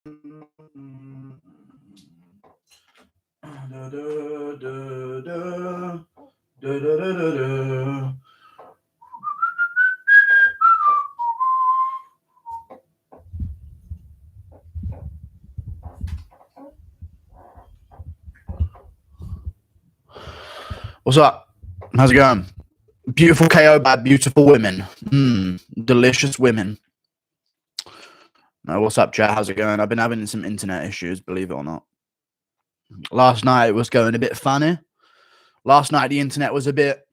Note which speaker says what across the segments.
Speaker 1: What's up? How's it going? Beautiful KO by beautiful women. Delicious women. No, what's up, chat? How's it going? I've been having some internet issues, believe it or not. Last night it was going a bit funny. Last night the internet was a bit...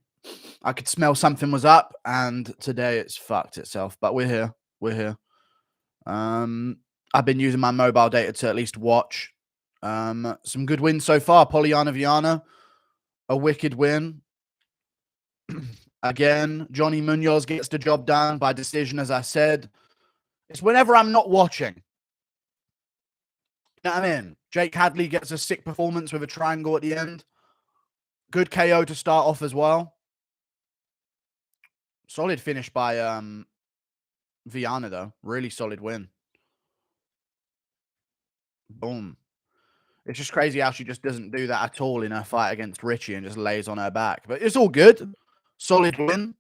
Speaker 1: I could smell something was up, and today it's fucked itself. But we're here. We're here. I've been using my mobile data to at least watch some good wins so far. Polyana Viana, a wicked win. Again, Johnny Munoz gets the job done by decision, as I said. It's whenever I'm not watching. You know what I mean? Jake Hadley gets a sick performance with a triangle at the end. Good KO to start off as well. Solid finish by Viana, though. Really solid win. Boom. It's just crazy how she just doesn't do that at all in her fight against Richie and just lays on her back. But it's all good. Solid win.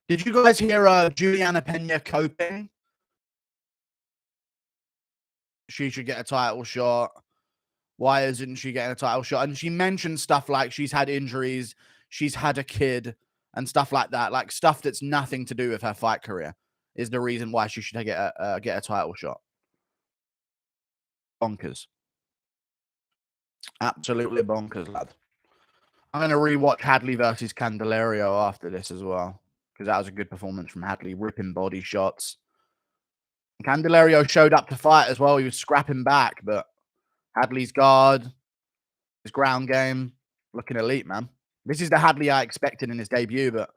Speaker 1: Did you guys hear Juliana Pena coping? She should get a title shot. Why isn't she getting a title shot? And she mentioned stuff like she's had injuries, she's had a kid, and stuff like that. Like stuff that's nothing to do with her fight career is the reason why she should get a title shot. Bonkers. Absolutely bonkers, lad. I'm going to rewatch Hadley versus Candelario after this as well, because that was a good performance from Hadley, ripping body shots. Candelario showed up to fight as well. He was scrapping back, but Hadley's guard, his ground game, looking elite, man. This is the Hadley I expected in his debut, but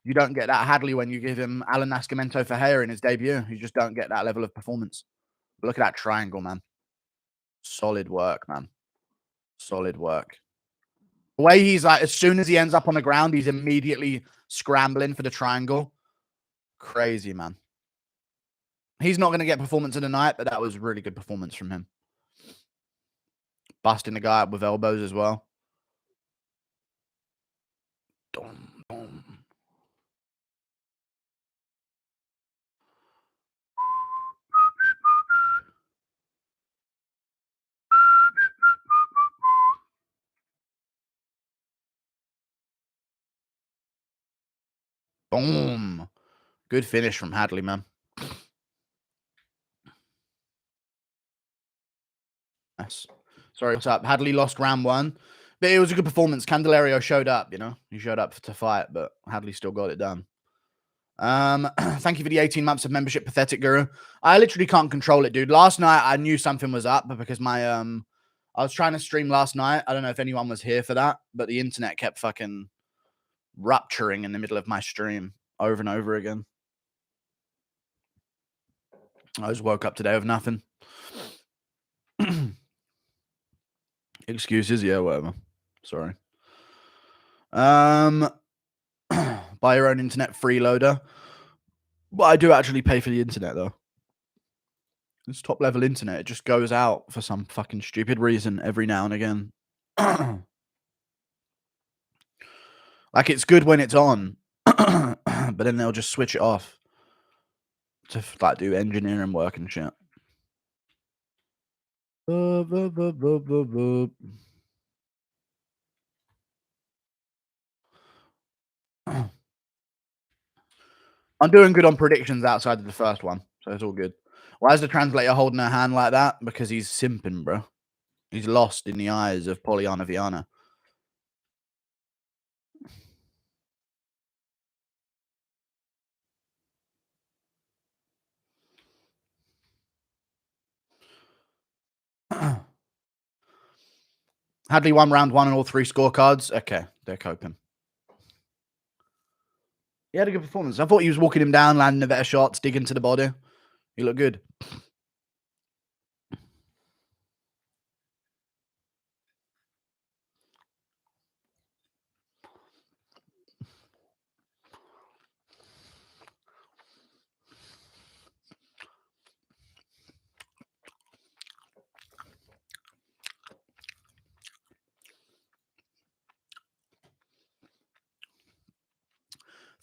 Speaker 1: you don't get that Hadley when you give him Alan Nascimento Ferreira in his debut. You just don't get that level of performance. But look at that triangle, man. Solid work, man. Solid work. The way he's like, as soon as he ends up on the ground, he's immediately scrambling for the triangle. Crazy, man. He's not going to get performance of the night, but that was a really good performance from him. Busting the guy up with elbows as well. Boom, boom. Boom. Good finish from Hadley, man. Nice. Sorry, what's up? Hadley lost round one, but it was a good performance. Candelario showed up, you know. He showed up to fight, but Hadley still got it done. Thank you for the 18 months of membership, Pathetic Guru. I literally can't control it, dude. Last night, I knew something was up because my, I was trying to stream last night. I don't know if anyone was here for that, but the internet kept fucking rupturing in the middle of my stream over and over again. I just woke up today with nothing. Excuses, yeah, whatever. Sorry. Buy your own internet freeloader. But I do actually pay for the internet, though. It's top level internet. It just goes out for some fucking stupid reason every now and again. Like, it's good when it's on, but then they'll just switch it off to like do engineering work and shit. I'm doing good on predictions outside of the first one, so it's all good. Why is the translator holding her hand like that? Because he's simping, bro. He's lost in the eyes of Polyana Viana. Hadley won round one on all three scorecards. Okay, they're coping. He had a good performance. I thought he was walking him down, landing the better shots, digging to the body. He looked good.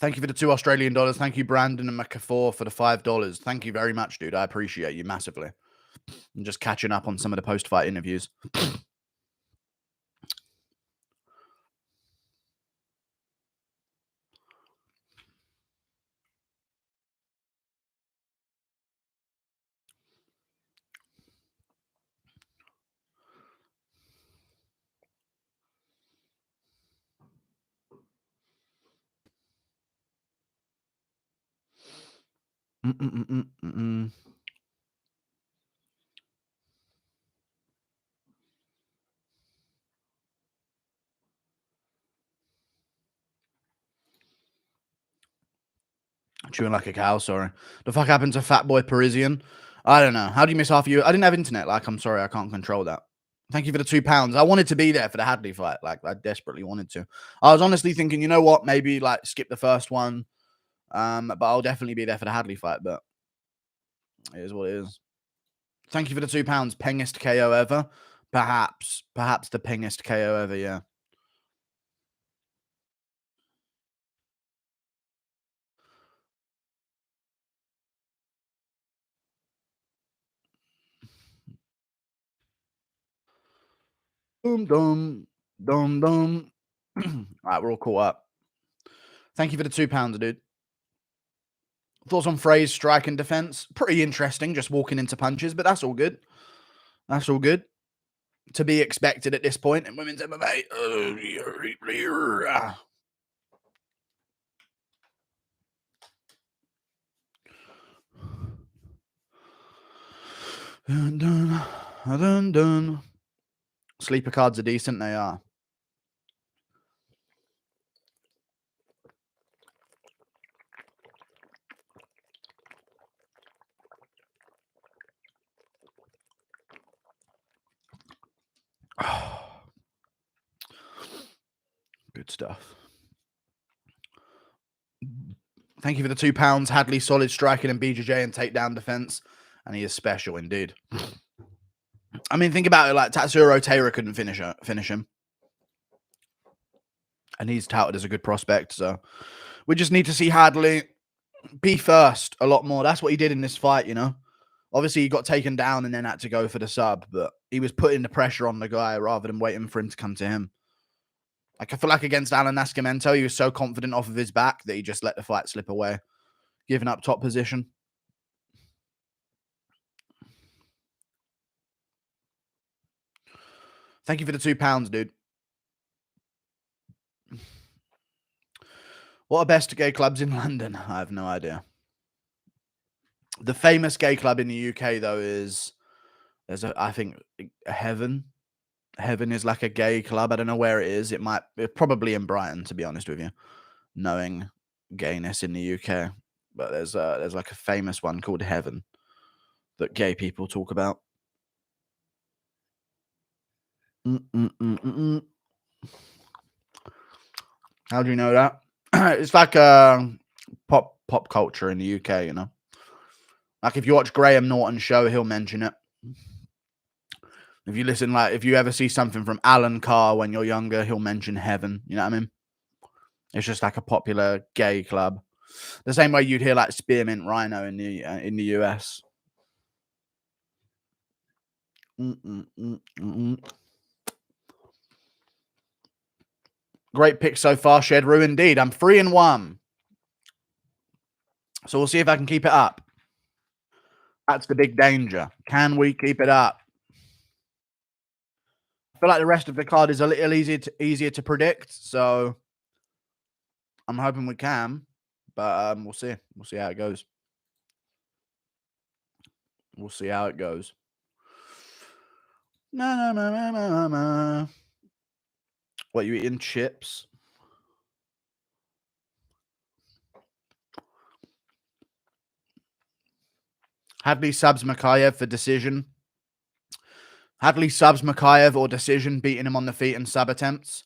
Speaker 1: Thank you for the $2 Australian. Thank you, Brandon and McAfor, for the $5. Thank you very much, dude. I appreciate you massively. I'm just catching up on some of the post-fight interviews. Chewing like a cow, sorry. The fuck happened to Fat Boy Parisian? I don't know. How do you miss half of you? I didn't have internet. Like, I'm sorry, I can't control that. Thank you for the £2. I wanted to be there for the Hadley fight. Like, I desperately wanted to. I was honestly thinking, you know what? Maybe, like, skip the first one. But I'll definitely be there for the Hadley fight. But it is what it is. Thank you for the £2. Pengest KO ever? Perhaps. Perhaps the pengest KO ever, yeah. Boom, dum, dum, dum. All right, we're all caught up. Thank you for the £2, dude. Thoughts on Frey's strike and defense? Pretty interesting, just walking into punches, but that's all good. That's all good. To be expected at this point in women's MMA. Dun, dun, dun, dun. Sleeper cards are decent, they are. Good stuff. Thank you for the £2. Hadley solid striking and BJJ and takedown defense. And he is special indeed. I mean, think about it, like Tatsuro Taira couldn't finish him. And he's touted as a good prospect. So we just need to see Hadley be first a lot more. That's what he did in this fight, you know. Obviously, he got taken down and then had to go for the sub, but he was putting the pressure on the guy rather than waiting for him to come to him. Like, I feel like against Alan Nascimento, he was so confident off of his back that he just let the fight slip away, giving up top position. Thank you for the £2, dude. What are best gay clubs in London? I have no idea. The famous gay club in the UK, though, is I think a Heaven. Heaven is like a gay club. I don't know where it is. It's probably in Brighton, to be honest with you, knowing gayness in the UK. But there's like a famous one called Heaven that gay people talk about. How do you know that? It's like pop culture in the UK, you know. Like if you watch Graham Norton's show, he'll mention it. If you listen, like if you ever see something from Alan Carr when you're younger, he'll mention Heaven. You know what I mean? It's just like a popular gay club. The same way you'd hear like Spearmint Rhino in the US. Great pick so far, Shedru. Indeed, I'm 3-1. So we'll see if I can keep it up. That's the big danger. Can we keep it up? I feel like the rest of the card is a little easier to predict, so I'm hoping we can. But we'll see. We'll see how it goes. We'll see how it goes. What, you eating chips? Hadley subs Makayev for decision. Hadley subs Makayev or decision, beating him on the feet and sub attempts.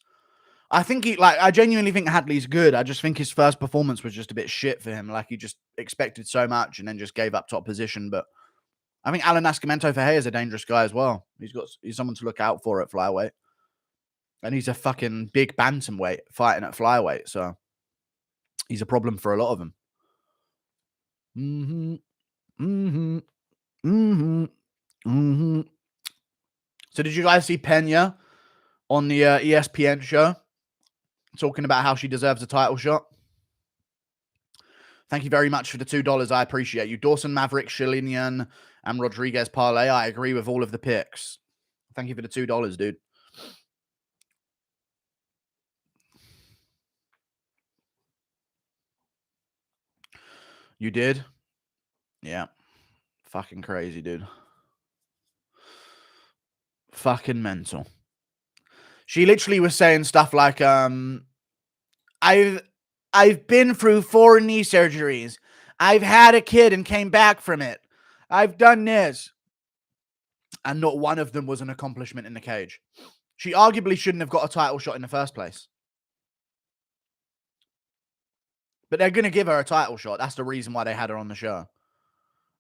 Speaker 1: I think I genuinely think Hadley's good. I just think his first performance was just a bit shit for him. Like he just expected so much and then just gave up top position. But I think Alan Nascimento Verhey is a dangerous guy as well. He's someone to look out for at flyweight. And he's a fucking big bantamweight fighting at flyweight. So He's a problem for a lot of them. So did you guys see Pena on the ESPN show talking about how she deserves a title shot? Thank you very much for the $2. I appreciate you. Dawson, Maverick, Shayilan, and Rodriguez parlay. I agree with all of the picks. Thank you for the $2, dude. You did? Yeah. Fucking crazy, dude. Fucking mental. She literally was saying stuff like, I've been through 4 knee surgeries. I've had a kid and came back from it. I've done this. And not one of them was an accomplishment in the cage. She arguably shouldn't have got a title shot in the first place. But they're going to give her a title shot. That's the reason why they had her on the show.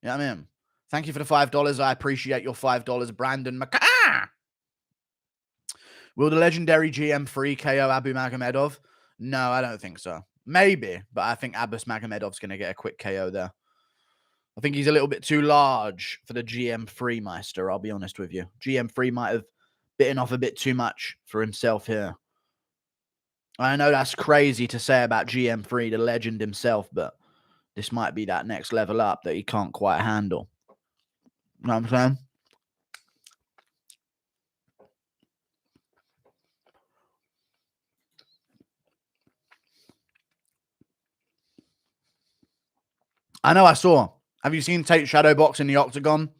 Speaker 1: You know what I mean? Thank you for the $5. I appreciate your $5, Brandon McCah. Will the legendary GM3 KO Abu Magomedov? No, I don't think so. Maybe, but I think Abbas Magomedov's going to get a quick KO there. I think he's a little bit too large for the GM3 Meister, I'll be honest with you. GM3 might have bitten off a bit too much for himself here. I know that's crazy to say about GM3, the legend himself, but this might be that next level up that he can't quite handle. You know what I'm saying? I know I saw. Have you seen Tate Shadowbox in the Octagon?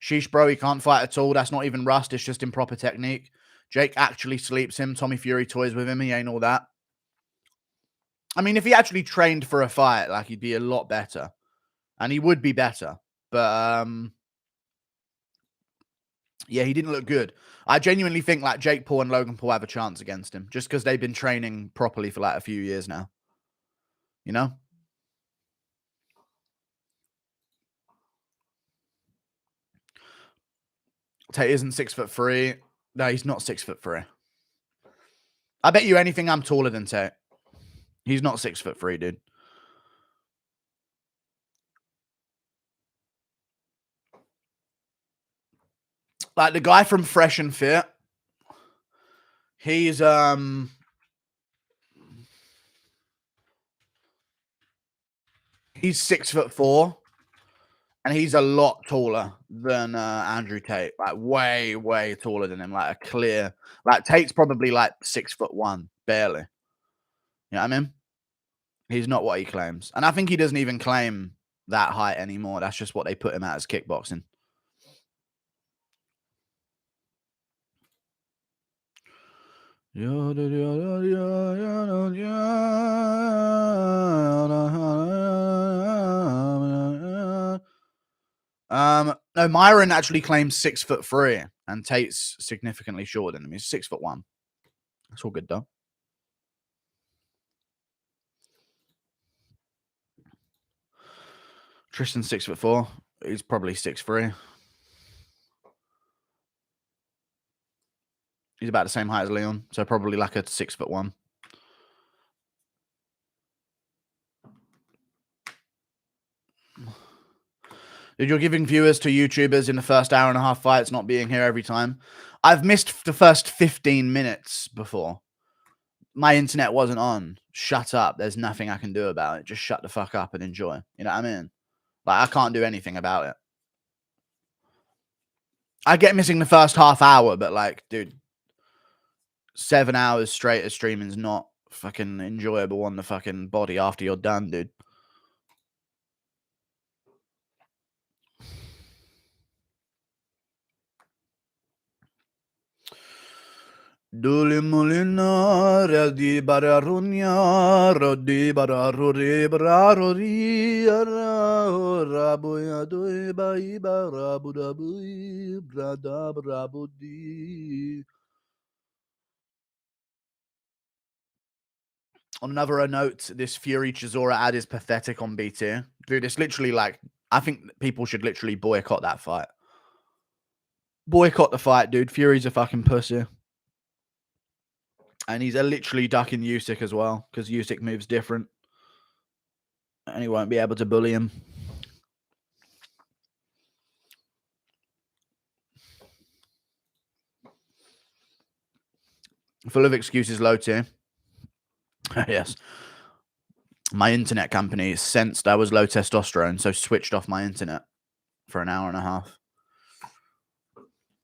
Speaker 1: Sheesh, bro, he can't fight at all. That's not even rust. It's just improper technique. Jake actually sleeps him. Tommy Fury toys with him. He ain't all that. I mean, if he actually trained for a fight, like, he'd be a lot better. And he would be better. But, yeah, he didn't look good. I genuinely think, like, Jake Paul and Logan Paul have a chance against him. Just because they've been training properly for, like, a few years now. You know? Tate isn't 6'3". No, he's not 6'3". I bet you anything I'm taller than Tate. He's not 6'3", dude. Like, the guy from Fresh and Fit, he's 6'4", and he's a lot taller than Andrew Tate. Like, way, way taller than him. Like, a clear. Like, Tate's probably like 6'1", barely. You know what I mean? He's not what he claims, and I think he doesn't even claim that height anymore. That's just what they put him at as kickboxing. No, Myron actually claims 6'3", and Tate's significantly shorter than him. He's 6'1". That's all good though. Tristan's 6'4". He's probably 6'3". He's about the same height as Leon, so probably like a 6'1". Dude, you're giving viewers to YouTubers in the first hour and a half fights not being here every time. I've missed the first 15 minutes before. My internet wasn't on. Shut up. There's nothing I can do about it. Just shut the fuck up and enjoy. You know what I mean? Like, I can't do anything about it. I get missing the first half hour, but like, dude, 7 hours straight of streaming is not fucking enjoyable on the fucking body after you're done, dude. Duli mulina radi bararunya radi bararuri bararuri rabuya dui bai barabudabui bradabrabudi. On another note, this Fury Chisora ad is pathetic on BT. Dude, it's literally like, I think people should literally boycott that fight. Boycott the fight, dude. Fury's a fucking pussy. And he's literally ducking Usyk as well, because Usyk moves different. And he won't be able to bully him. Full of excuses, low tier. Yes. My internet company sensed I was low testosterone, so switched off my internet for an hour and a half.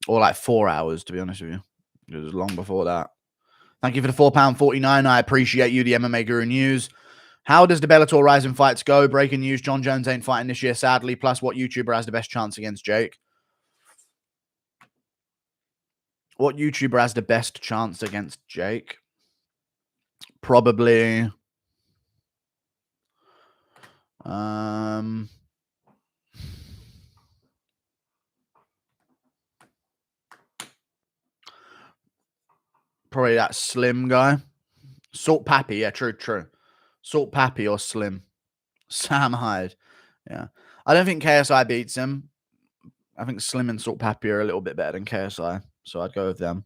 Speaker 1: Or like 4 hours, to be honest with you. It was long before that. Thank you for the £4.49. I appreciate you, the MMA Guru News. How does the Bellator Rising fights go? Breaking news, John Jones ain't fighting this year, sadly. Plus, what YouTuber has the best chance against Jake? What YouTuber has the best chance against Jake? Probably... probably that Slim guy. Salt Pappy, yeah, true. Salt Pappy or Slim. Sam Hyde, yeah. I don't think KSI beats him. I think Slim and Salt Pappy are a little bit better than KSI, so I'd go with them.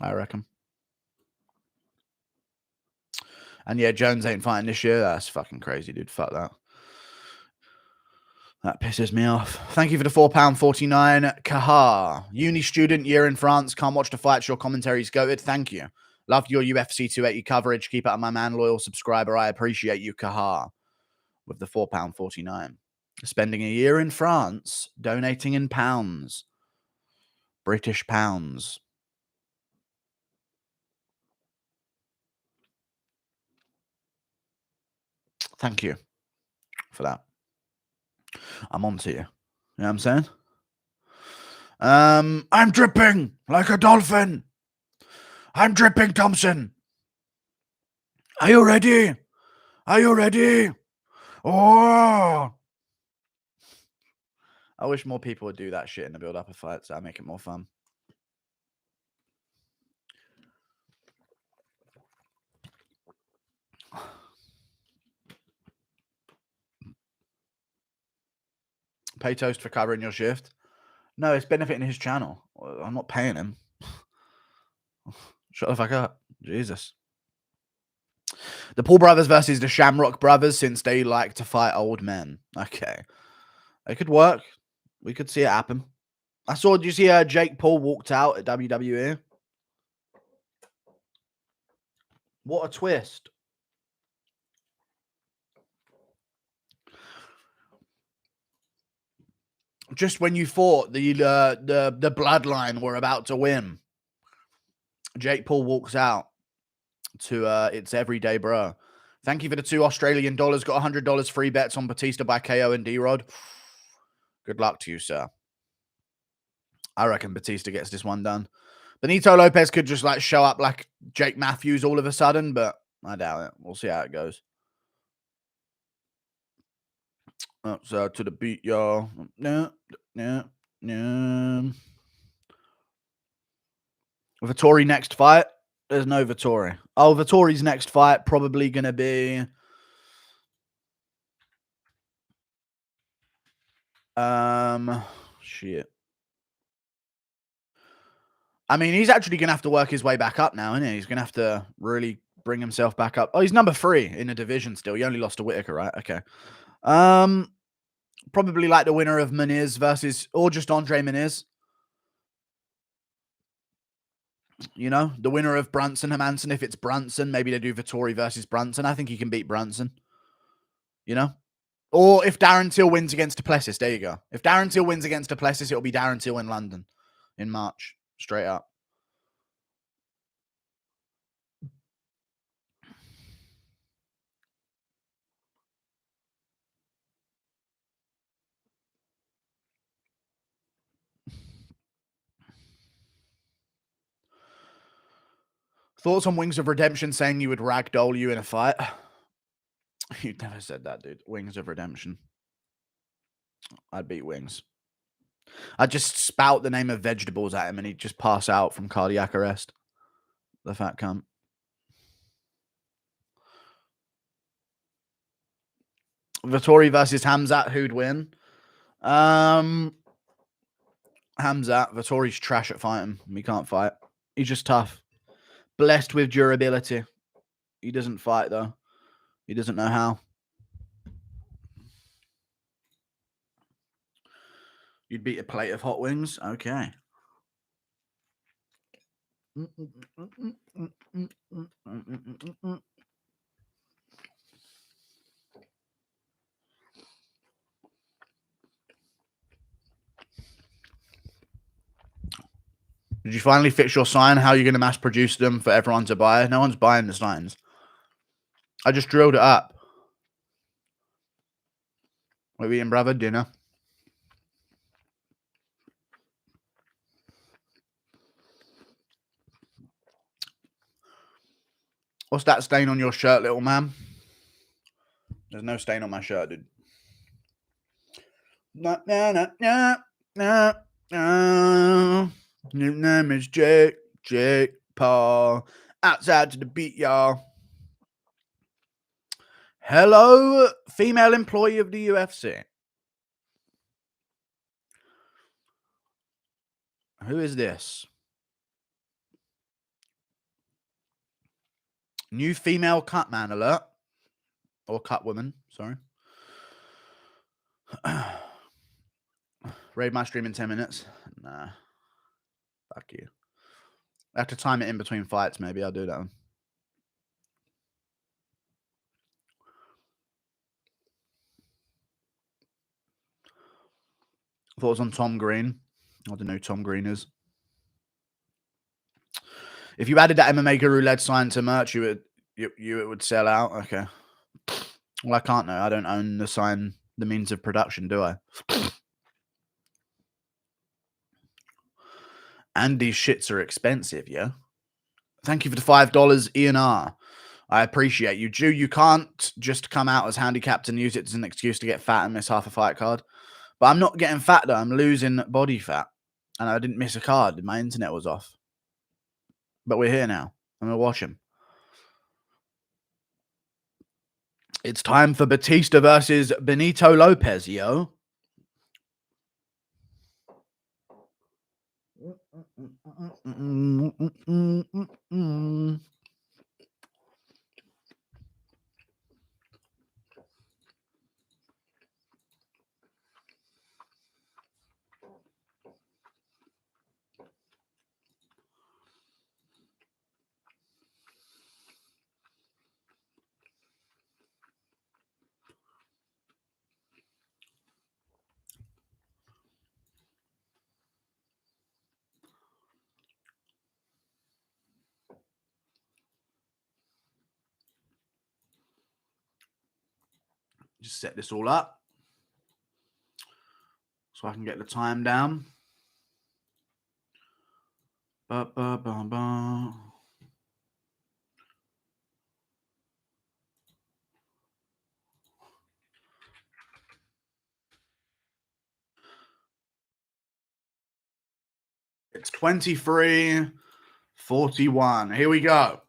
Speaker 1: I reckon. And yeah, Jones ain't fighting this year. That's fucking crazy, dude. Fuck that. That pisses me off. Thank you for the £4.49. Kahar. Uni student, year in France. Can't watch the fights. Your commentary's goated. Thank you. Loved your UFC 280 coverage. Keep it up, my man. Loyal subscriber. I appreciate you, Kahar. With the £4.49. Spending a year in France. Donating in pounds. British pounds. Thank you for that. I'm on to you. You know what I'm saying? I'm dripping like a dolphin. I'm dripping, Thompson. Are you ready? Are you ready? Oh! I wish more people would do that shit in the build-up of fights. That'd make it more fun. Pay Toast for covering your shift. No, it's benefiting his channel. I'm not paying him. Shut the fuck up. Jesus. The Paul brothers versus the Shamrock brothers, since they like to fight old men. Okay. It could work. We could see it happen. I saw, did you see Jake Paul walked out at WWE? What a twist. Just when you thought the bloodline were about to win, Jake Paul walks out to it's everyday bro. Thank you for the $2 Australian. Got $100 free bets on Bautista by KO and D-Rod. Good luck to you, sir. I reckon Bautista gets this one done. Benito Lopez could just like show up like Jake Matthews all of a sudden, but I doubt it. We'll see how it goes. So to the beat, y'all. No. Vittori next fight. There's no Vittori. Oh, Vittori's next fight probably going to be... shit. I mean, he's actually going to have to work his way back up now, isn't he? He's going to have to really bring himself back up. Oh, he's number 3 in the division still. He only lost to Whitaker, right? Okay. Probably like the winner of Maness versus... Or just Andre Maness. You know, the winner of Brunson Hermanson. If it's Brunson, maybe they do Vittori versus Brunson. I think he can beat Brunson. You know? Or if Darren Till wins against Duplessis, there you go. If Darren Till wins against Duplessis, it'll be Darren Till in London in March. Straight up. Thoughts on Wings of Redemption saying you would ragdoll you in a fight? You never said that, dude. Wings of Redemption. I'd beat Wings. I'd just spout the name of vegetables at him and he'd just pass out from cardiac arrest. The fat cunt. Vittori versus Hamzat, who'd win? Hamzat. Vittori's trash at fighting. He can't fight. He's just tough. Blessed with durability. He doesn't fight, though. He doesn't know how. You'd beat a plate of hot wings? Okay. Did you finally fix your sign? How are you going to mass produce them for everyone to buy? No one's buying the signs. I just drilled it up. We're eating, brother, dinner. What's that stain on your shirt, little man? There's no stain on my shirt, dude. Your name is Jake Paul. Outside to the beat, y'all. Hello, female employee of the UFC. Who is this? New female cut man alert. Or cut woman, sorry. Raid my stream in 10 minutes. Nah. Fuck you. I have to time it in between fights, maybe. I'll do that one. Thoughts on Tom Green? I don't know who Tom Green is. If you added that MMA Guru led sign to merch, it would sell out. Okay. Well, I can't know. I don't own the sign, the means of production, do I? And these shits are expensive, yeah? Thank you for the $5, Ian R. I appreciate you. Jew, you can't just come out as handicapped and use it as an excuse to get fat and miss half a fight card. But I'm not getting fat, though. I'm losing body fat. And I didn't miss a card. My internet was off. But we're here now. I'm going to watch him. It's time for Bautista versus Benito Lopez, yo. Just set this all up so I can get the time down. It's 23-41. Here we go.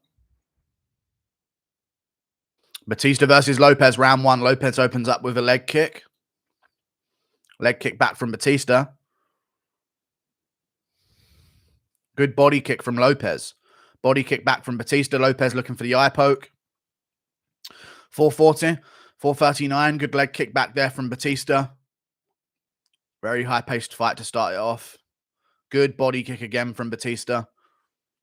Speaker 1: Bautista versus Lopez, round one. Lopez opens up with a leg kick. Leg kick back from Bautista. Good body kick from Lopez. Body kick back from Bautista. Lopez looking for the eye poke. 440, 439. Good leg kick back there from Bautista. Very high-paced fight to start it off. Good body kick again from Bautista.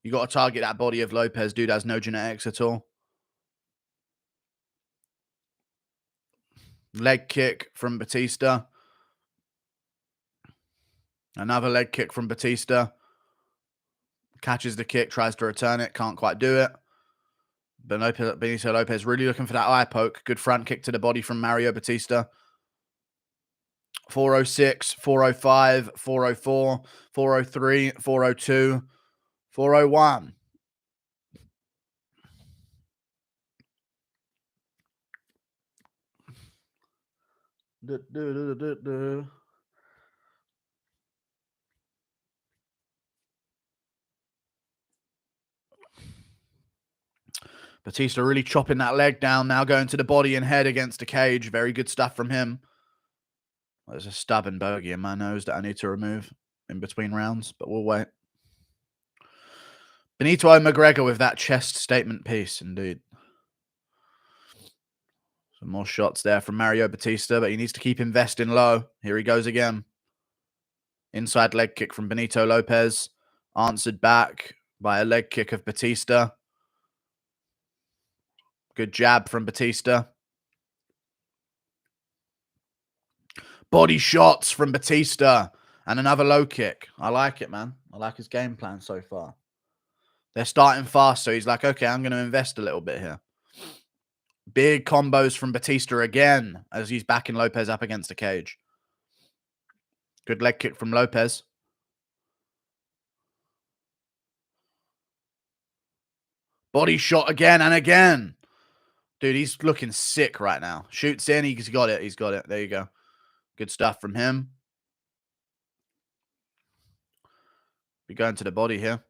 Speaker 1: You got to target that body of Lopez. Dude has no genetics at all. Leg kick from Bautista. Another leg kick from Bautista. Catches the kick, tries to return it. Can't quite do it. Benito Lopez really looking for that eye poke. Good front kick to the body from Mario Bautista. 406, 405, 404, 403, 402, 401. Bautista really chopping that leg down now, going to the body and head against the cage. Very good stuff from him. There's a stubborn bogey in my nose that I need to remove in between rounds, but we'll wait. Benito McGregor with that chest statement piece, indeed. Some more shots there from Mario Bautista, but he needs to keep investing low. Here he goes again. Inside leg kick from Benito Lopez. Answered back by a leg kick of Bautista. Good jab from Bautista. Body shots from Bautista. And another low kick. I like it, man. I like his game plan so far. They're starting fast, so he's like, okay, I'm going to invest a little bit here. Big combos from Bautista again as he's backing Lopez up against the cage. Good leg kick from Lopez. Body shot again and again. Dude, he's looking sick right now. Shoots in. He's got it. He's got it. There you go. Good stuff from him. We're going to the body here.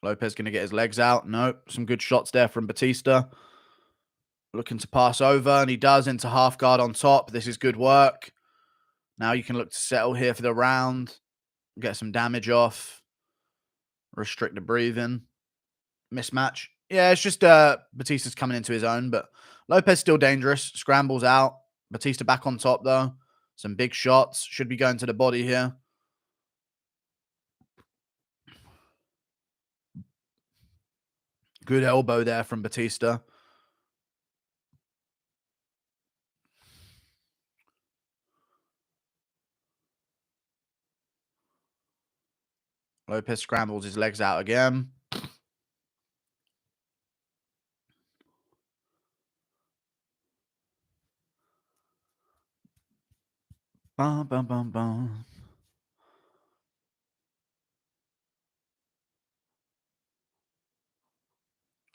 Speaker 1: Lopez going to get his legs out. Nope. Some good shots there from Bautista. Looking to pass over, and he does into half guard on top. This is good work. Now you can look to settle here for the round. Get some damage off. Restrict the breathing. Mismatch. Yeah, it's just Bautista's coming into his own, but Lopez still dangerous. Scrambles out. Bautista back on top, though. Some big shots. Should be going to the body here. Good elbow there from Bautista. Lopez scrambles his legs out again. Bum, bum, bum, bum.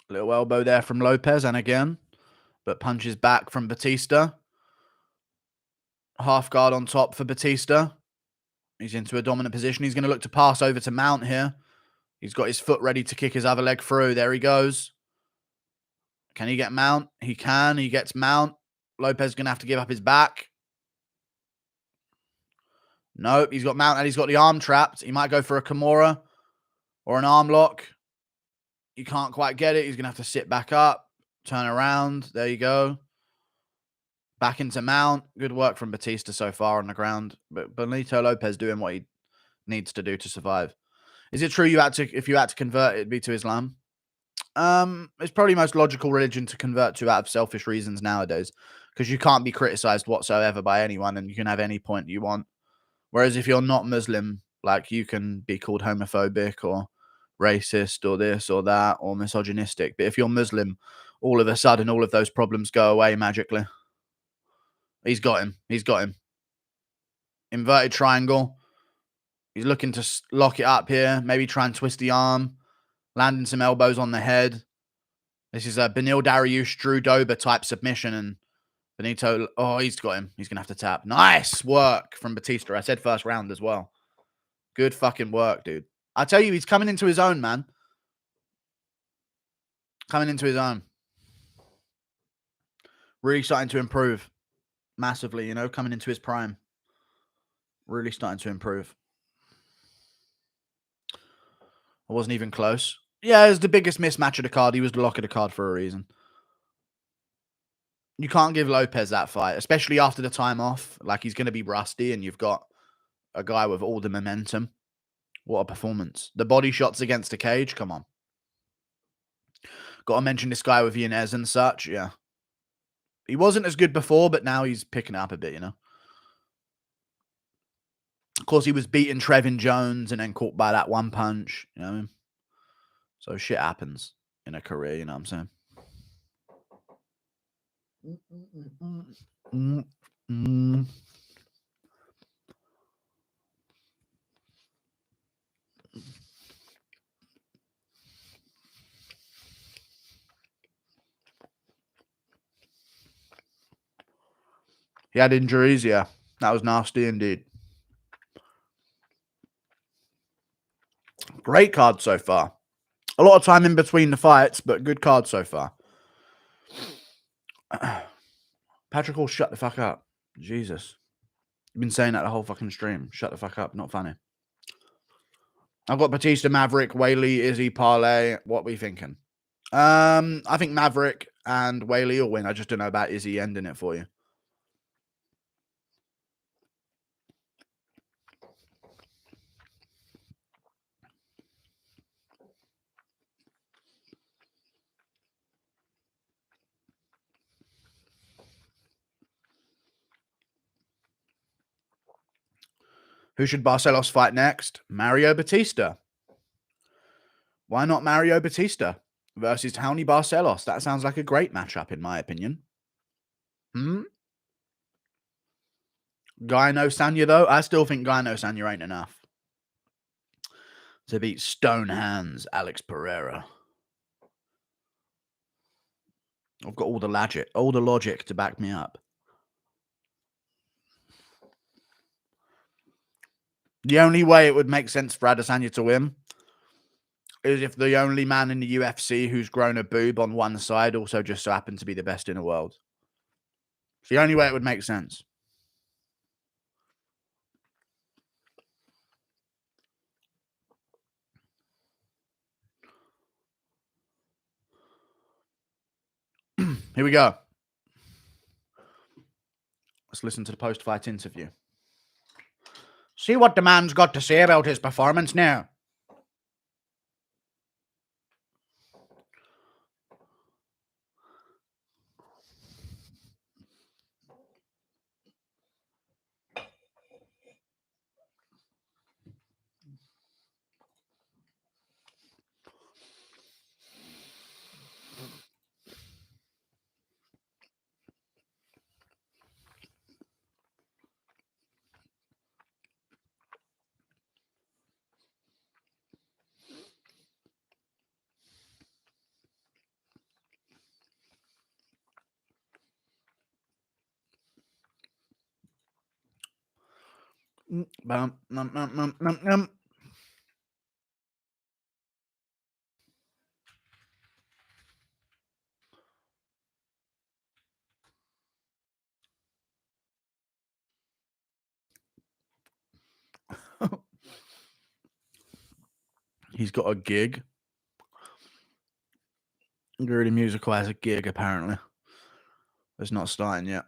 Speaker 1: Little elbow there from Lopez, and again, but punches back from Bautista. Half guard on top for Bautista. He's into a dominant position. He's going to look to pass over to Mount here. He's got his foot ready to kick his other leg through. There he goes. Can he get Mount? He can. He gets Mount. Lopez going to have to give up his back. Nope. He's got Mount and he's got the arm trapped. He might go for a Kimura or an arm lock. You can't quite get it. He's going to have to sit back up. Turn around. There you go. Back into Mount. Good work from Bautista so far on the ground. But Benito Lopez doing what he needs to do to survive. Is it true if you had to convert, it'd be to Islam? It's probably the most logical religion to convert to out of selfish reasons nowadays. Because you can't be criticized whatsoever by anyone and you can have any point you want. Whereas if you're not Muslim, like you can be called homophobic or racist or this or that or misogynistic. But if you're Muslim, all of a sudden all of those problems go away magically. He's got him. He's got him. Inverted triangle. He's looking to lock it up here. Maybe try and twist the arm. Landing some elbows on the head. This is a Benil Dariush Drew Dober type submission. And Benito, oh, he's got him. He's going to have to tap. Nice work from Bautista. I said first round as well. Good fucking work, dude. I tell you, he's coming into his own, man. Coming into his own. Really starting to improve. Massively, you know, coming into his prime. Really starting to improve. I wasn't even close. Yeah, it was the biggest mismatch of the card. He was the lock of the card for a reason. You can't give Lopez that fight, especially after the time off. Like, he's going to be rusty, and you've got a guy with all the momentum. What a performance. The body shots against the cage, come on. Got to mention this guy with Yanez and such, yeah. He wasn't as good before, but now he's picking it up a bit, you know. Of course, he was beating Trevin Jones and then caught by that one punch, you know what I mean? So shit happens in a career, you know what I'm saying? He had injuries, yeah. That was nasty indeed. Great card so far. A lot of time in between the fights, but good card so far. Patrick Hall, shut the fuck up. Jesus. You've been saying that the whole fucking stream. Shut the fuck up. Not funny. I've got Bautista, Maverick, Whaley, Izzy, Parlay. What are we thinking? I think Maverick and Whaley will win. I just don't know about Izzy ending it for you. Who should Barcelos fight next? Mario Bautista. Why not Mario Bautista versus Tony Barcelos? That sounds like a great matchup, in my opinion. Gyno Sanya, though? I still think Gyno Sanya ain't enough to beat Stone Hands Alex Pereira. I've got all the logic to back me up. The only way it would make sense for Adesanya to win is if the only man in the UFC who's grown a boob on one side also just so happened to be the best in the world. It's the only way it would make sense. Here we go. Let's listen to the post-fight interview. See what the man's got to say about his performance now. He's got a gig. Guru Musical has a gig, apparently. It's not starting yet.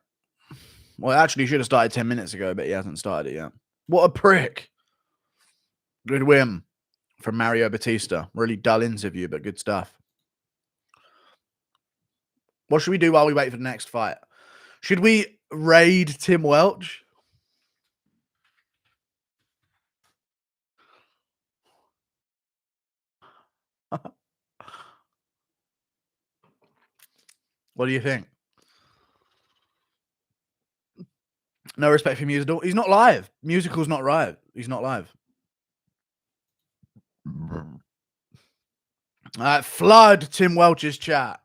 Speaker 1: Well, actually, he should have started 10 minutes ago, but he hasn't started it yet. What a prick. Good win from Mario Bautista. Really dull interview, but good stuff. What should we do while we wait for the next fight? Should we raid Tim Welch? What do you think? No respect for musical. He's not live. Musical's not live. He's not live. All right, flood Tim Welch's chat.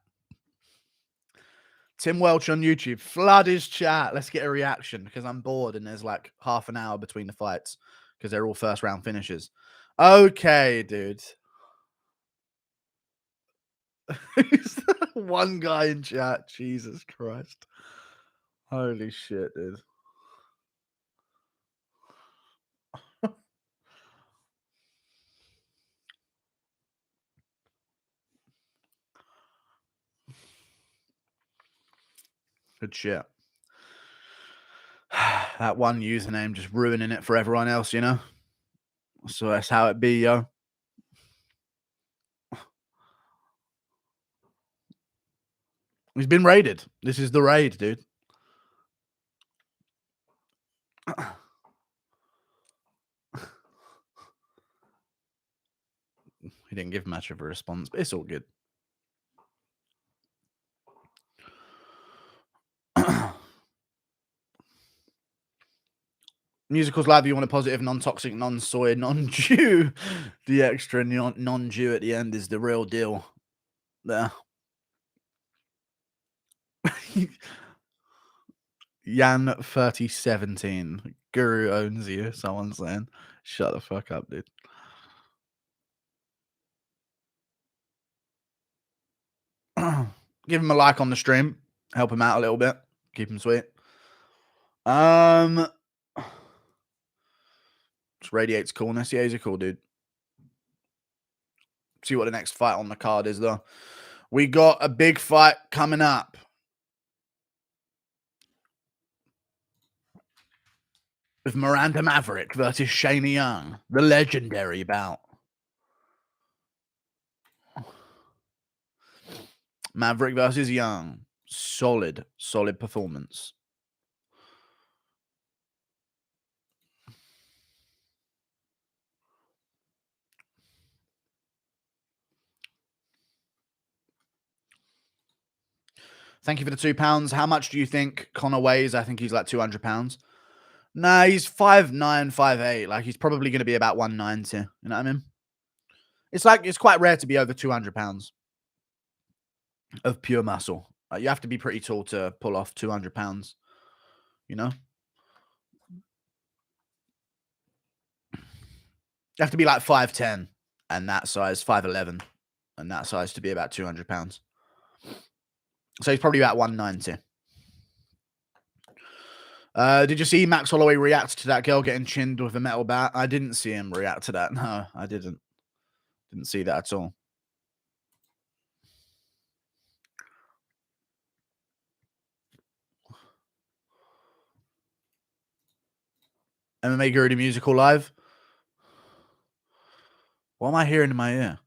Speaker 1: Tim Welch on YouTube. Flood his chat. Let's get a reaction because I'm bored and there's like half an hour between the fights because they're all first round finishes. Okay, dude. One guy in chat. Jesus Christ. Holy shit, dude. Good shit. That one username just ruining it for everyone else, you know? So that's how it be, yo. He's been raided. This is the raid, dude. He didn't give much of a response, but it's all good. Musicals live, you want a positive, non-toxic, non-soy, non-Jew. The extra non-Jew at the end is the real deal. There. Yan 3017. Guru owns you, someone's saying. Shut the fuck up, dude. Give him a like on the stream. Help him out a little bit. Keep him sweet. Just radiates coolness. Yeah, he's a cool dude. See what the next fight on the card is, though. We got a big fight coming up. With Miranda Maverick versus Shayilan, the legendary bout. Maverick versus Young. Solid performance. Thank you for the £2. How much do you think Connor weighs? I think he's like 200 pounds. Nah, he's 5'9", 5'8". Like, he's probably going to be about 190. You know what I mean? It's quite rare to be over 200 pounds of pure muscle. You have to be pretty tall to pull off 200 pounds. You know? You have to be like 5'10", and that size, 5'11", and that size to be about 200 pounds. So he's probably about 190. Did you see Max Holloway react to that girl getting chinned with a metal bat? I didn't see him react to that. No, I didn't. Didn't see that at all. MMA Guru the Musical live. What am I hearing in my ear?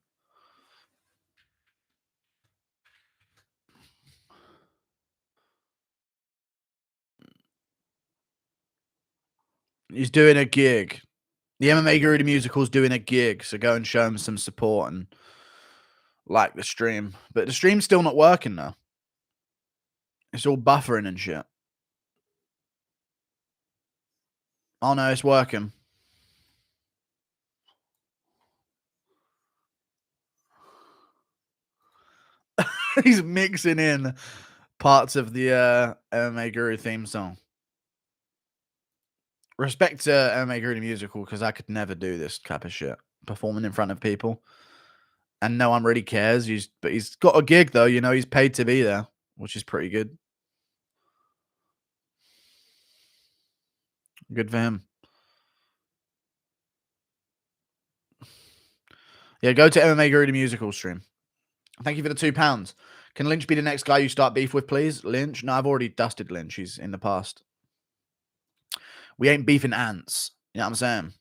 Speaker 1: He's doing a gig. The MMA Guru the Musical's doing a gig, so go and show him some support and like the stream. But the stream's still not working though. It's all buffering and shit. Oh no, it's working. He's mixing in parts of the MMA Guru theme song. Respect to MMA Guru the Musical, because I could never do this type of shit. Performing in front of people. And no one really cares. But he's got a gig though, you know, he's paid to be there, which is pretty good. Good for him. Yeah, go to MMA Guru the Musical stream. Thank you for the £2. Can Lynch be the next guy you start beef with, please? Lynch? No, I've already dusted Lynch. He's in the past. We ain't beefing ants. You know what I'm saying?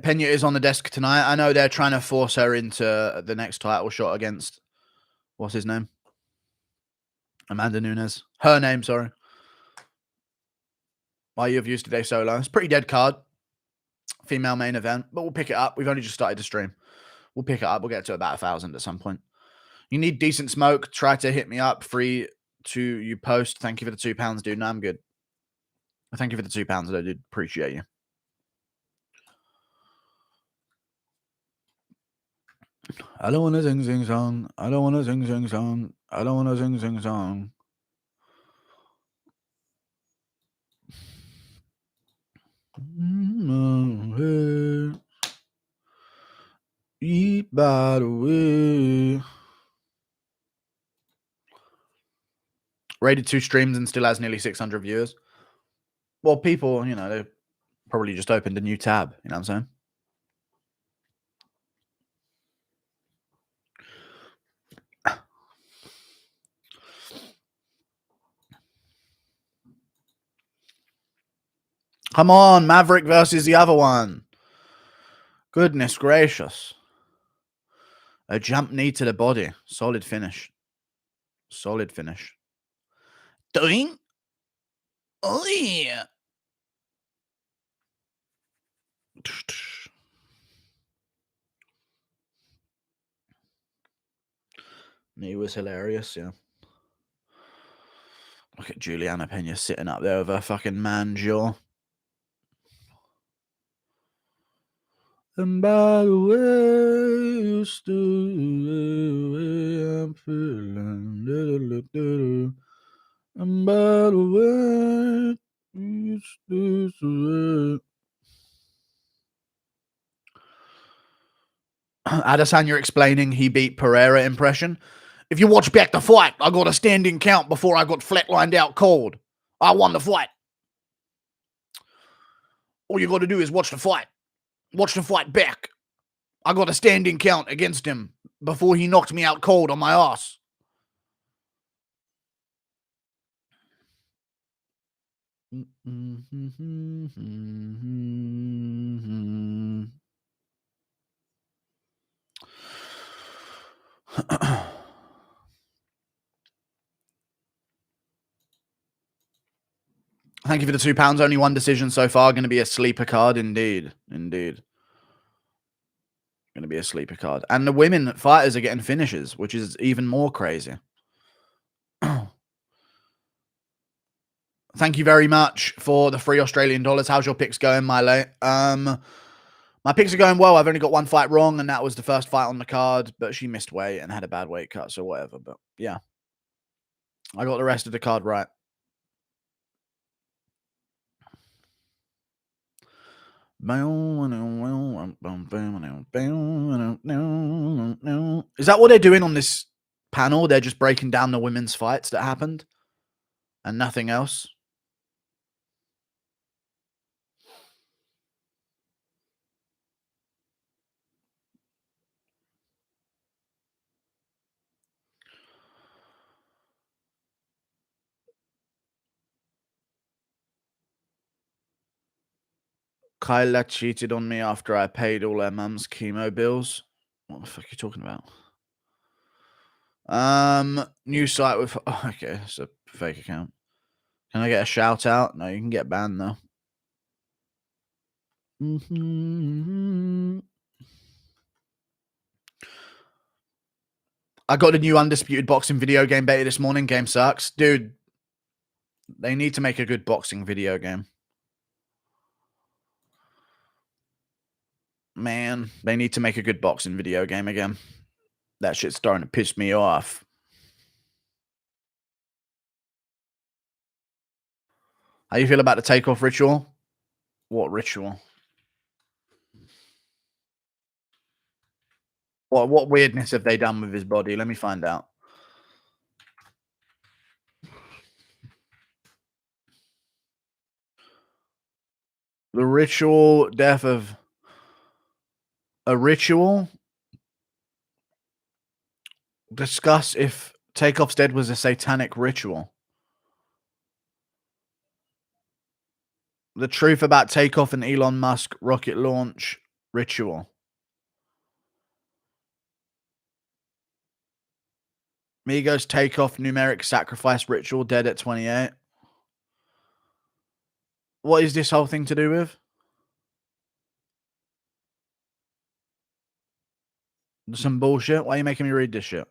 Speaker 1: Pena is on the desk tonight. I know they're trying to force her into the next title shot against, what's his name? Amanda Nunes. Her name, sorry. Why you have used today solo. It's a pretty dead card. Female main event, but we'll pick it up. We've only just started to stream. We'll pick it up. We'll get to about 1,000 at some point. You need decent smoke. Try to hit me up. Free to you post. Thank you for the £2, dude. No, I'm good. Thank you for the £2, though, dude. Appreciate you. I don't want to sing song. I don't want to sing song. I don't want to sing song. Eat by the way. Rated 2 streams and still has nearly 600 viewers. Well, people, you know, they probably just opened a new tab. You know what I'm saying? Come on, Maverick versus the other one. Goodness gracious. A jump knee to the body. Solid finish. Solid finish. Doing? Oh, yeah. He was hilarious, yeah. Look at Juliana Pena sitting up there with her fucking man jaw. And by the way, you still the way I'm feeling. And by the way, you still the way. Adesanya explaining he beat Pereira impression. If you watch back the fight, I got a standing count before I got flatlined out cold. I won the fight. All you got to do is watch the fight. Watch the fight back. I got a standing count against him before he knocked me out cold on my ass. Thank you for the £2. Only one decision so far. Going to be a sleeper card, indeed. Indeed. Going to be a sleeper card. And the women fighters are getting finishes, which is even more crazy. Thank you very much for the free Australian dollars. How's your picks going, Milo? My picks are going well. I've only got one fight wrong, and that was the first fight on the card, but she missed weight and had a bad weight cut, so whatever. But yeah, I got the rest of the card right. Is that what they're doing on this panel? They're just breaking down the women's fights that happened and nothing else? Kyla cheated on me after I paid all her mum's chemo bills. What the fuck are you talking about? New site with... Oh, okay, it's a fake account. Can I get a shout out? No, you can get banned though. I got a new Undisputed Boxing video game beta this morning. Game sucks. Dude, they need to make a good boxing video game. Man, they need to make a good boxing video game again. That shit's starting to piss me off. How you feel about the takeoff ritual? What ritual? What weirdness have they done with his body? Let me find out. The ritual death of a ritual. Discuss if Takeoff's dead was a satanic ritual. The truth about Takeoff and Elon Musk rocket launch ritual. Migos Takeoff numeric sacrifice ritual dead at 28. What is this whole thing to do with? Some bullshit? Why are you making me read this shit?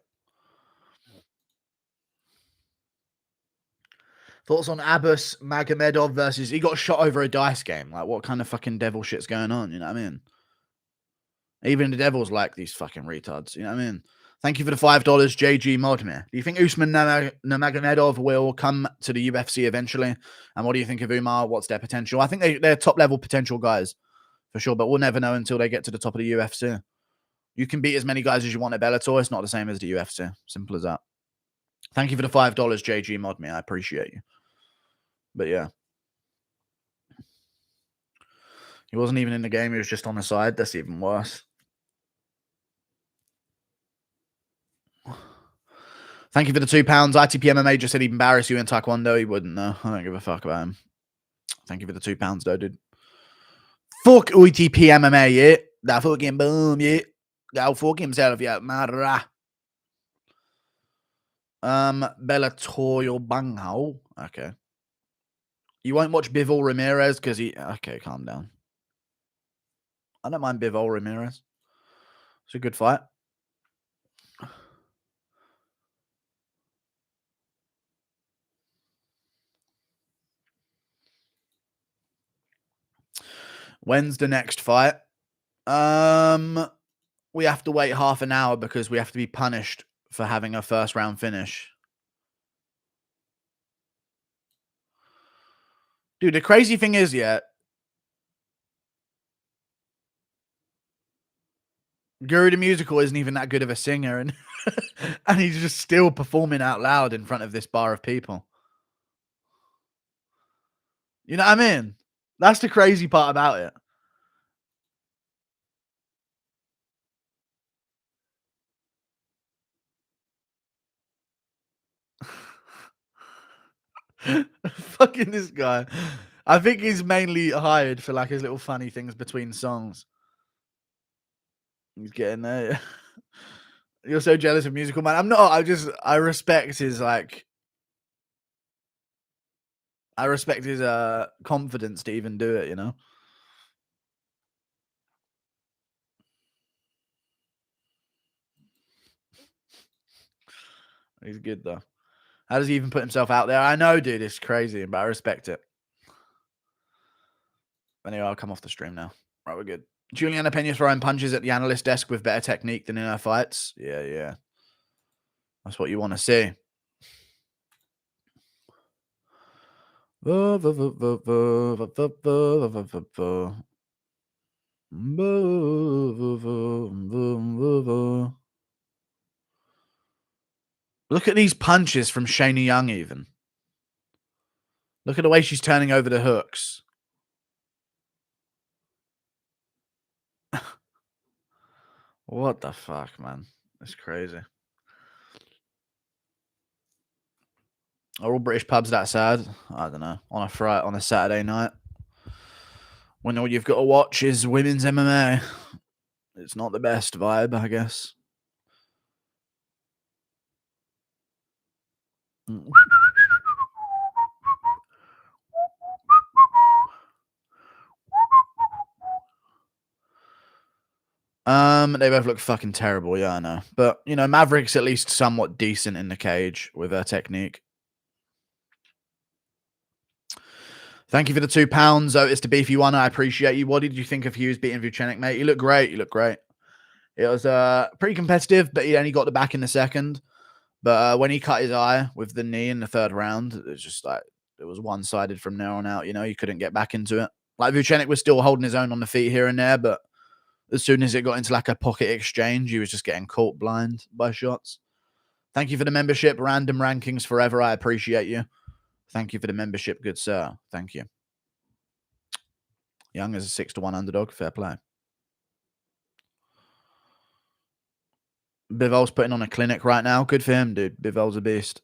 Speaker 1: Thoughts on Abbas Magomedov versus... He got shot over a dice game. Like, what kind of fucking devil shit's going on? You know what I mean? Even the devils like these fucking retards. You know what I mean? Thank you for the $5, JG Modme. Do you think Usman Nurmagomedov will come to the UFC eventually? And what do you think of Umar? What's their potential? I think they're top-level potential guys, for sure. But we'll never know until they get to the top of the UFC. You can beat as many guys as you want at Bellator. It's not the same as the UFC. Simple as that. Thank you for the $5, JG Modme. I appreciate you. But yeah. He wasn't even in the game. He was just on the side. That's even worse. Thank you for the £2. ITP MMA just said he'd embarrass you in Taekwondo. He wouldn't, though. I don't give a fuck about him. Thank you for the £2, though, dude. Fuck ITP MMA, yeah. That fucking boom, yeah. Go fuck himself, yeah. Mara. Bellator Banghao. Okay. You won't watch Bivol Ramirez because he... Okay, calm down. I don't mind Bivol Ramirez. It's a good fight. When's the next fight? We have to wait half an hour because we have to be punished for having a first round finish. Dude, the crazy thing is, yeah. Guru the Musical isn't even that good of a singer, and and he's just still performing out loud in front of this bar of people. You know what I mean? That's the crazy part about it. Fucking this guy. I think he's mainly hired for like his little funny things between songs. He's getting there. You're so jealous of Musical Man. I'm not. I respect his like. I respect his confidence to even do it. You know. He's good though. How does he even put himself out there? I know, dude. It's crazy, but I respect it. Anyway, I'll come off the stream now. Right, we're good. Juliana Pena throwing punches at the analyst desk with better technique than in her fights. Yeah, yeah. That's what you want to see. Look at these punches from Shayna Young, even. Look at the way she's turning over the hooks. What the fuck, man? That's crazy. Are all British pubs that sad? I don't know. On a Saturday night, when all you've got to watch is women's MMA, it's not the best vibe, I guess. They both look fucking terrible. Yeah, I know. But you know, Maverick's at least somewhat decent in the cage with her technique. Thank you for the £2. Otis the beefy one. I appreciate you. What did you think of Hughes beating Vucenic, mate? You look great. You look great. It was pretty competitive, but he only got the back in the second. But when he cut his eye with the knee in the third round, it was just like it was one-sided from there on out. You know, you couldn't get back into it. Like Vucenic was still holding his own on the feet here and there, but as soon as it got into like a pocket exchange, he was just getting caught blind by shots. Thank you for the membership. Random rankings forever. I appreciate you. Thank you for the membership, good sir. Thank you. Young is a 6-1 underdog. Fair play. Bivol's putting on a clinic right now. Good for him, dude. Bivol's a beast.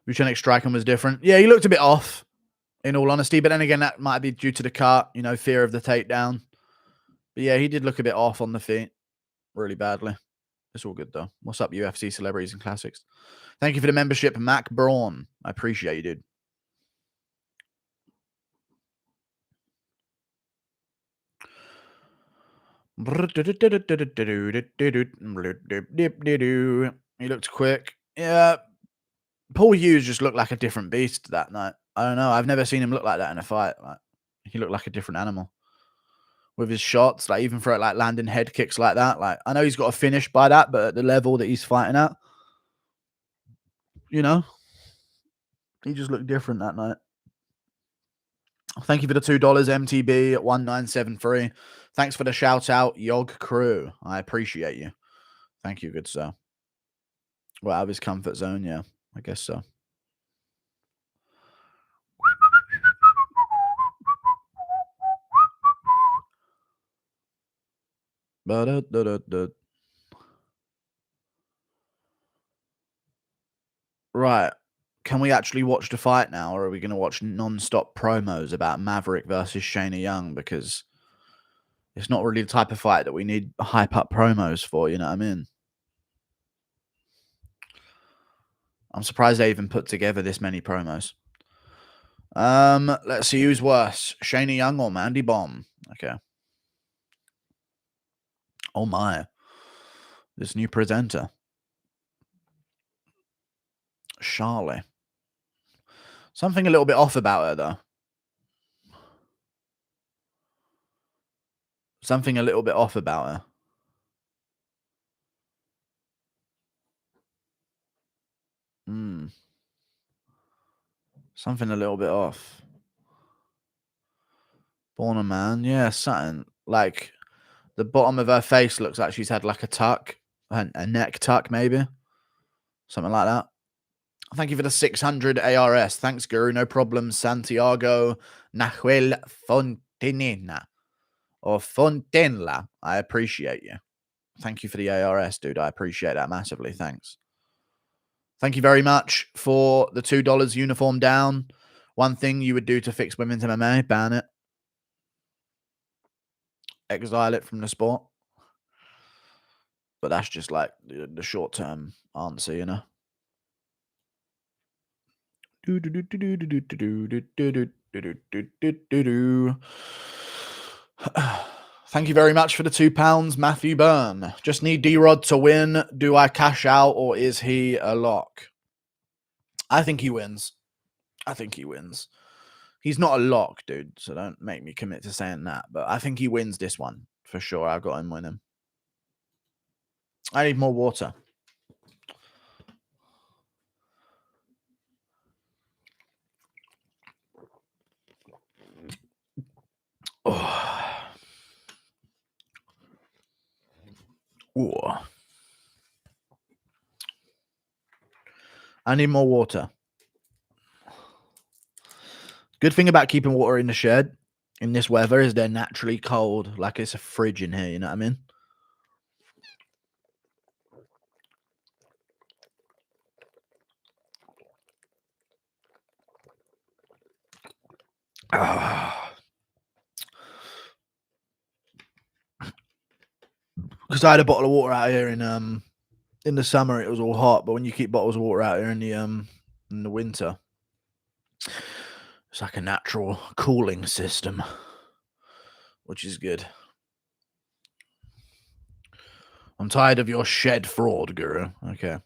Speaker 1: Vucenic striking was different. Yeah, he looked a bit off, in all honesty. But then again, that might be due to the cut, you know, fear of the takedown. But yeah, he did look a bit off on the feet. Really badly. It's all good, though. What's up, UFC celebrities and classics? Thank you for the membership, Mac Braun. I appreciate you, dude. He looked quick. Yeah. Paul Hughes just looked like a different beast that night. I don't know. I've never seen him look like that in a fight. Like he looked like a different animal with his shots. Like even for like landing head kicks like that. Like I know he's got a finish by that, but at the level that he's fighting at, you know, he just looked different that night. Thank you for the $2 MTB at 1973. Thanks for the shout out, Yog Crew. I appreciate you. Thank you, good sir. Well, out of his comfort zone, yeah, I guess so. Right. Can we actually watch the fight now, or are we going to watch non-stop promos about Maverick versus Shayna Young? Because it's not really the type of fight that we need hype up promos for, you know what I mean? I'm surprised they even put together this many promos. Let's see who's worse, Shayna Young or Mandy Bomb. Okay. Oh my. This new presenter. Charlie. Something a little bit off about her, though. Something a little bit off about her. Something a little bit off. Born a man. Yeah, something like the bottom of her face looks like she's had like a tuck, a neck tuck, maybe. Something like that. Thank you for the 600 ARS. Thanks, Guru. No problem. Santiago Nahuel Fontenina. Or Fontenla. I appreciate you. Thank you for the ARS, dude. I appreciate that massively. Thanks. Thank you very much for the $2 uniform down. One thing you would do to fix women's MMA, ban it. Exile it from the sport. But that's just like the short-term answer, you know? Thank you very much for the £2, Matthew Byrne. Just need D-Rod to win. Do I cash out or is he a lock? I think he wins. I think he wins. He's not a lock, dude, so don't make me commit to saying that. But I think he wins this one. For sure, I've got him winning. I need more water. Oh. Ooh. I need more water. Good thing about keeping water in the shed in this weather is they're naturally cold. Like it's a fridge in here, you know what I mean? Because I had a bottle of water out here in the summer, it was all hot. But when you keep bottles of water out here in the winter, it's like a natural cooling system, which is good. I'm tired of your shed fraud, Guru. Okay.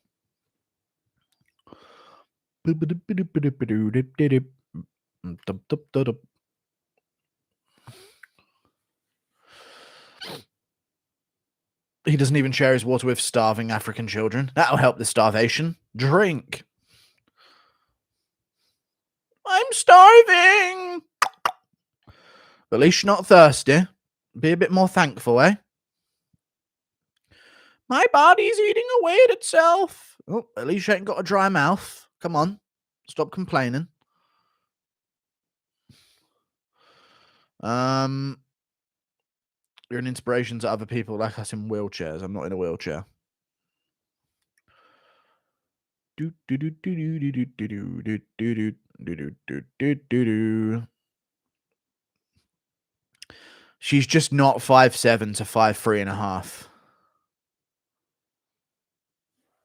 Speaker 1: He doesn't even share his water with starving African children. That'll help the starvation. Drink. I'm starving. But at least you're not thirsty. Be a bit more thankful, eh? My body's eating away at itself. Oh, at least you ain't got a dry mouth. Come on. Stop complaining. You're an inspiration to other people like us in wheelchairs. I'm not in a wheelchair. She's just not 5'7" to 5'3.5".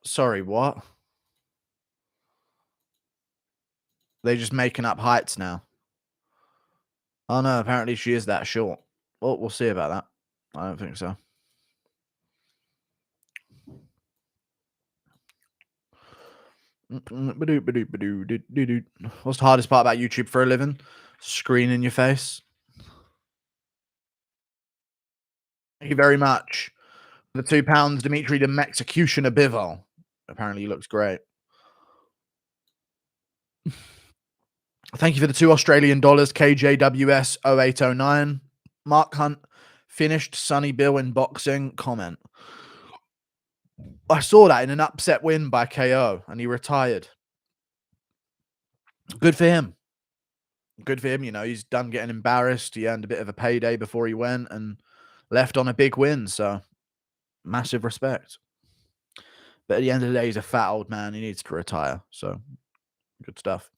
Speaker 1: Sorry, what? They're just making up heights now. Oh no, apparently she is that short. Well, we'll see about that. I don't think so. What's the hardest part about YouTube for a living? Screen in your face. Thank you very much. For the £2, Dimitri the Executioner Bivol. Apparently he looks great. Thank you for the $2 Australian, KJWS 0809. Mark Hunt finished Sonny Bill in boxing. Comment. I saw that in an upset win by KO and he retired. Good for him. Good for him. You know, he's done getting embarrassed. He earned a bit of a payday before he went and left on a big win. So massive respect. But at the end of the day, he's a fat old man. He needs to retire. So good stuff.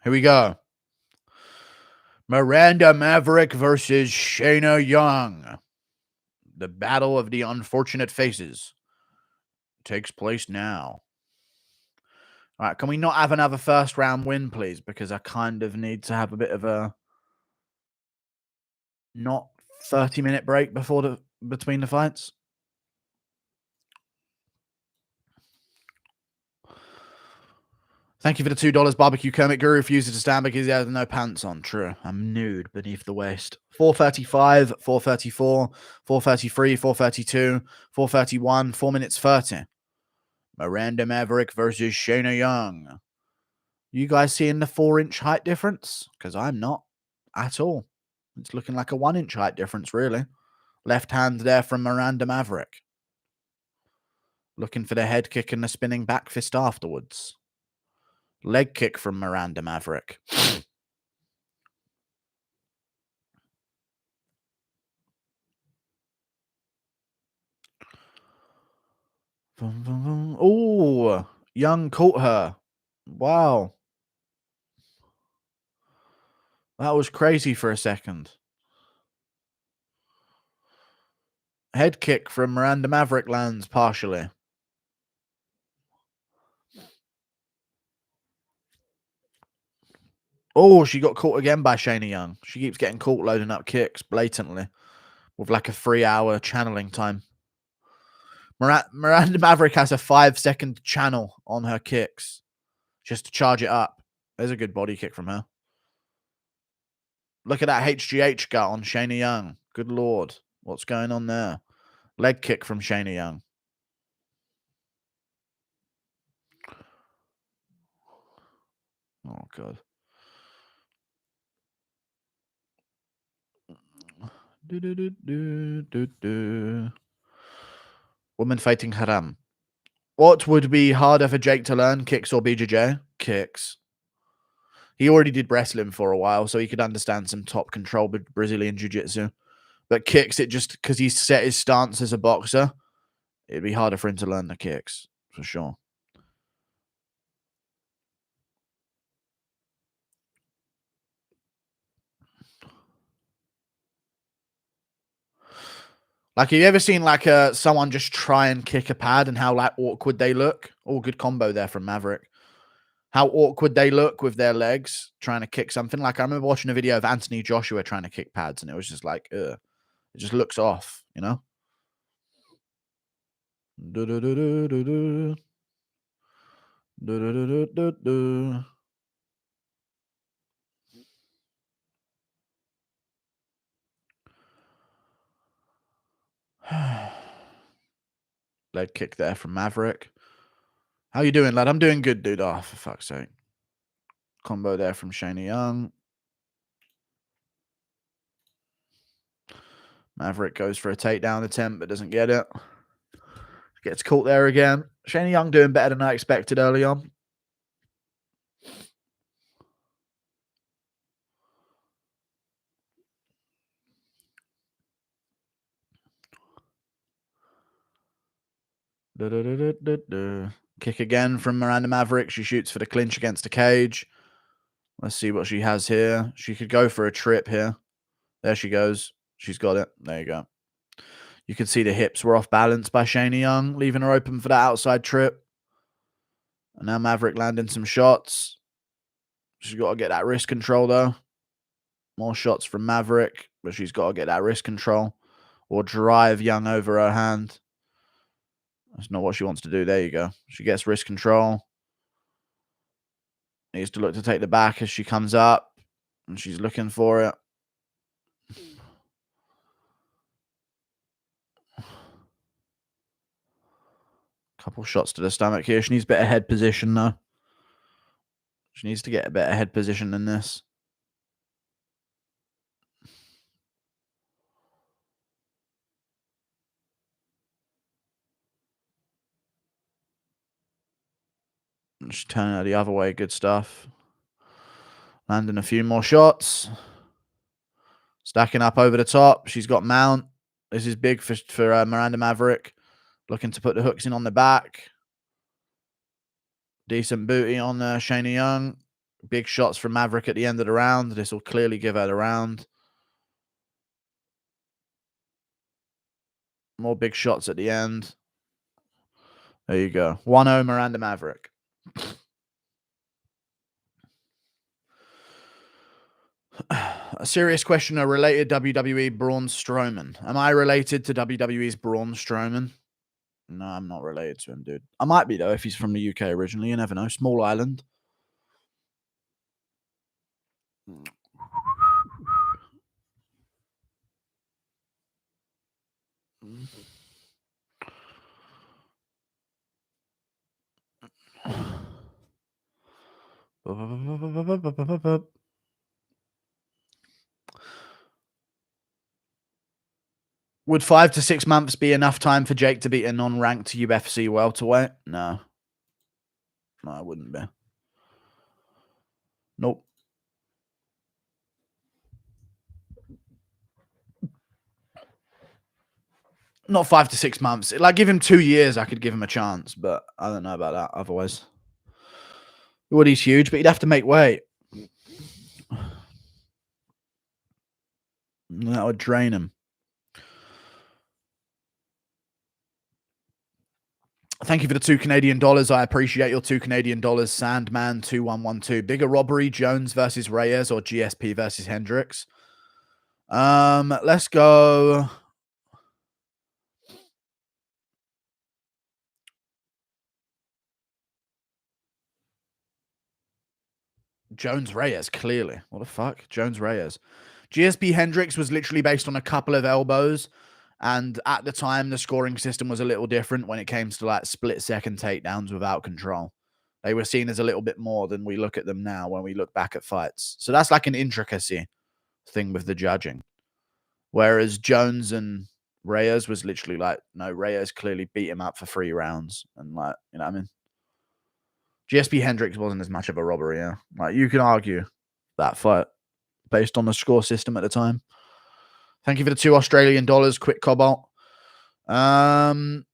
Speaker 1: Here we go. Miranda Maverick versus Shanna Young. The battle of the unfortunate faces takes place now. All right, can we not have another first round win, please? Because I kind of need to have a bit of a not 30-minute break between the fights. Thank you for the $2 barbecue. Kermit Guru refuses to stand because he has no pants on. True. I'm nude beneath the waist. 4:35, 4:34, 4:33, 4:32, 4:31, 4 minutes 30. Miranda Maverick versus Shayna Young. You guys seeing the 4-inch height difference? Because I'm not at all. It's looking like a 1-inch height difference, really. Left hand there from Miranda Maverick. Looking for the head kick and the spinning back fist afterwards. Leg kick from Miranda Maverick. Oh, Young caught her. Wow. That was crazy for a second. Head kick from Miranda Maverick lands partially. Oh, she got caught again by Shayna Young. She keeps getting caught loading up kicks blatantly with like a 3-hour channeling time. Miranda Maverick has a 5-second channel on her kicks just to charge it up. There's a good body kick from her. Look at that HGH gut on Shayna Young. Good Lord. What's going on there? Leg kick from Shayna Young. Oh, God. Woman fighting Haram. What would be harder for Jake to learn, kicks or BJJ? Kicks. He already did wrestling for a while, so he could understand some top control Brazilian jiu-jitsu. But kicks, it just because he's set his stance as a boxer, it'd be harder for him to learn the kicks, for sure. Like, have you ever seen like someone just try and kick a pad and how like awkward they look? All good combo there from Maverick. How awkward they look with their legs trying to kick something. Like, I remember watching a video of Anthony Joshua trying to kick pads, and it was just like, it just looks off, you know? Leg kick there from Maverick. How you doing, lad? I'm doing good, dude. Oh, for fuck's sake. Combo there from Shayna Young. Maverick goes for a takedown attempt, but doesn't get it. Gets caught there again. Shayna Young doing better than I expected early on. Kick again from Miranda Maverick. She shoots for the clinch against the cage. Let's see what she has here. She could go for a trip here. There she goes. She's got it. There you go. You can see the hips were off balance by Shayna Young, leaving her open for that outside trip. And now Maverick landing some shots. She's got to get that wrist control, though. More shots from Maverick, but she's got to get that wrist control or drive Young over her hand. That's not what she wants to do. There you go. She gets wrist control. Needs to look to take the back as she comes up, and she's looking for it. Couple shots to the stomach here. She needs better head position, though. She needs to get a better head position than this. She's turning her the other way. Good stuff. Landing a few more shots. Stacking up over the top. She's got mount. This is big for Miranda Maverick. Looking to put the hooks in on the back. Decent booty on Shayna Young. Big shots from Maverick at the end of the round. This will clearly give her the round. More big shots at the end. There you go. 1-0 Miranda Maverick. A serious question, a related WWE Braun Strowman. Am I related to WWE's Braun Strowman? No, I'm not related to him, dude. I might be, though, if he's from the UK originally. You never know. Small island. Would 5 to 6 months be enough time for Jake to beat a non-ranked UFC welterweight? No. No, it wouldn't be. Nope. Not 5 to 6 months. Like, give him 2 years, I could give him a chance, but I don't know about that otherwise. Well, he's huge, but he'd have to make weight. That would drain him. Thank you for the $2 I appreciate your $2 Sandman 2112. Bigger robbery, Jones versus Reyes or GSP versus Hendricks? Let's go. Jones Reyes, clearly. What the fuck? Jones Reyes. GSP Hendricks was literally based on a couple of elbows. And at the time, the scoring system was a little different when it came to like split second takedowns without control. They were seen as a little bit more than we look at them now when we look back at fights. So that's like an intricacy thing with the judging. Whereas Jones and Reyes was literally like, no, Reyes clearly beat him up for 3 rounds. And like, you know what I mean? GSP Hendricks wasn't as much of a robbery, yeah. Like, you can argue that fight based on the score system at the time. Thank you for the $2 quick cobalt. Islam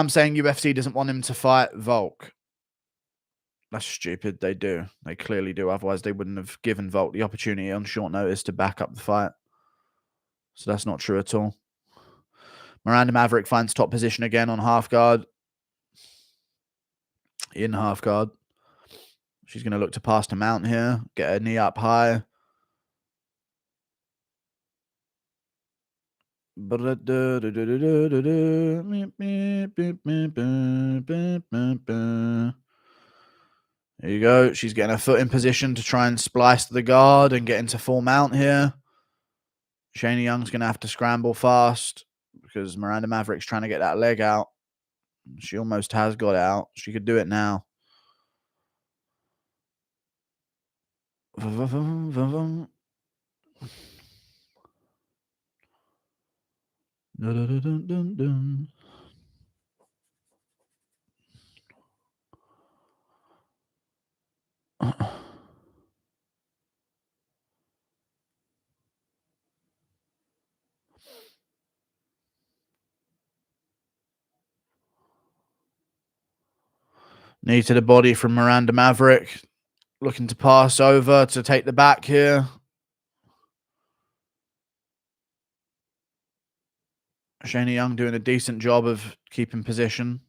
Speaker 1: saying UFC doesn't want him to fight Volk. That's stupid. They do. They clearly do. Otherwise, they wouldn't have given Volk the opportunity on short notice to back up the fight. So that's not true at all. Miranda Maverick finds top position again on half guard. In half guard. She's going to look to pass to Mount here. Get her knee up high. There you go. She's getting her foot in position to try and splice the guard and get into full mount here. Shayna Young's going to have to scramble fast because Miranda Maverick's trying to get that leg out. She almost has got out. She could do it now. Knee to the body from Miranda Maverick. Looking to pass over to take the back here. Shayna Young doing a decent job of keeping position.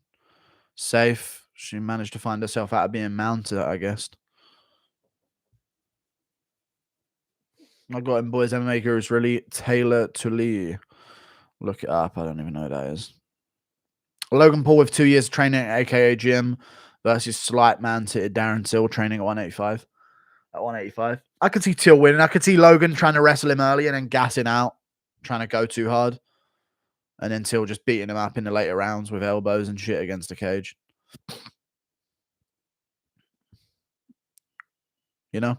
Speaker 1: Safe. She managed to find herself out of being mounted, I guess. I got him, boys. MMA Guru's really Taylor Tully. Look it up. I don't even know who that is. Logan Paul with 2 years of training at AKA Gym versus slight man-titted Darren Till training at 185. At 185. I could see Till winning. I could see Logan trying to wrestle him early and then gassing out, trying to go too hard. And then Till just beating him up in the later rounds with elbows and shit against the cage. You know?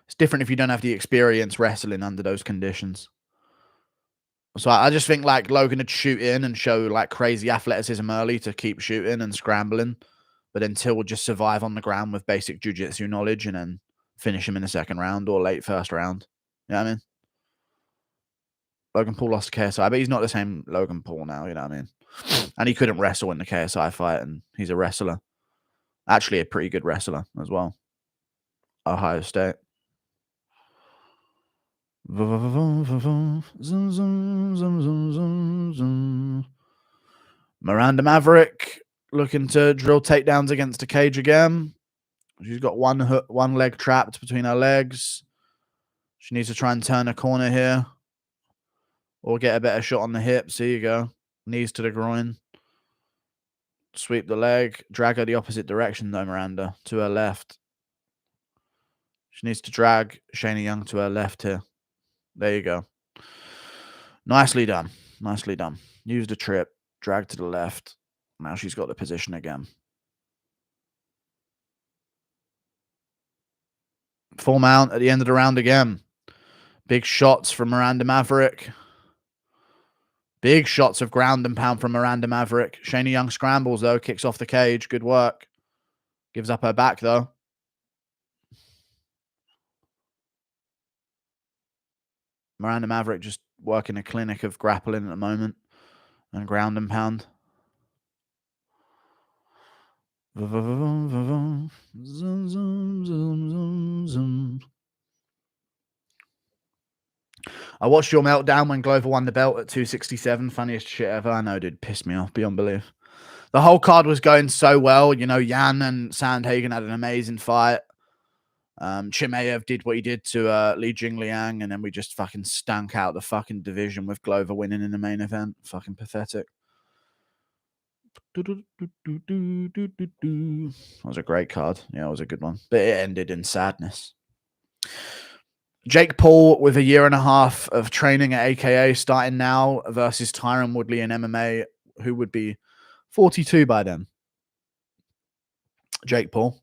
Speaker 1: It's different if you don't have the experience wrestling under those conditions. So I just think like Logan would shoot in and show like crazy athleticism early to keep shooting and scrambling. But then Till would just survive on the ground with basic jiu-jitsu knowledge and then finish him in the second round or late first round. You know what I mean? Logan Paul lost to KSI, but he's not the same Logan Paul now, you know what I mean? And he couldn't wrestle in the KSI fight, and he's a wrestler. Actually, a pretty good wrestler as well. Ohio State. Miranda Maverick looking to drill takedowns against the cage again. She's got one leg trapped between her legs. She needs to try and turn a corner here. Or get a better shot on the hips. Here you go. Knees to the groin. Sweep the leg. Drag her the opposite direction, though, Miranda. To her left. She needs to drag Shayna Young to her left here. There you go. Nicely done. Nicely done. Used a trip. Drag to the left. Now she's got the position again. Full mount at the end of the round again. Big shots from Miranda Maverick. Big shots of ground and pound from Miranda Maverick. Shayna Young scrambles, though. Kicks off the cage. Good work. Gives up her back, though. Miranda Maverick just working a clinic of grappling at the moment. And ground and pound. I watched your meltdown when Glover won the belt at 267. Funniest shit ever. I know, dude. Pissed me off beyond belief. The whole card was going so well. You know, Jan and Sandhagen had an amazing fight. Chimaev did what he did to Li Jingliang, and then we just fucking stunk out the fucking division with Glover winning in the main event. Fucking pathetic. That was a great card. Yeah, it was a good one. But it ended in sadness. Jake Paul with a year and a half of training at AKA starting now versus Tyron Woodley in MMA, who would be 42 by then. Jake Paul.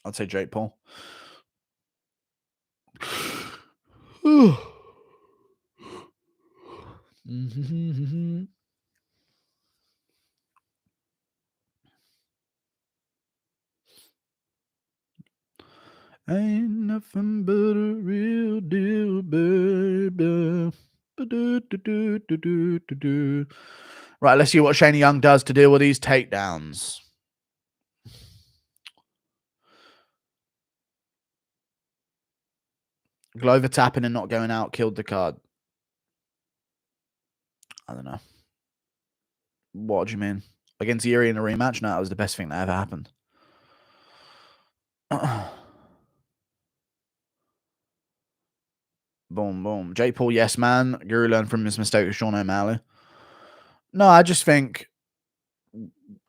Speaker 1: I'd say Jake Paul. Ain't nothing but a real deal, baby. Right, let's see what Shayna Young does to deal with these takedowns. Glover tapping and not going out killed the card. I don't know. What do you mean? Against Yuri in a rematch? No, that was the best thing that ever happened. Boom, boom. Jake Paul, yes, man. Guru learned from his mistake with Sean O'Malley. No, I just think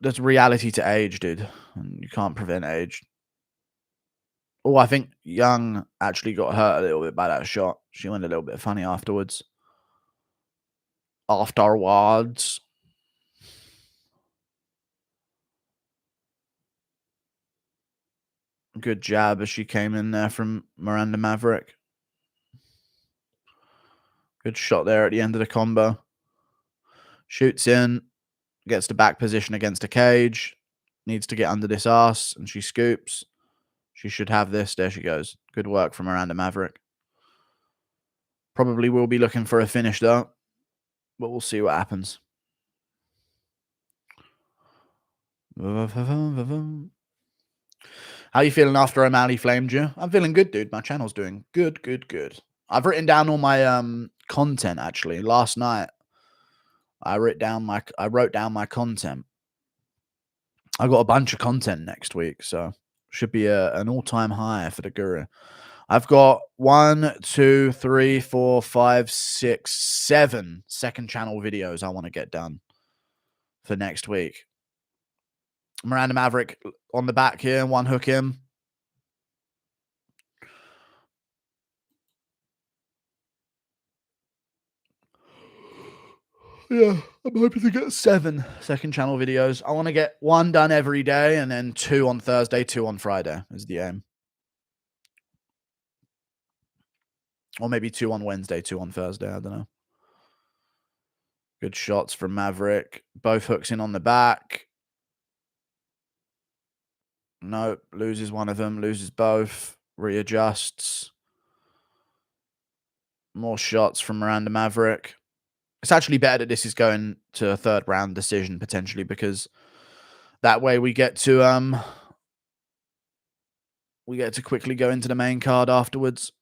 Speaker 1: there's reality to age, dude. And you can't prevent age. Oh, I think Young actually got hurt a little bit by that shot. She went a little bit funny afterwards. Good jab as she came in there from Miranda Maverick. Good shot there at the end of the combo. Shoots in. Gets the back position against a cage. Needs to get under this ass. And she scoops. She should have this. There she goes. Good work from Miranda Maverick. Probably will be looking for a finish, though. But we'll see what happens. How you feeling after O'Malley flamed you? I'm feeling good, dude. My channel's doing good, good, good. I've written down all my content, actually. Last night, I wrote down my content. I got a bunch of content next week, so should be an all-time high for the Guru. I've got 1, 2, 3, 4, 5, 6, 7 second channel videos I want to get done for next week. Miranda Maverick on the back here, one hook in. Yeah, I'm hoping to get 7 second channel videos. I want to get 1 done every day and then 2 on Thursday, 2 on Friday is the aim. Or maybe 2 on Wednesday, 2 on Thursday. I don't know. Good shots from Maverick. Both hooks in on the back. Nope. Loses one of them. Loses both. Readjusts. More shots from Miranda Maverick. It's actually better that this is going to a 3rd round decision potentially, because that way we get to quickly go into the main card afterwards.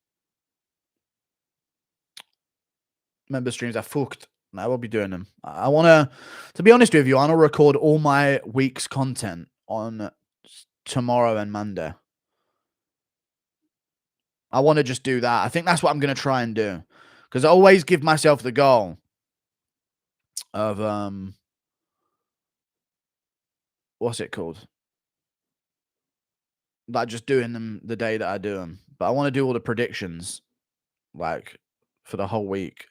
Speaker 1: Member streams are fucked. I will be doing them. I want to be honest with you, I want to record all my week's content on tomorrow and Monday. I want to just do that. I think that's what I'm going to try and do, because I always give myself the goal of what's it called? Like just doing them the day that I do them. But I want to do all the predictions like for the whole week.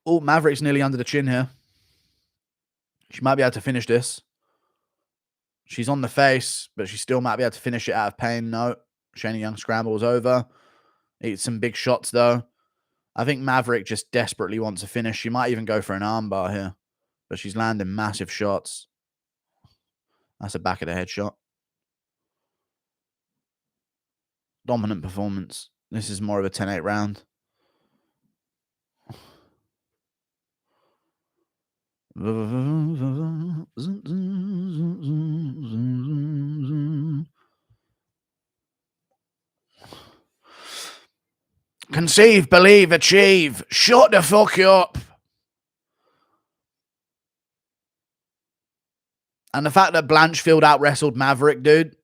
Speaker 1: Oh, Maverick's nearly under the chin here. She might be able to finish this. She's on the face, but she still might be able to finish it out of pain. No. Shayna Young scrambles over. Eats some big shots, though. I think Maverick just desperately wants a finish. She might even go for an armbar here. But she's landing massive shots. That's a back of the head shot. Dominant performance. This is more of a 10-8 round. Conceive, believe, achieve. Shut the fuck up. And the fact that Blanchfield out-wrestled Maverick, dude,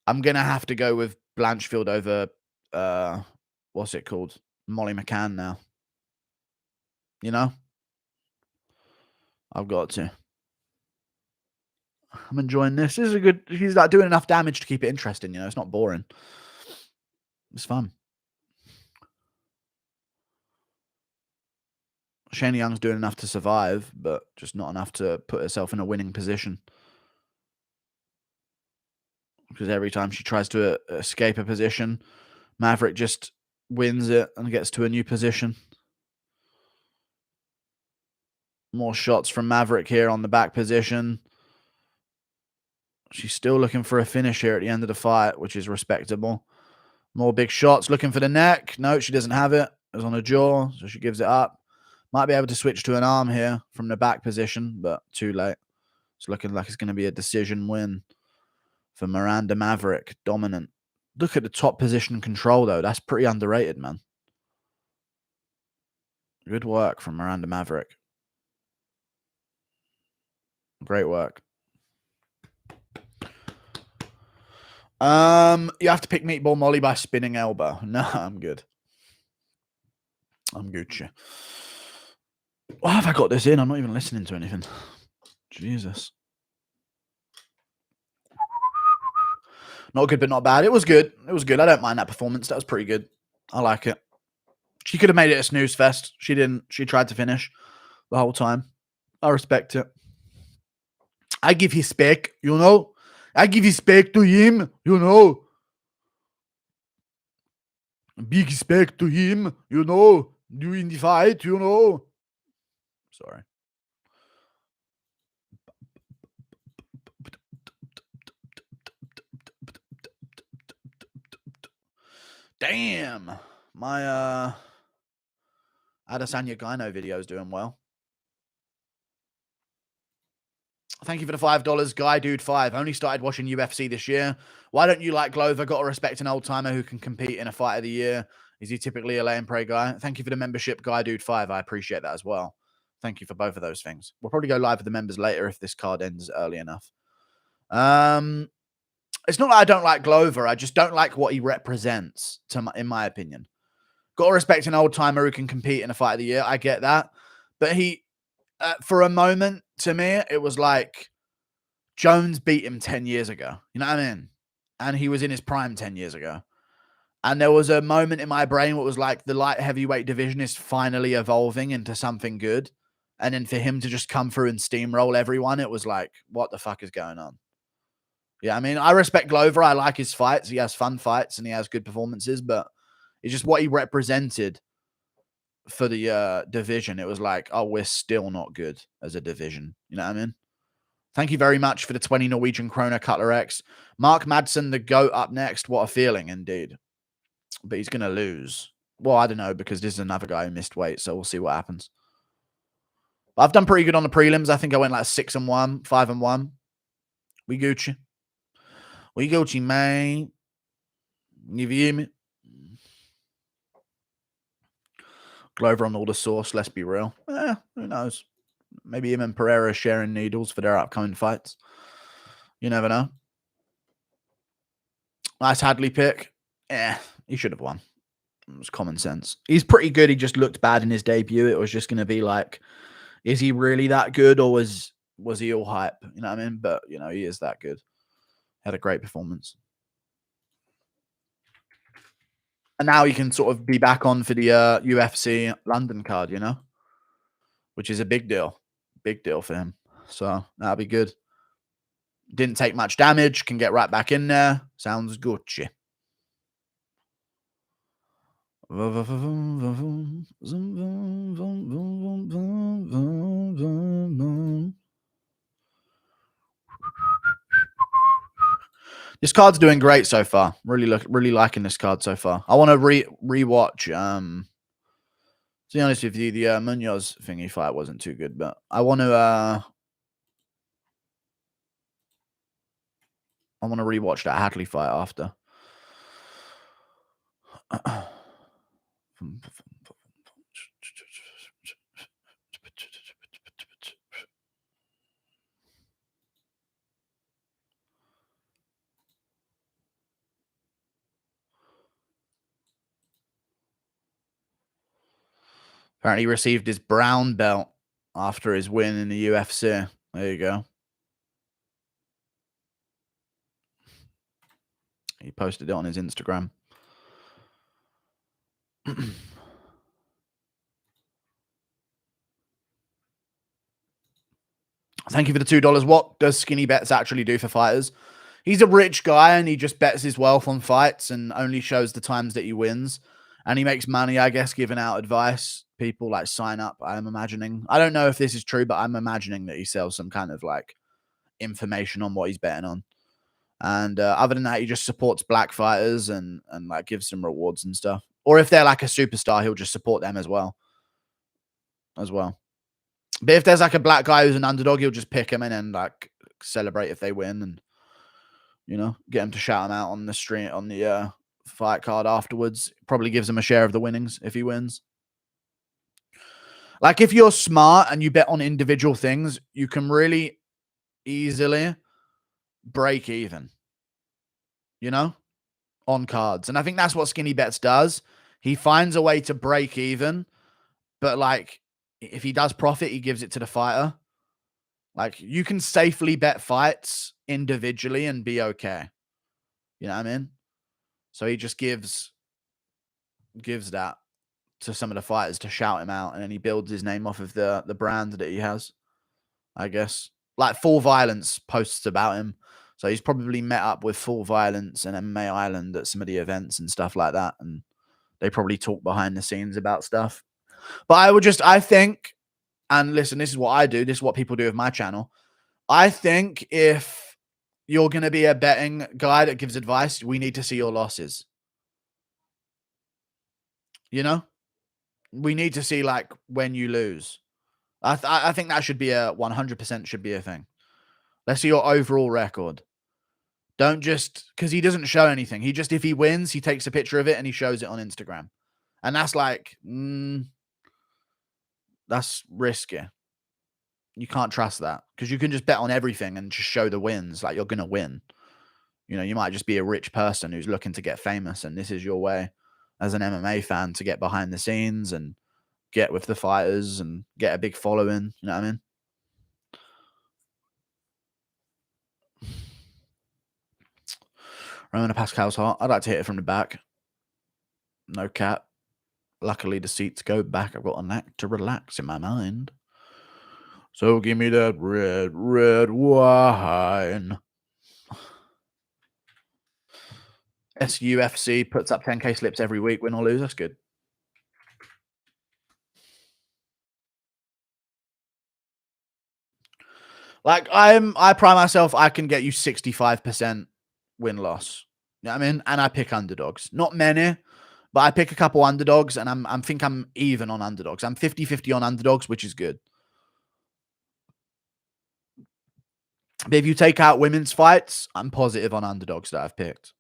Speaker 1: I'm going to have to go with Blanchfield over, what's it called? Molly McCann now. You know? I've got to. I'm enjoying this. This is a good... He's like doing enough damage to keep it interesting, you know? It's not boring. It's fun. Shayna Young's doing enough to survive, but just not enough to put herself in a winning position. Because every time she tries to escape a position, Maverick just wins it and gets to a new position. More shots from Maverick here on the back position. She's still looking for a finish here at the end of the fight, which is respectable. More big shots, looking for the neck. No, she doesn't have it. It was on her jaw, so she gives it up. Might be able to switch to an arm here from the back position, but too late. It's looking like it's going to be a decision win for Miranda Maverick. Dominant. Look at the top position control, though. That's pretty underrated, man. Good work from Miranda Maverick. Great work. You have to pick Meatball Molly by spinning elbow. No, I'm good. I'm Gucci. Why have I got this in? I'm not even listening to anything. Jesus. Not good, but not bad. It was good. It was good. I don't mind that performance. That was pretty good. I like it. She could have made it a snooze fest. She didn't. She tried to finish the whole time. I respect it. I give his spec, you know. I give respect to him, you know. Big respect to him, you know. During the fight, you know. Sorry. Damn. My Adesanya Gyno video is doing well. Thank you for the $5, Guy Dude 5. Only started watching UFC this year. Why don't you like Glover? Got to respect an old timer who can compete in a fight of the year. Is he typically a lay and pray guy? Thank you for the membership, Guy Dude 5. I appreciate that as well. Thank you for both of those things. We'll probably go live with the members later if this card ends early enough. It's not that I don't like Glover. I just don't like what he represents, in my opinion. Got to respect an old timer who can compete in a fight of the year. I get that. But he, for a moment, to me, it was like Jones beat him 10 years ago. You know what I mean? And he was in his prime 10 years ago. And there was a moment in my brain where it was like the light heavyweight division is finally evolving into something good. And then for him to just come through and steamroll everyone, it was like, what the fuck is going on? Yeah, I mean, I respect Glover. I like his fights. He has fun fights and he has good performances, but it's just what he represented for the division. It was like, oh, we're still not good as a division. You know what I mean? Thank you very much for the 20 Norwegian Krona Cutler X. Mark Madsen, the GOAT, up next. What a feeling, indeed. But he's going to lose. Well, I don't know, because this is another guy who missed weight, so we'll see what happens. But I've done pretty good on the prelims. I think I went like 6-1, 5-1. We Gucci. We Gucci, man. You hear me? Glover on all the sauce, let's be real. Who knows? Maybe him and Pereira sharing needles for their upcoming fights. You never know. Nice Hadley pick. He should have won. It was common sense. He's pretty good. He just looked bad in his debut. It was just going to be like, is he really that good or was he all hype? You know what I mean? But, you know, he is that good. Had a great performance. And now he can sort of be back on for the UFC London card, you know? Which is a big deal. Big deal for him. So that'll be good. Didn't take much damage. Can get right back in there. Sounds Gucci. This card's doing great so far. Really liking this card so far. I want to rewatch. To be honest with you, the Munoz thingy fight wasn't too good, but I want to rewatch that Hadley fight after. Apparently, he received his brown belt after his win in the UFC. There you go. He posted it on his Instagram. Thank you for the $2. What does skinny bets actually do for fighters? He's a rich guy and he just bets his wealth on fights and only shows the times that he wins. And he makes money, I guess, giving out advice. People like sign up, I'm imagining. I don't know if this is true, but I'm imagining that he sells some kind of like information on what he's betting on. And other than that, he just supports black fighters and like gives some rewards and stuff. Or if they're like a superstar, he'll just support them as well. But if there's like a black guy who's an underdog, he'll just pick him in and like celebrate if they win and, you know, get him to shout him out on the stream, on the fight card afterwards. Probably gives him a share of the winnings if he wins. Like if you're smart and you bet on individual things, you can really easily break even, you know, on cards. And I think that's what Skinny Bets does. He finds a way to break even, but like if he does profit, he gives it to the fighter. Like you can safely bet fights individually and be okay. You know what I mean? So he just gives that to some of the fighters to shout him out, and then he builds his name off of the brand that he has, I guess. Like Full Violence posts about him. So he's probably met up with Full Violence and MMA Island at some of the events and stuff like that. And they probably talk behind the scenes about stuff. But I think, and listen, this is what I do. This is what people do with my channel. I think if you're going to be a betting guy that gives advice, we need to see your losses. You know? We need to see like when you lose. I think that should be 100% should be a thing. Let's see your overall record. Don't just, because he doesn't show anything. He just, if he wins, he takes a picture of it and he shows it on Instagram. And that's like, that's risky. You can't trust that because you can just bet on everything and just show the wins. Like you're going to win. You know, you might just be a rich person who's looking to get famous. And this is your way as an MMA fan to get behind the scenes and get with the fighters and get a big following. You know what I mean? Ramona Pascal's hot. I'd like to hit it from the back. No cap. Luckily, the seats go back. I've got a knack to relax in my mind. So give me that red wine. SUFC puts up 10K slips every week, win or lose. That's good. Like I pride myself, I can get you 65% win-loss. You know what I mean? And I pick underdogs. Not many, but I pick a couple underdogs and I think I'm even on underdogs. I'm 50-50 on underdogs, which is good. But if you take out women's fights, I'm positive on underdogs that I've picked.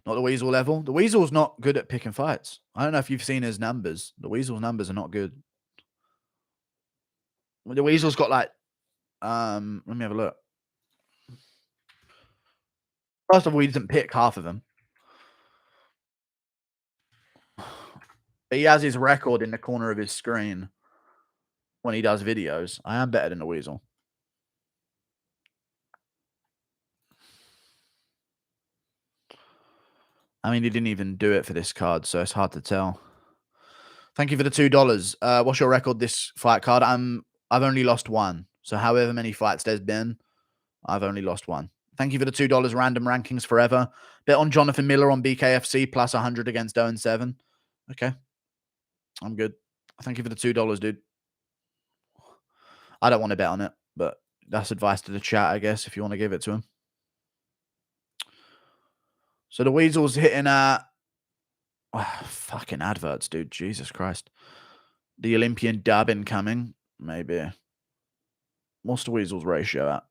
Speaker 1: Not the Weasel level. The Weasel's not good at picking fights. I don't know if you've seen his numbers. The Weasel's numbers are not good. The Weasel's got like, let me have a look. First of all, he doesn't pick half of them. But he has his record in the corner of his screen when he does videos. I am better than the Weasel. I mean, he didn't even do it for this card, so it's hard to tell. Thank you for the $2. What's your record this fight card? I've only lost one, So however many fights there's been, I've only lost one. Thank you for the $2 random rankings forever. Bet on Jonathan Miller on BKFC plus 100 against 0-7. Okay. I'm good. Thank you for the $2, dude. I don't want to bet on it, but that's advice to the chat, I guess, if you want to give it to him. So the Weasel's hitting fucking adverts, dude. Jesus Christ. The Olympian dub incoming. Maybe. What's the Weasel's ratio at?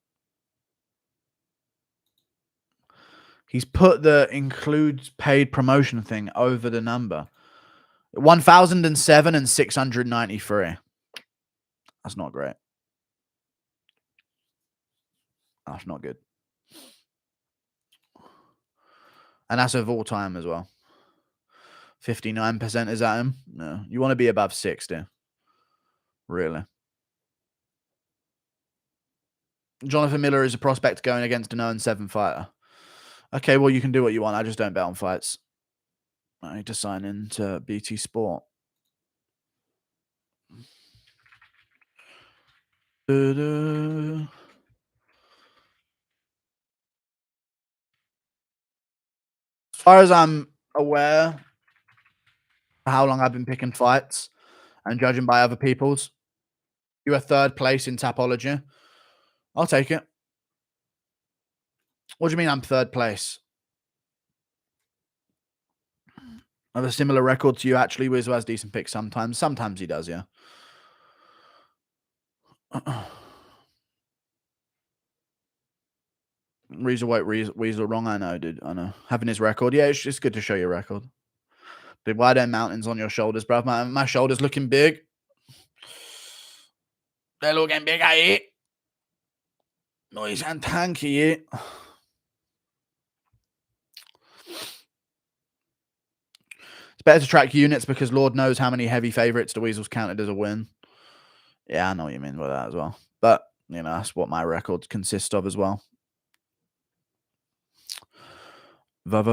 Speaker 1: He's put the includes paid promotion thing over the number. 1,007 and 693. That's not great. That's not good. And that's of all time as well. 59% is at him. No, you want to be above 60. Really. Jonathan Miller is a prospect going against an 0-7 fighter. Okay, well, you can do what you want. I just don't bet on fights. I need to sign in to BT Sport. As far as I'm aware, how long I've been picking fights and judging by other people's, you are third place in Tapology. I'll take it. What do you mean I'm third place? I have a similar record to you, actually. Wizzo has decent picks sometimes. Sometimes he does, yeah. Weasel wrong. I know, dude. I know. Having his record. Yeah, it's just good to show your record. Dude, why don't mountains on your shoulders, bruv? My shoulders looking big. They're looking big, eh? Nice and tanky, eh? It's better to track units because Lord knows how many heavy favorites the Weasels counted as a win. Yeah, I know what you mean by that as well. But, you know, that's what my records consist of as well. But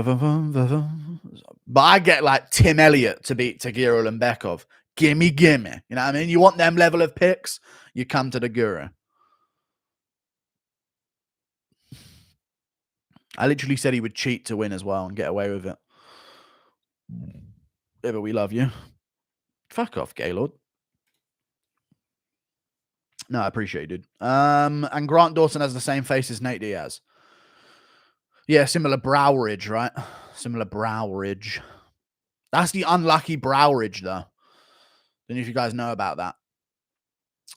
Speaker 1: I get like Tim Elliott to beat Tagir Ulanbekov. Gimme. You know what I mean? You want them level of picks? You come to the Guru. I literally said he would cheat to win as well and get away with it. Yeah, but we love you. Fuck off, Gaylord. No, I appreciate you, dude. And Grant Dawson has the same face as Nate Diaz. Yeah, similar brow ridge, right? Similar brow ridge. That's the unlucky brow ridge, though. Don't know if you guys know about that.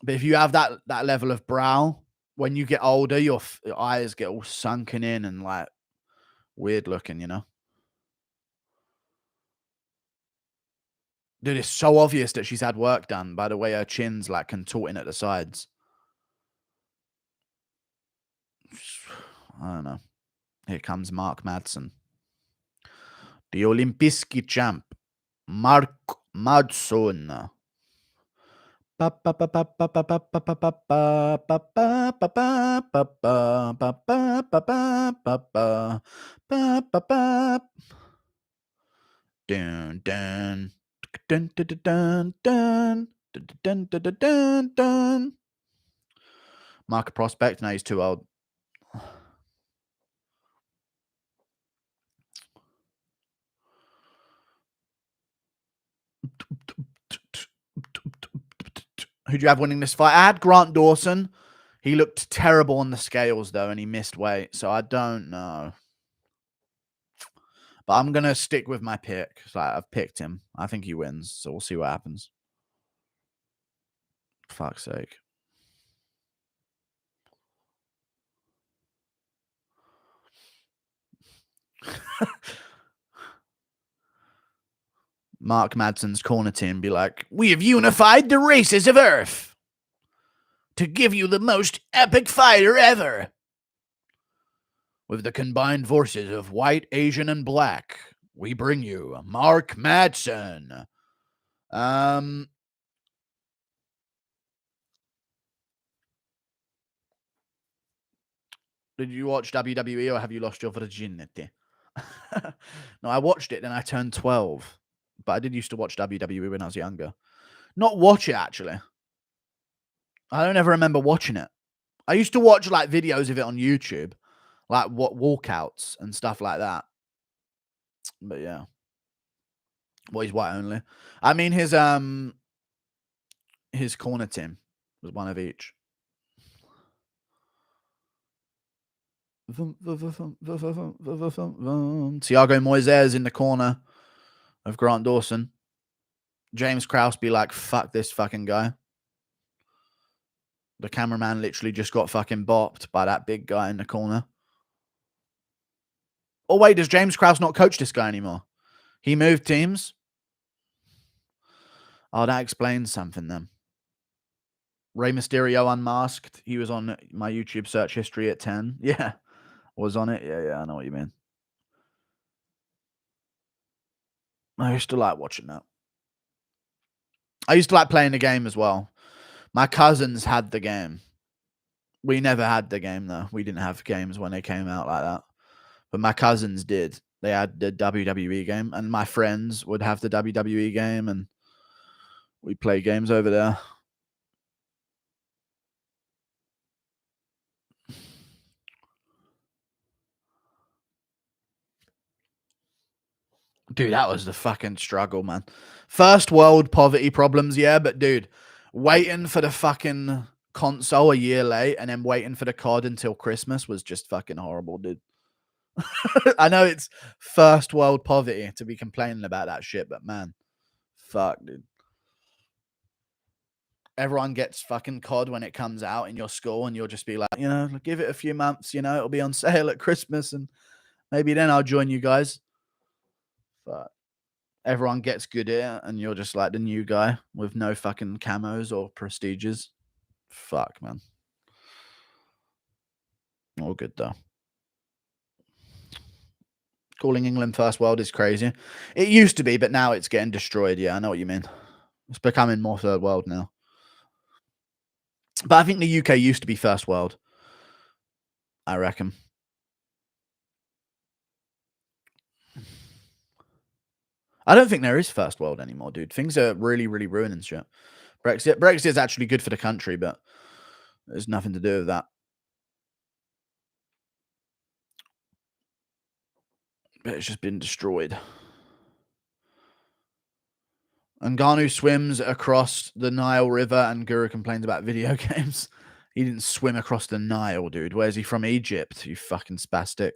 Speaker 1: But if you have that level of brow, when you get older, your eyes get all sunken in and like weird looking, you know? Dude, it's so obvious that she's had work done by the way her chin's like contorting at the sides. I don't know. Here comes Mark Madsen. The Olympiski champ. Mark Madsen. Dun dun. Dun, dun, dun, dun, dun, dun, dun, dun. Mark a prospect. No, he's too old. Who do you have winning this fight? I had Grant Dawson. He looked terrible on the scales, though, and he missed weight. So I don't know. But I'm going to stick with my pick. So I've picked him. I think he wins. So we'll see what happens. Fuck's sake. Mark Madsen's corner team be like, we have unified the races of Earth to give you the most epic fighter ever. With the combined forces of white, Asian, and black, we bring you Mark Madsen. Did you watch WWE or have you lost your virginity? No, I watched it, then I turned 12. But I did used to watch WWE when I was younger. Not watch it, actually. I don't ever remember watching it. I used to watch like videos of it on YouTube, like what walkouts and stuff like that. But yeah. Well, he's white only. I mean, his corner team was one of each. Thiago Moises in the corner of Grant Dawson. James Krause be like, fuck this fucking guy. The cameraman literally just got fucking bopped by that big guy in the corner. Oh, wait, does James Krause not coach this guy anymore? He moved teams? Oh, that explains something then. Rey Mysterio unmasked. He was on my YouTube search history at 10. Yeah. Was on it. Yeah, I know what you mean. I used to like watching that. I used to like playing the game as well. My cousins had the game. We never had the game, though. We didn't have games when they came out like that. But my cousins did. They had the WWE game, and my friends would have the WWE game, and we play games over there. Dude, that was the fucking struggle, man. First world poverty problems, yeah, but dude, waiting for the fucking console a year late and then waiting for the COD until Christmas was just fucking horrible, dude. I know it's first world poverty to be complaining about that shit, but man, fuck, dude. Everyone gets fucking COD when it comes out in your school, and you'll just be like, give it a few months, it'll be on sale at Christmas, and maybe then I'll join you guys. But everyone gets good at it, and you're just like the new guy with no fucking camos or prestiges. Fuck, man. All good, though. Calling England first world is crazy. It used to be, but now it's getting destroyed. Yeah, I know what you mean. It's becoming more third world now. But I think the UK used to be first world. I reckon. I don't think there is first world anymore, dude. Things are really, really ruining shit. Brexit is actually good for the country, but there's nothing to do with that. But it's just been destroyed. Ngannou swims across the Nile River, and Guru complains about video games. He didn't swim across the Nile, dude. Where's he from? Egypt, you fucking spastic.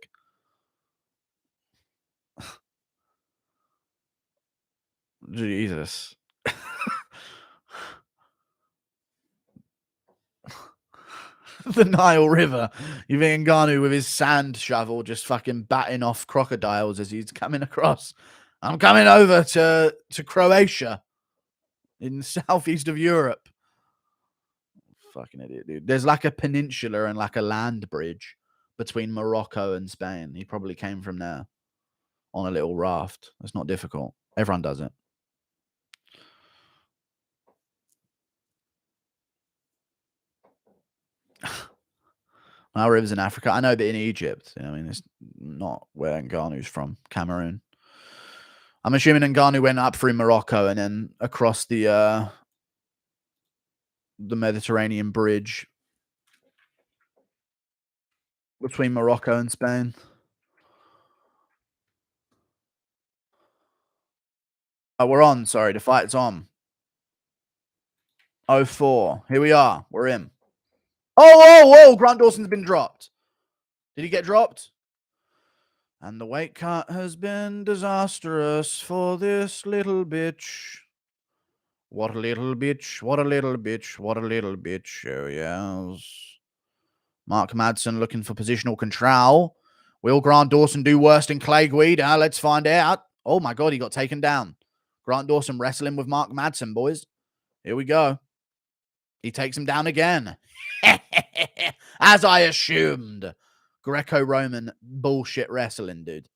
Speaker 1: Jesus. The Nile River. You think Ngannou with his sand shovel just fucking batting off crocodiles as he's coming across. I'm coming over to Croatia in the southeast of Europe. Fucking idiot, dude. There's like a peninsula and like a land bridge between Morocco and Spain. He probably came from there on a little raft. It's not difficult. Everyone does it. Nile River's in Africa. I know, but in Egypt. I mean, it's not where Ngannou's from. Cameroon. I'm assuming Ngannou went up through Morocco and then across the Mediterranean bridge between Morocco and Spain. Oh, we're on. Sorry, the fight's on. 04. Here we are. We're in. Oh, Grant Dawson's been dropped. Did he get dropped? And the weight cut has been disastrous for this little bitch. What a little bitch. What a little bitch. What a little bitch. Oh, yes. Mark Madsen looking for positional control. Will Grant Dawson do worse than Clay Guida? Let's find out. Oh, my God, he got taken down. Grant Dawson wrestling with Mark Madsen, boys. Here we go. He takes him down again. As I assumed. Greco-Roman bullshit wrestling, dude.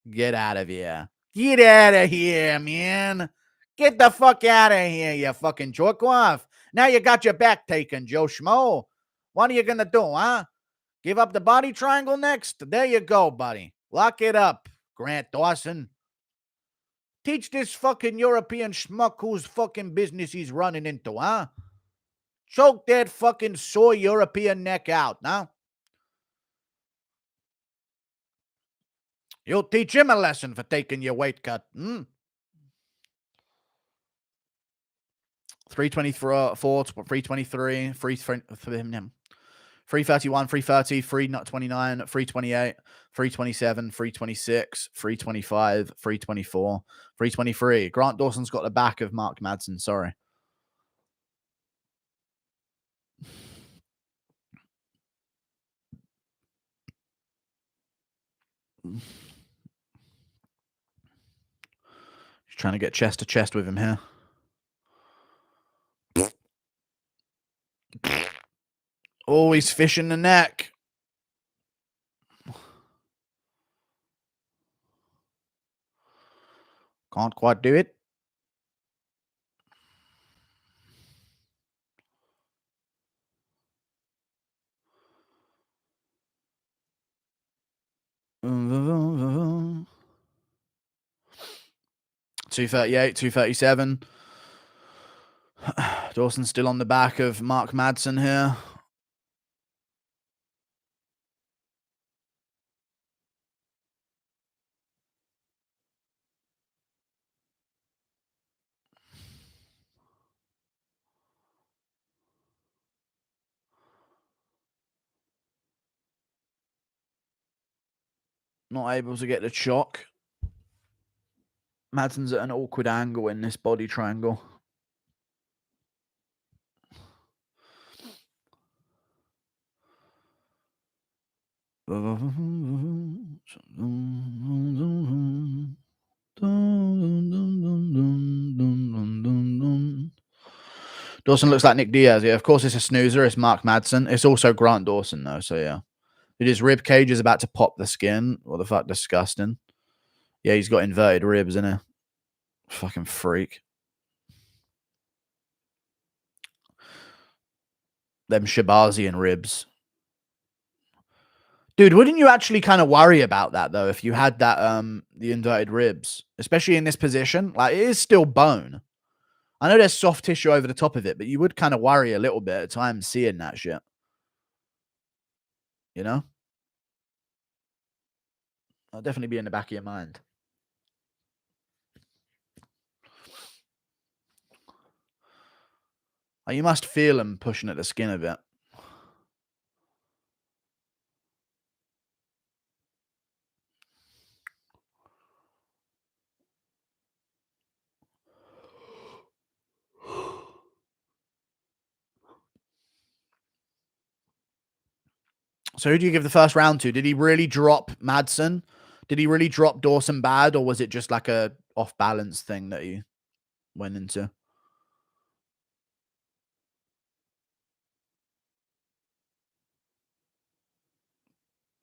Speaker 1: Get out of here. Get out of here, man. Get the fuck out of here, you fucking jerk off. Now you got your back taken, Joe Schmo. What are you going to do, huh? Give up the body triangle next? There you go, buddy. Lock it up, Grant Dawson. Teach this fucking European schmuck whose fucking business he's running into, huh? Choke that fucking soy European neck out, now. You'll teach him a lesson for taking your weight cut. 324, 323, 331, 330, 329, 328, 327, 326, 325, 324, 323. Grant Dawson's got the back of Mark Madsen. Sorry. He's trying to get chest to chest with him here. Oh, he's fishing the neck. Can't quite do it. $238, $237. Dawson's still on the back of Mark Madsen here. Not able to get the choke. Madsen's at an awkward angle in this body triangle. Dawson looks like Nick Diaz. Yeah, of course it's a snoozer. It's Mark Madsen. It's also Grant Dawson, though. So, yeah. His rib cage is about to pop the skin. What the fuck? Disgusting. Yeah, he's got inverted ribs, isn't he? Fucking freak. Them Shabazian ribs. Dude, wouldn't you actually kind of worry about that, though, if you had that, the inverted ribs? Especially in this position? Like, it is still bone. I know there's soft tissue over the top of it, but you would kind of worry a little bit at times seeing that shit. You know? That'll definitely be in the back of your mind. Like, you must feel him pushing at the skin a bit. So who do you give the first round to? Did he really drop Madsen? Did he really drop Dawson bad, or was it just like a off-balance thing that he went into?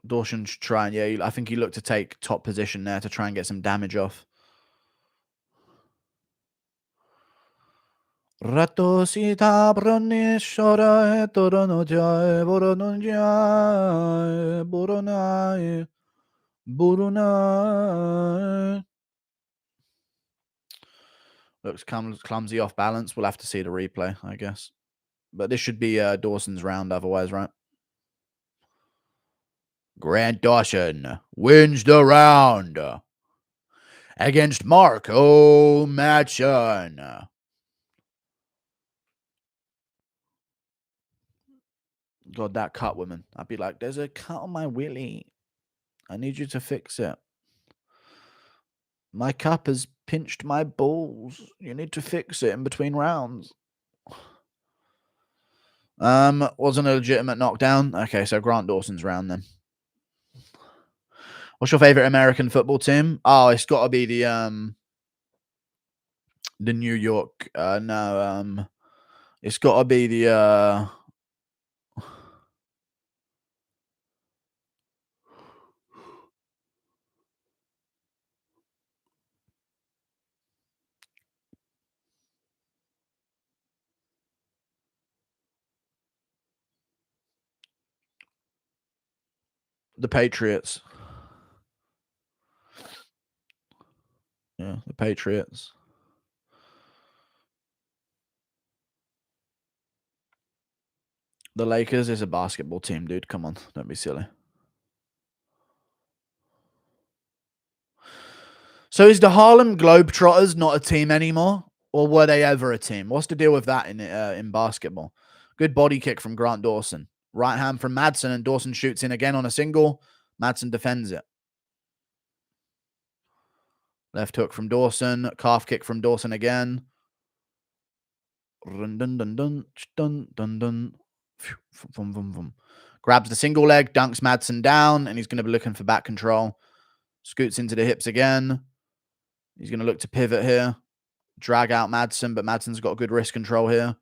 Speaker 1: Dawson's trying, yeah. I think he looked to take top position there to try and get some damage off. Ratosita bronishora etoronojae borononjae boronai burunai. Looks clumsy off balance. We'll have to see the replay, I guess. But this should be Dawson's round otherwise, right? Grant Dawson wins the round against Marco Madsen. God, that cut, woman. I'd be like, there's a cut on my willy. I need you to fix it. My cup has pinched my balls. You need to fix it in between rounds. Wasn't a legitimate knockdown. Okay, so Grant Dawson's round then. What's your favorite American football team? Oh, it's got to be the New York. It's got to be the Patriots. Yeah, the Patriots. The Lakers is a basketball team, dude. Come on, don't be silly. So is the Harlem Globetrotters not a team anymore? Or were they ever a team? What's the deal with that in basketball? Good body kick from Grant Dawson. Right hand from Madsen, and Dawson shoots in again on a single. Madsen defends it. Left hook from Dawson. Calf kick from Dawson again. Dun, dun, dun, dun, dun, dun, dun. Vum, vum, vum. Grabs the single leg, dunks Madsen down, and he's going to be looking for back control. Scoots into the hips again. He's going to look to pivot here. Drag out Madsen, but Madsen's got good wrist control here.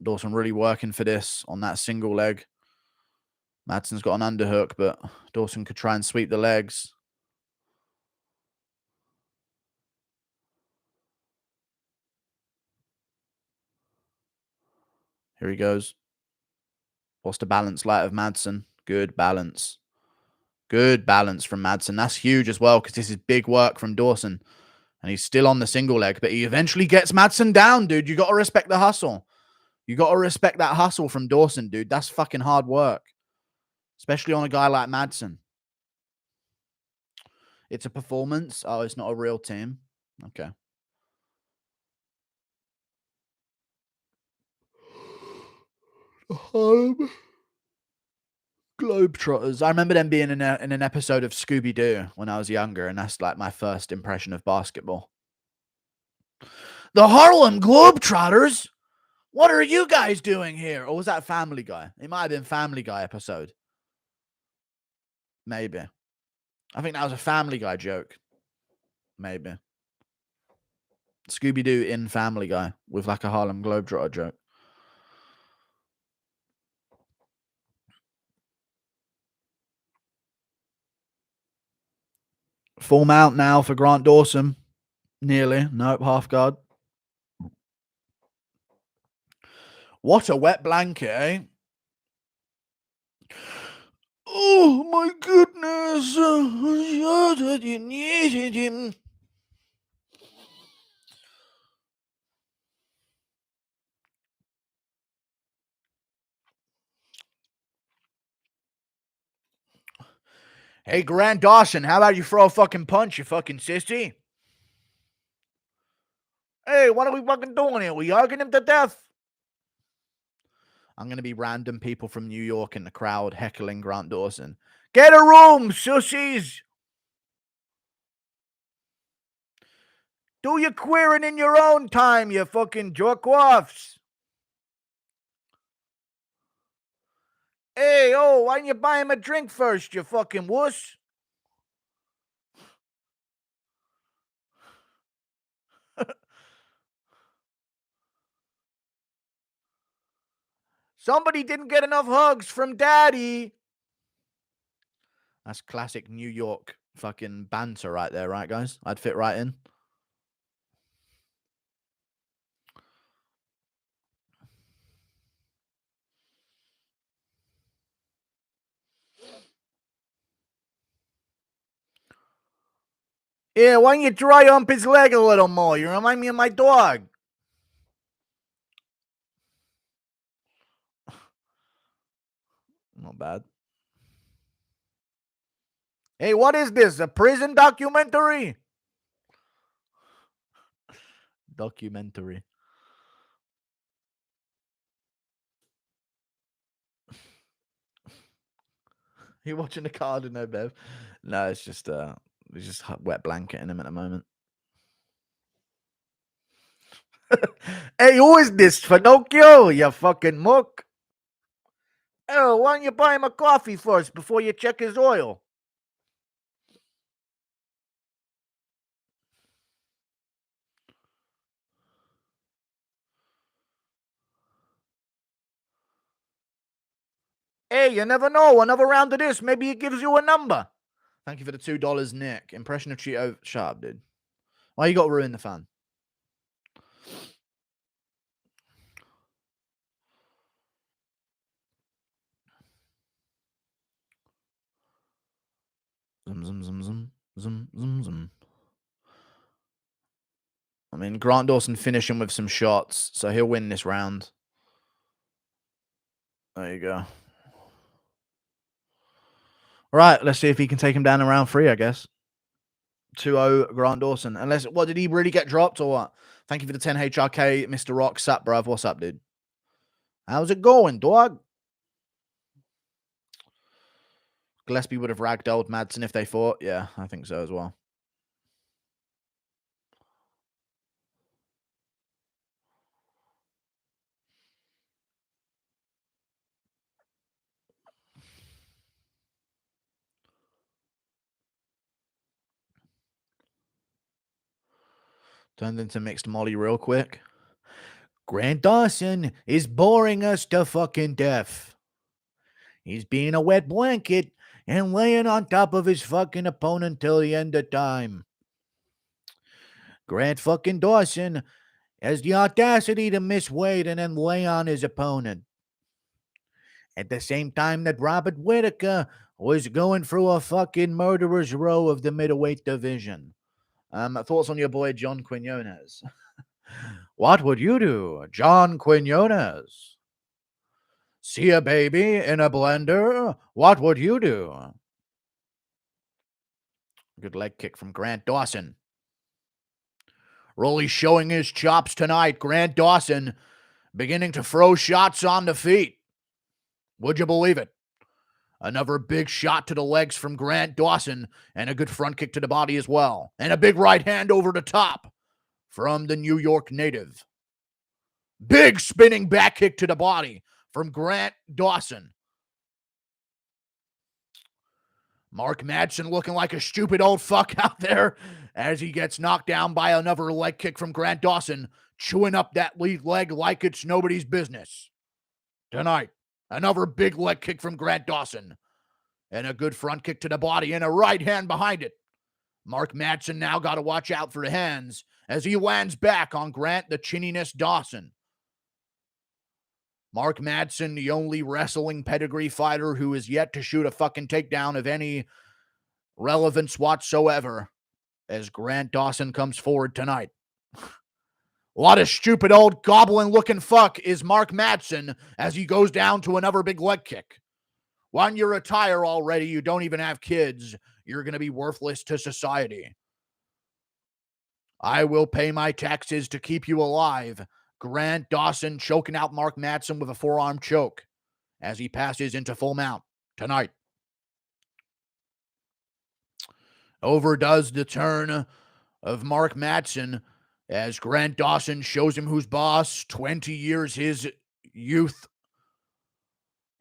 Speaker 1: Dawson really working for this on that single leg. Madsen's got an underhook, but Dawson could try and sweep the legs. Here he goes. What's the balance like of Madsen? Good balance. Good balance from Madsen. That's huge as well because this is big work from Dawson. And he's still on the single leg, but he eventually gets Madsen down, dude. You got to respect the hustle. You got to respect that hustle from Dawson, dude. That's fucking hard work. Especially on a guy like Madsen. It's a performance. Oh, it's not a real team. Okay. Globetrotters. I remember them being in an episode of Scooby-Doo when I was younger, and that's like my first impression of basketball. The Harlem Globetrotters? What are you guys doing here? Or was that Family Guy? It might have been Family Guy episode. Maybe. I think that was a Family Guy joke. Maybe. Scooby-Doo in Family Guy with like a Harlem Globetrotter joke. Full mount now for Grant Dawson. Nearly. Nope, half guard. What a wet blanket, eh? Oh my goodness. Hey, Grant Dawson, how about you throw a fucking punch, you fucking sissy? Hey, what are we fucking doing here? We arguing him to death? I'm going to be random people from New York in the crowd heckling Grant Dawson. Get a room, sissies! Do your queering in your own time, you fucking jerk-offs. Hey, oh, why don't you buy him a drink first, you fucking wuss? Somebody didn't get enough hugs from Daddy. That's classic New York fucking banter right there, right, guys? I'd fit right in. Yeah, why don't you dry hump his leg a little more? You remind me of my dog. Not bad. Hey, what is this? A prison documentary? Documentary. You watching the card in there, Bev? No, it's just wet blanket in him at the moment. Hey, who is this? Pinocchio, you fucking mook. Oh, why don't you buy him a coffee first before you check his oil? Hey, you never know. Another round of this, maybe it gives you a number. Thank you for the $2, Nick. Impression of Cheeto. Shut up, dude. Why you got to ruin the fun? Zum, zum, zum, zum. Zum, zum, zum. I mean, Grant Dawson finishing with some shots, so he'll win this round. There you go. Right, let's see if he can take him down in round 3, I guess. 2-0 Grant Dawson. Unless, what, did he really get dropped or what? Thank you for the 10 HRK, Mr. Rock. Sup, bruv? What's up, dude? How's it going, dog? Gillespie would have ragdolled Madsen if they fought. Yeah, I think so as well. Turned into mixed molly real quick. Grant Dawson is boring us to fucking death. He's being a wet blanket and laying on top of his fucking opponent till the end of time. Grant fucking Dawson has the audacity to miss weight and then lay on his opponent. At the same time that Robert Whitaker was going through a fucking murderer's row of the middleweight division. Thoughts on your boy John Quinones? What would you do, John Quinones? See a baby in a blender? What would you do? Good leg kick from Grant Dawson. Really showing his chops tonight. Grant Dawson beginning to throw shots on the feet. Would you believe it? Another big shot to the legs from Grant Dawson and a good front kick to the body as well. And a big right hand over the top from the New York native. Big spinning back kick to the body from Grant Dawson. Mark Madsen looking like a stupid old fuck out there as he gets knocked down by another leg kick from Grant Dawson, chewing up that lead leg like it's nobody's business. Tonight, another big leg kick from Grant Dawson and a good front kick to the body and a right hand behind it. Mark Madsen now got to watch out for the hands as he lands back on Grant the chinniness Dawson. Mark Madsen, the only wrestling pedigree fighter who is yet to shoot a fucking takedown of any relevance whatsoever, as Grant Dawson comes forward tonight. What a stupid old goblin-looking fuck is Mark Madsen as he goes down to another big leg kick. When you retire already, you don't even have kids, you're going to be worthless to society. I will pay my taxes to keep you alive. Grant Dawson choking out Mark Madsen with a forearm choke as he passes into full mount tonight. Overdoes the turn of Mark Madsen as Grant Dawson shows him who's boss. 20 years his youth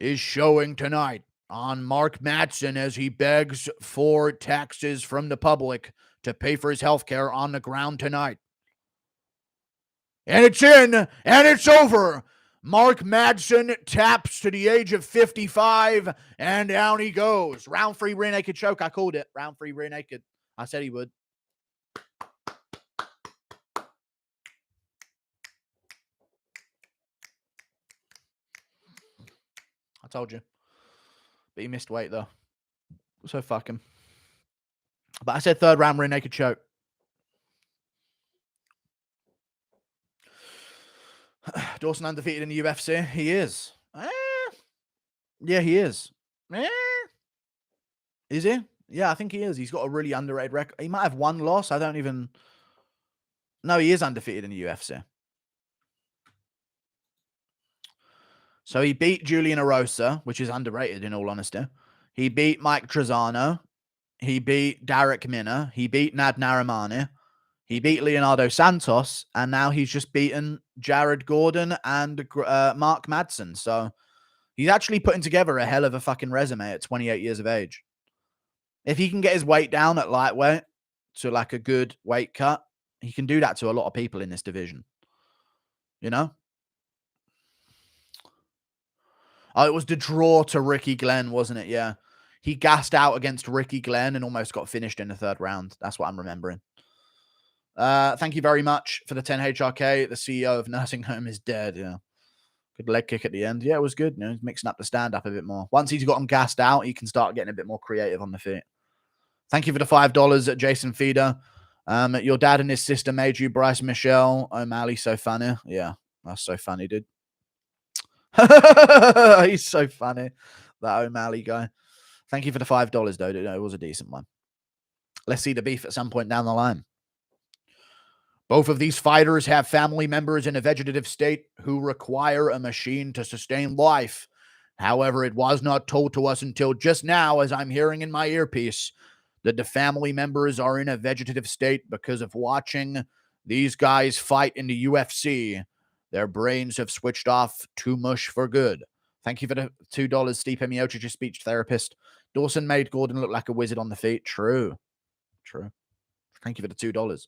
Speaker 1: is showing tonight on Mark Madsen as he begs for taxes from the public to pay for his health care on the ground tonight. And it's in, and it's over. Mark Madsen taps to the age of 55, and down he goes. Round 3 rear naked choke. I called it. Round 3 rear naked. I said he would. I told you. But he missed weight, though. So fuck him. But I said 3rd round rear naked choke. Dawson undefeated in the UFC. He is. Yeah, he is. Is he? Yeah, I think he is. He's got a really underrated record. He might have one loss. I don't even... No, he is undefeated in the UFC. So he beat Julian Erosa, which is underrated in all honesty. He beat Mike Trezano. He beat Darrick Minner. He beat Nad Narimani. He beat Leonardo Santos, and now he's just beaten Jared Gordon and Mark Madsen. So he's actually putting together a hell of a fucking resume at 28 years of age. If he can get his weight down at lightweight to like a good weight cut, he can do that to a lot of people in this division. You know? Oh, it was the draw to Ricky Glenn, wasn't it? Yeah. He gassed out against Ricky Glenn and almost got finished in the 3rd round. That's what I'm remembering. Thank you very much for the 10 HRK. The CEO of Nursing Home is dead. Yeah. Good leg kick at the end. Yeah, it was good. You know, he's mixing up the stand-up a bit more. Once he's got him gassed out, he can start getting a bit more creative on the feet. Thank you for the $5, Jason Feeder. Your dad and his sister made you, Bryce Michelle. O'Malley, so funny. Yeah, that's so funny, dude. He's so funny, that O'Malley guy. Thank you for the $5, though. It was a decent one. Let's see the beef at some point down the line. Both of these fighters have family members in a vegetative state who require a machine to sustain life. However, it was not told to us until just now, as I'm hearing in my earpiece, that the family members are in a vegetative state because of watching these guys fight in the UFC. Their brains have switched off to mush for good. Thank you for the $2, Stipe Miocic, your speech therapist. Dawson made Gordon look like a wizard on the feet. True. Thank you for the $2.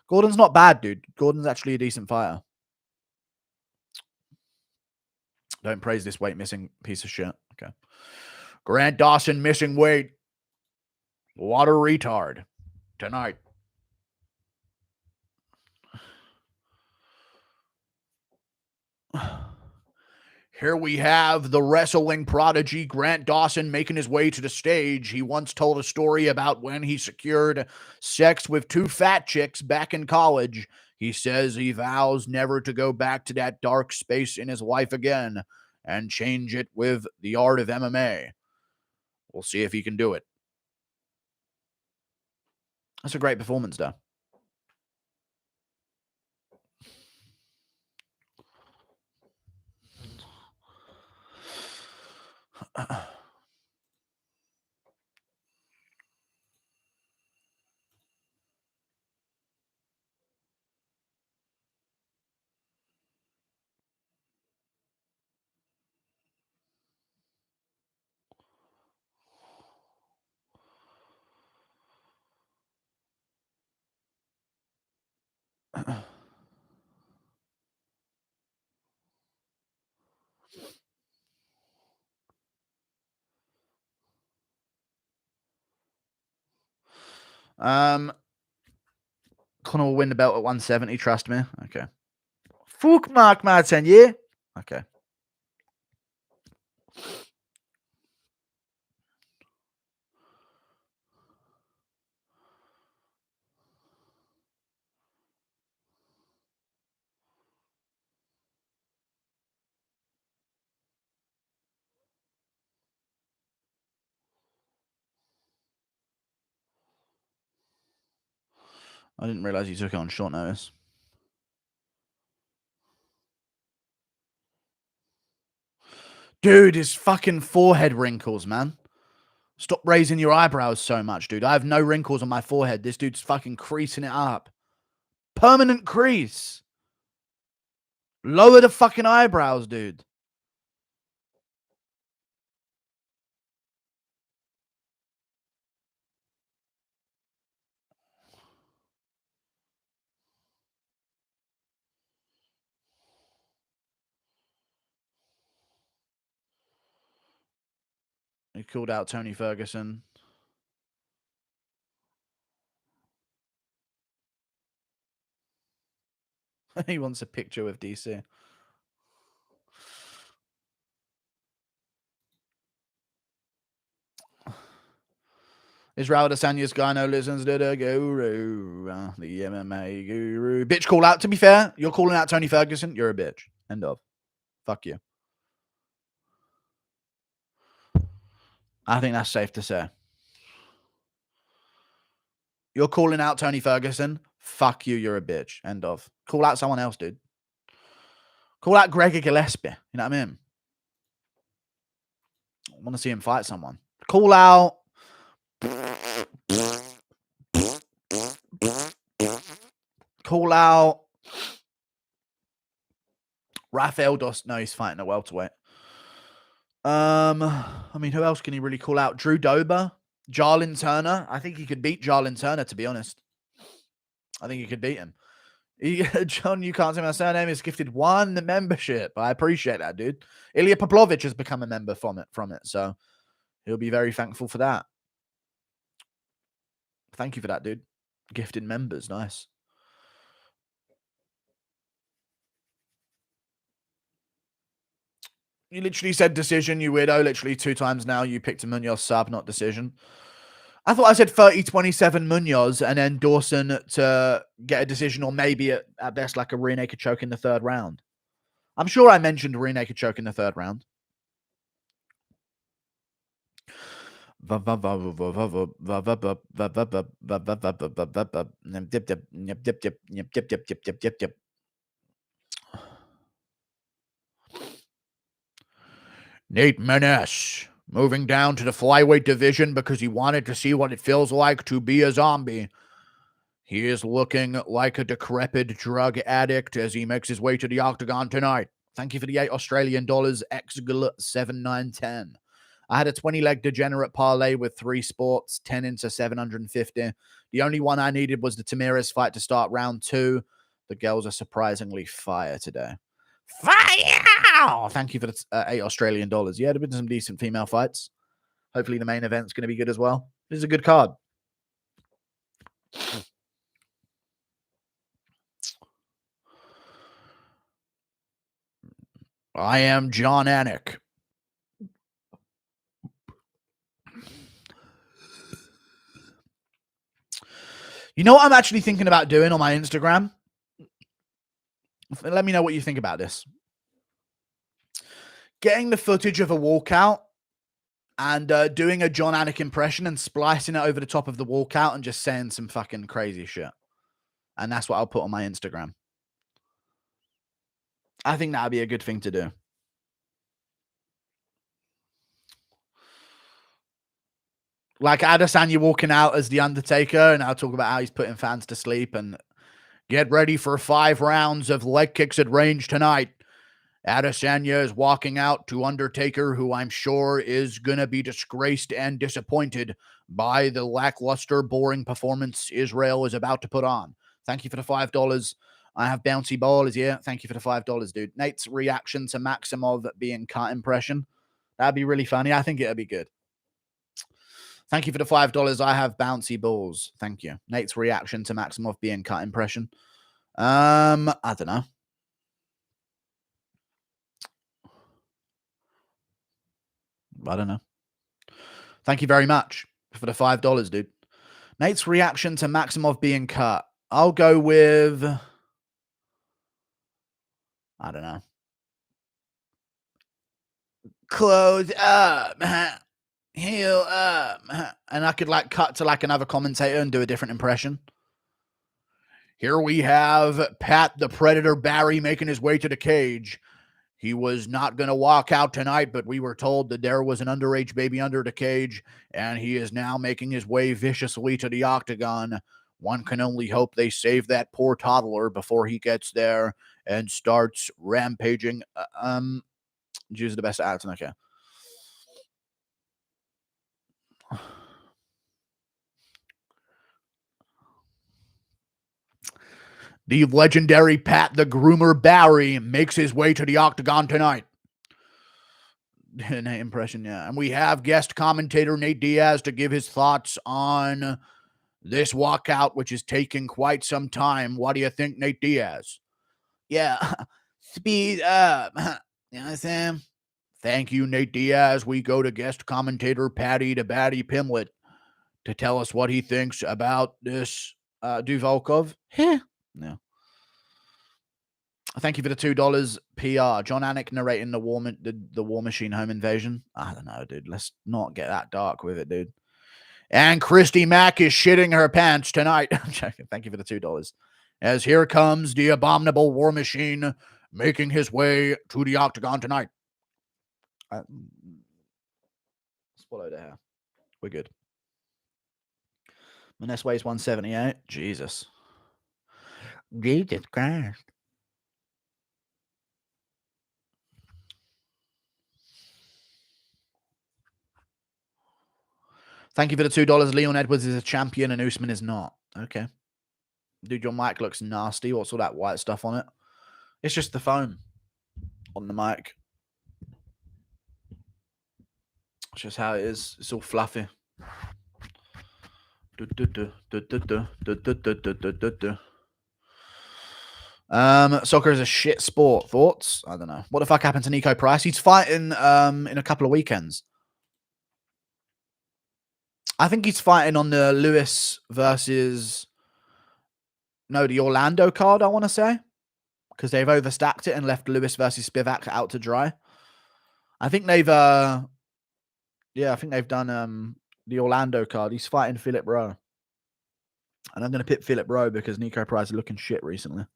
Speaker 1: Gordon's not bad, dude. Gordon's actually a decent fighter. Don't praise this weight missing piece of shit. Okay. Grant Dawson missing weight. What a retard. Tonight. Here we have the wrestling prodigy Grant Dawson making his way to the stage. He once told a story about when he secured sex with 2 fat chicks back in college. He says he vows never to go back to that dark space in his life again and change it with the art of MMA. We'll see if he can do it. That's a great performance, though. Conor will win the belt at 170, trust me. Okay. Fuck Mark Madsen, yeah? Okay. I didn't realize he took it on short notice. Dude, his fucking forehead wrinkles, man. Stop raising your eyebrows so much, dude. I have no wrinkles on my forehead. This dude's fucking creasing it up. Permanent crease. Lower the fucking eyebrows, dude. He called out Tony Ferguson. He wants a picture with DC. Israel Adesanya's guy no listens to the guru, the MMA guru. Bitch call out. To be fair, you're calling out Tony Ferguson. You're a bitch. End of. Fuck you. I think that's safe to say. You're calling out Tony Ferguson. Fuck you. You're a bitch. End of. Call out someone else, dude. Call out Gregor Gillespie. You know what I mean? I want to see him fight someone. Call out. Call out. Rafael Dos. No, he's fighting a welterweight. I mean, who else can he really call out? Drew Dober, Jarlin Turner. I think he could beat Jarlin Turner, to be honest. I think he could beat him. John, you can't say my surname, is gifted 1 membership. I appreciate that, dude. Ilya Pavlovich has become a member from it, so he'll be very thankful for that. Thank you for that, dude. Gifted members, nice. You literally said decision, you weirdo. Literally 2 times now. You picked a Munoz sub, not decision. I thought I said 30-27 Munoz and then Dawson to get a decision or maybe at best like a rear naked choke in the 3rd round. I'm sure I mentioned rear naked choke in the third round. Nate Maness moving down to the flyweight division because he wanted to see what it feels like to be a zombie. He is looking like a decrepit drug addict as he makes his way to the octagon tonight. Thank you for the $8 Australian XGL7910. I had a 20-leg degenerate parlay with 3 sports, 10 into 750. The only one I needed was the Tamiris fight to start round 2. The girls are surprisingly fire today. Fire! Thank you for the $8 Australian. Yeah, there have been some decent female fights. Hopefully the main event's going to be good as well. This is a good card. I am John Anik. You know what I'm actually thinking about doing on my Instagram? Let me know what you think about this. Getting the footage of a walkout and doing a John Anik impression and splicing it over the top of the walkout and just saying some fucking crazy shit. And that's what I'll put on my Instagram. I think that would be a good thing to do. Like Adesanya walking out as The Undertaker, and I'll talk about how he's putting fans to sleep and get ready for 5 rounds of leg kicks at range tonight. Adesanya is walking out to Undertaker, who I'm sure is going to be disgraced and disappointed by the lackluster, boring performance Israel is about to put on. Thank you for the $5. I have bouncy balls here. Thank you for the $5, dude. Nate's reaction to Maximov being cut impression. That'd be really funny. I think it'd be good. Thank you for the $5. I have bouncy balls. Thank you. Nate's reaction to Maximov being cut impression. I don't know. I don't know. Thank you very much for the $5, dude. Nate's reaction to Maximov being cut. I'll go with... I don't know. Close up. Heal up. And I could like cut to like another commentator and do a different impression. Here we have Pat the Predator Barry making his way to the cage. He was not going to walk out tonight, but we were told that there was an underage baby under the cage, and he is now making his way viciously to the octagon. One can only hope they save that poor toddler before he gets there and starts rampaging. Jews are the best at acting, okay. The legendary Pat the Groomer Barry makes his way to the octagon tonight. Nate impression, yeah. And we have guest commentator Nate Diaz to give his thoughts on this walkout, which is taking quite some time. What do you think, Nate Diaz? Yeah, speed up. You know what I'm saying? Thank you, Nate Diaz. We go to guest commentator Patty the Batty Pimlet to tell us what he thinks about this Duvalkov. No. Thank you for the $2 PR. John Anik narrating the War Machine home invasion. I don't know, dude. Let's not get that dark with it, dude. And Christy Mack is shitting her pants tonight. I'm joking. Thank you for the $2. As here comes the abominable War Machine making his way to the octagon tonight. Swallow the hair. We're good. Maness weighs 178. Jesus. Jesus Christ. Thank you for the $2. Leon Edwards is a champion and Usman is not. Okay. Dude, your mic looks nasty. What's all that white stuff on it? It's just the foam on the mic. It's just how it is. It's all fluffy. Soccer is a shit sport. Thoughts? I don't know. What the fuck happened to Nico Price? He's fighting in a couple of weekends. I think he's fighting on the Lewis versus... No, the Orlando card, I want to say. because they've overstacked it and left Lewis versus Spivak out to dry. I think they've I think they've done the Orlando card. He's fighting Philip Rowe. And I'm going to pick Philip Rowe because Nico Price is looking shit recently.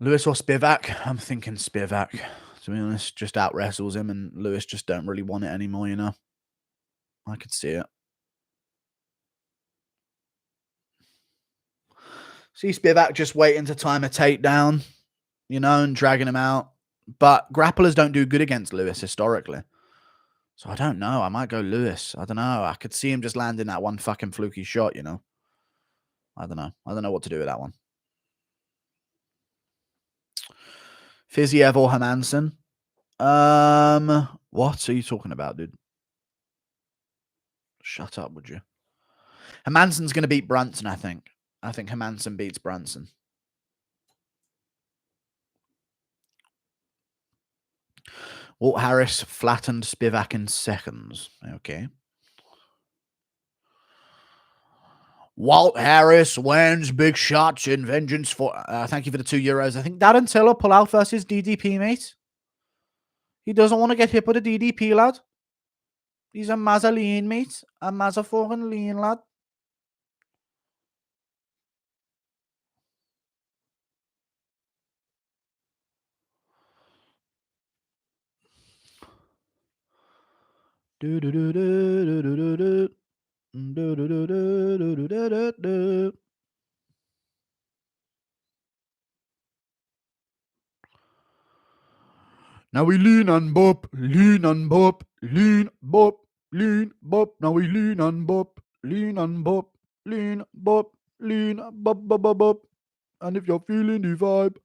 Speaker 1: Lewis or Spivak? I'm thinking Spivak, to be honest. Just out wrestles him, and Lewis just don't really want it anymore, you know? I could see it. See Spivak just waiting to time a takedown, you know, and dragging him out. But grapplers don't do good against Lewis historically. So I don't know. I might go Lewis. I don't know. I could see him just landing that one fucking fluky shot, you know? I don't know. I don't know what to do with that one. Fiziev or Hermansen? What are you talking about, dude? Shut up, would you? Hermansen's going to beat Brunson, I think. I think Hermansen beats Brunson. Walt Harris flattened Spivak in seconds. Okay. Walt Harris wins big shots in vengeance for... thank you for the €2. I think Darren Tiller pull out versus DDP, mate. He doesn't want to get hit with a DDP, lad. He's a Mazza lean, mate. A Mazza fucking lean, lad. Now we lean and bop, lean and bop, lean, bop, lean, bop. Now we lean and bop, lean and bop, lean, bop, lean, bop, bop, bop, bop. And if you're feeling the vibe,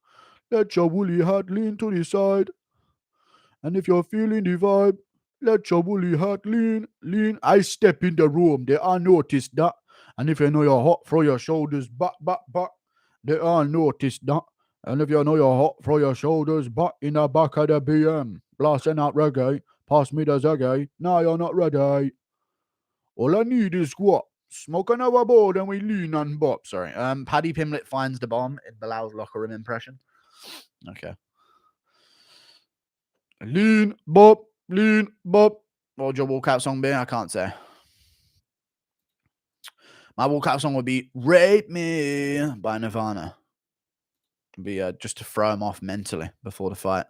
Speaker 1: let your woolly hat lean to the side. And if you're feeling the vibe, let your woolly hat lean, lean. I step in the room, they all notice that. And if you know you're hot, throw your shoulders back, back, back. They all notice that. And if you know you're hot, throw your shoulders back in the back of the BM. Blasting out reggae, pass me the zeggae. Now you're not ready. All I need is what? Smoke another board and we lean and bop. Sorry. Paddy Pimlet finds the bomb in Bilal's locker room impression. Okay. Lean, bop, lean, bop. What would your walkout song be? I can't say. My walkout song would be Rape Me by Nirvana. It'd be just to throw him off mentally before the fight.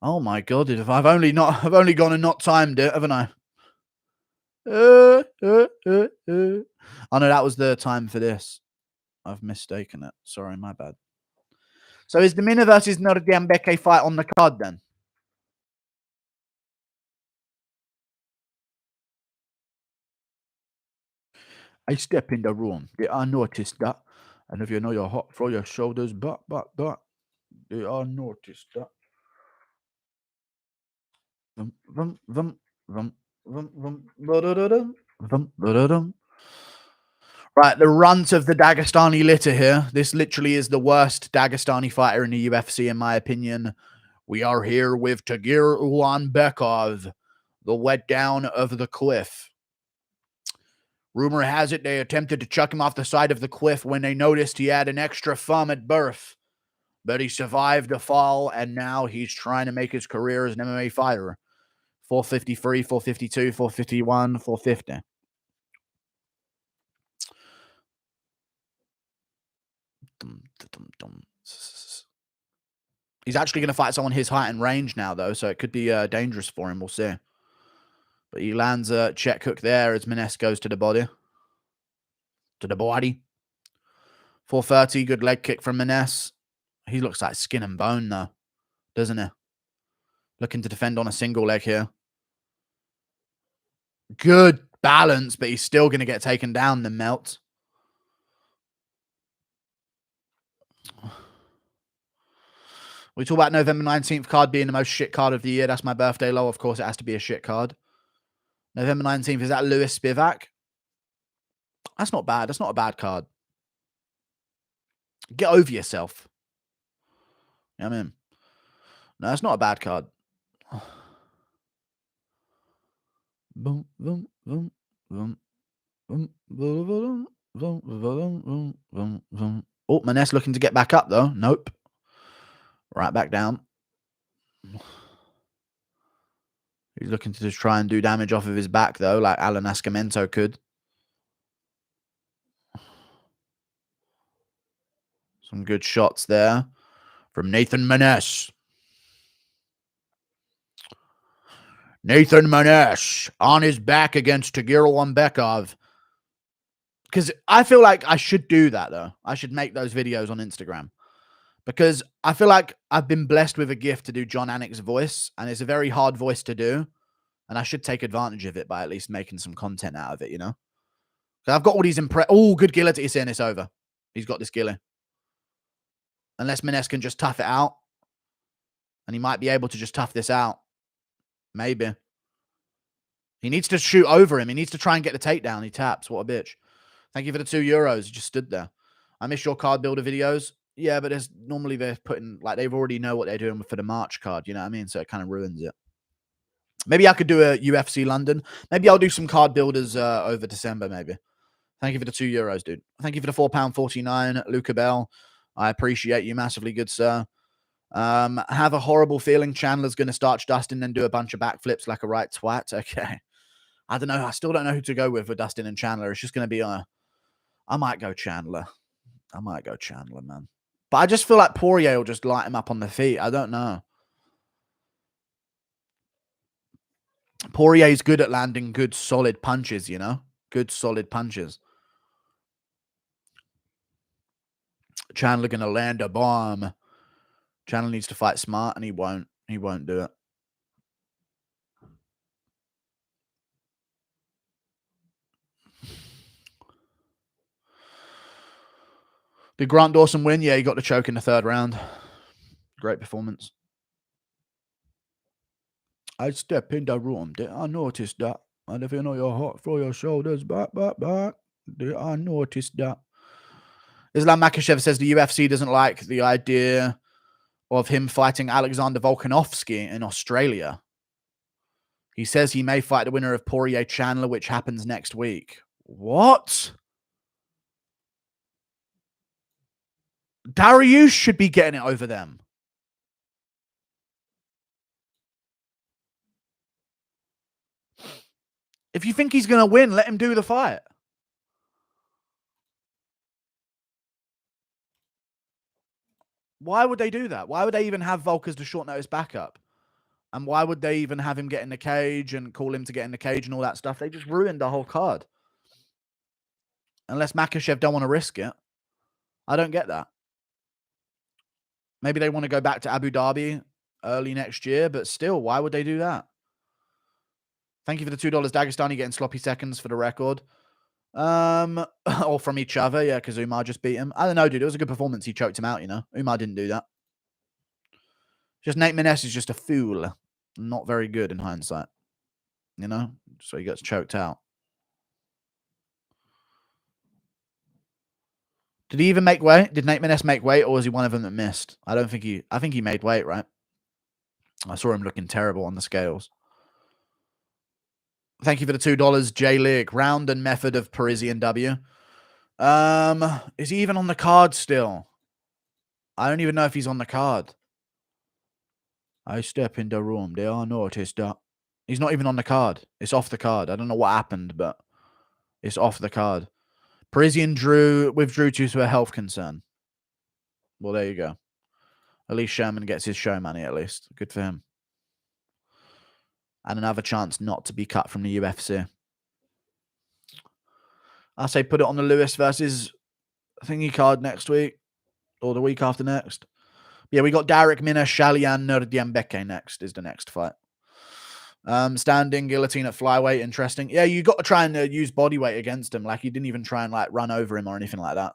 Speaker 1: Oh my god, I've only gone and not timed it, haven't I? Oh no, that was the time for this. I've mistaken it. Sorry, my bad. So is the Mina versus Nuerdianbeke fight on the card then? I step in the room. They all notice that. And if you know you're hot, throw your shoulders back, back, back. They all notice that. Right, the runt of the Dagestani litter here. This literally is the worst Dagestani fighter in the UFC, in my opinion. We are here with Tagir Ulanbekov, the wet down of the cliff. Rumor has it they attempted to chuck him off the side of the cliff when they noticed he had an extra thumb at birth. But he survived the fall, and now he's trying to make his career as an MMA fighter. 453, 452, 451, 450. He's actually going to fight someone his height and range now, though, so it could be dangerous for him. We'll see. But he lands a check hook there as Maness goes to the body. To the body. 430, good leg kick from Maness. He looks like skin and bone, though, doesn't he? Looking to defend on a single leg here. Good balance, but he's still going to get taken down the melt. We talk about November 19th card being the most shit card of the year. That's my birthday low. Of course, it has to be a shit card. November 19th, is that Lewis Spivak? That's not bad. That's not a bad card. Get over yourself. You know what I mean? No, it's not a bad card. Boom, boom, boom, boom, boom, boom, boom, boom, boom, boom. Oh, Maness looking to get back up, though. Nope. Right back down. He's looking to just try and do damage off of his back, though, like Alan Ascamento could. Some good shots there from Nathan Maness. Nathan Maness on his back against Tagir Ulanbekov. Because I feel like I should do that, though. I should make those videos on Instagram. Because I feel like I've been blessed with a gift to do John Anik's voice, and it's a very hard voice to do. And I should take advantage of it by at least making some content out of it, you know? Because I've got all these Oh, good guillotine. He's saying it's over. He's got this gilly. Unless Maness can just tough it out. And he might be able to just tough this out. Maybe. He needs to shoot over him. He needs to try and get the takedown. He taps. What a bitch. Thank you for the €2. He just stood there. I miss your card builder videos. Yeah, but there's normally they're putting, like, they've already know what they're doing for the March card. You know what I mean? So it kind of ruins it. Maybe I could do a UFC London. Maybe I'll do some card builders over December, maybe. Thank you for the €2, dude. Thank you for the £4.49, Luca Bell. I appreciate you massively, good sir. Have a horrible feeling Chandler's going to start Dustin and do a bunch of backflips like a right twat. Okay. I don't know. I still don't know who to go with for Dustin and Chandler. It's just going to be I might go Chandler. I might go Chandler, man. But I just feel like Poirier will just light him up on the feet. I don't know. Poirier's good at landing good, solid punches, you know? Good, solid punches. Chandler going to land a bomb. Chandler needs to fight smart, and he won't. He won't do it. Did Grant Dawson win? Yeah, he got the choke in the 3rd round. Great performance. I step in the room. Did I notice that? And if you know your heart, throw your shoulders back. Did I notice that? Islam Makhachev says the UFC doesn't like the idea of him fighting Alexander Volkanovski in Australia. He says he may fight the winner of Poirier Chandler, which happens next week. What? Dariush should be getting it over them. If you think he's going to win, let him do the fight. Why would they do that? Why would they even have Volk as the short notice backup? And why would they even have him get in the cage and call him to get in the cage and all that stuff? They just ruined the whole card. Unless Makhachev don't want to risk it. I don't get that. Maybe they want to go back to Abu Dhabi early next year, but still, why would they do that? Thank you for the $2. Dagestani getting sloppy seconds for the record. Or from each other, yeah, because Umar just beat him. I don't know, dude. It was a good performance. He choked him out, you know. Umar didn't do that. Just Nate Maness is just a fool. Not very good in hindsight. You know? So he gets choked out. Did he even make weight? Did Nate Maness make weight, or was he one of them that missed? I think he made weight, right? I saw him looking terrible on the scales. Thank you for the $2, J-League. Round and method of Parisian W. Is he even on the card still? I don't even know if he's on the card. I step in the room. They all noticed that. He's not even on the card. It's off the card. I don't know what happened, but it's off the card. Parisian withdrew due to a health concern. Well, there you go. At least Sherman gets his show money, at least. Good for him. And another chance not to be cut from the UFC. I say put it on the Lewis versus thingy card next week. Or the week after next. Yeah, we got Darrick, Minna, Shayilan, Nuerdianbeke next is the next fight. Standing guillotine at flyweight, interesting. Yeah, you got to try and use body weight against him. Like, he didn't even try and, like, run over him or anything like that.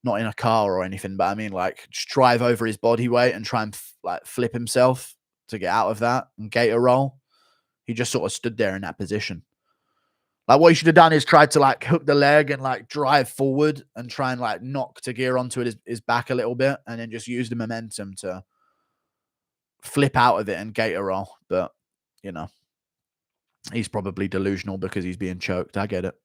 Speaker 1: Not in a car or anything, but I mean, like, just drive over his body weight and try and, like, flip himself to get out of that and gator roll. He just sort of stood there in that position. Like, what he should have done is tried to, like, hook the leg and, like, drive forward and try and, like, knock Tagir onto his back a little bit and then just use the momentum to flip out of it and gator roll. But, you know, he's probably delusional because he's being choked. I get it.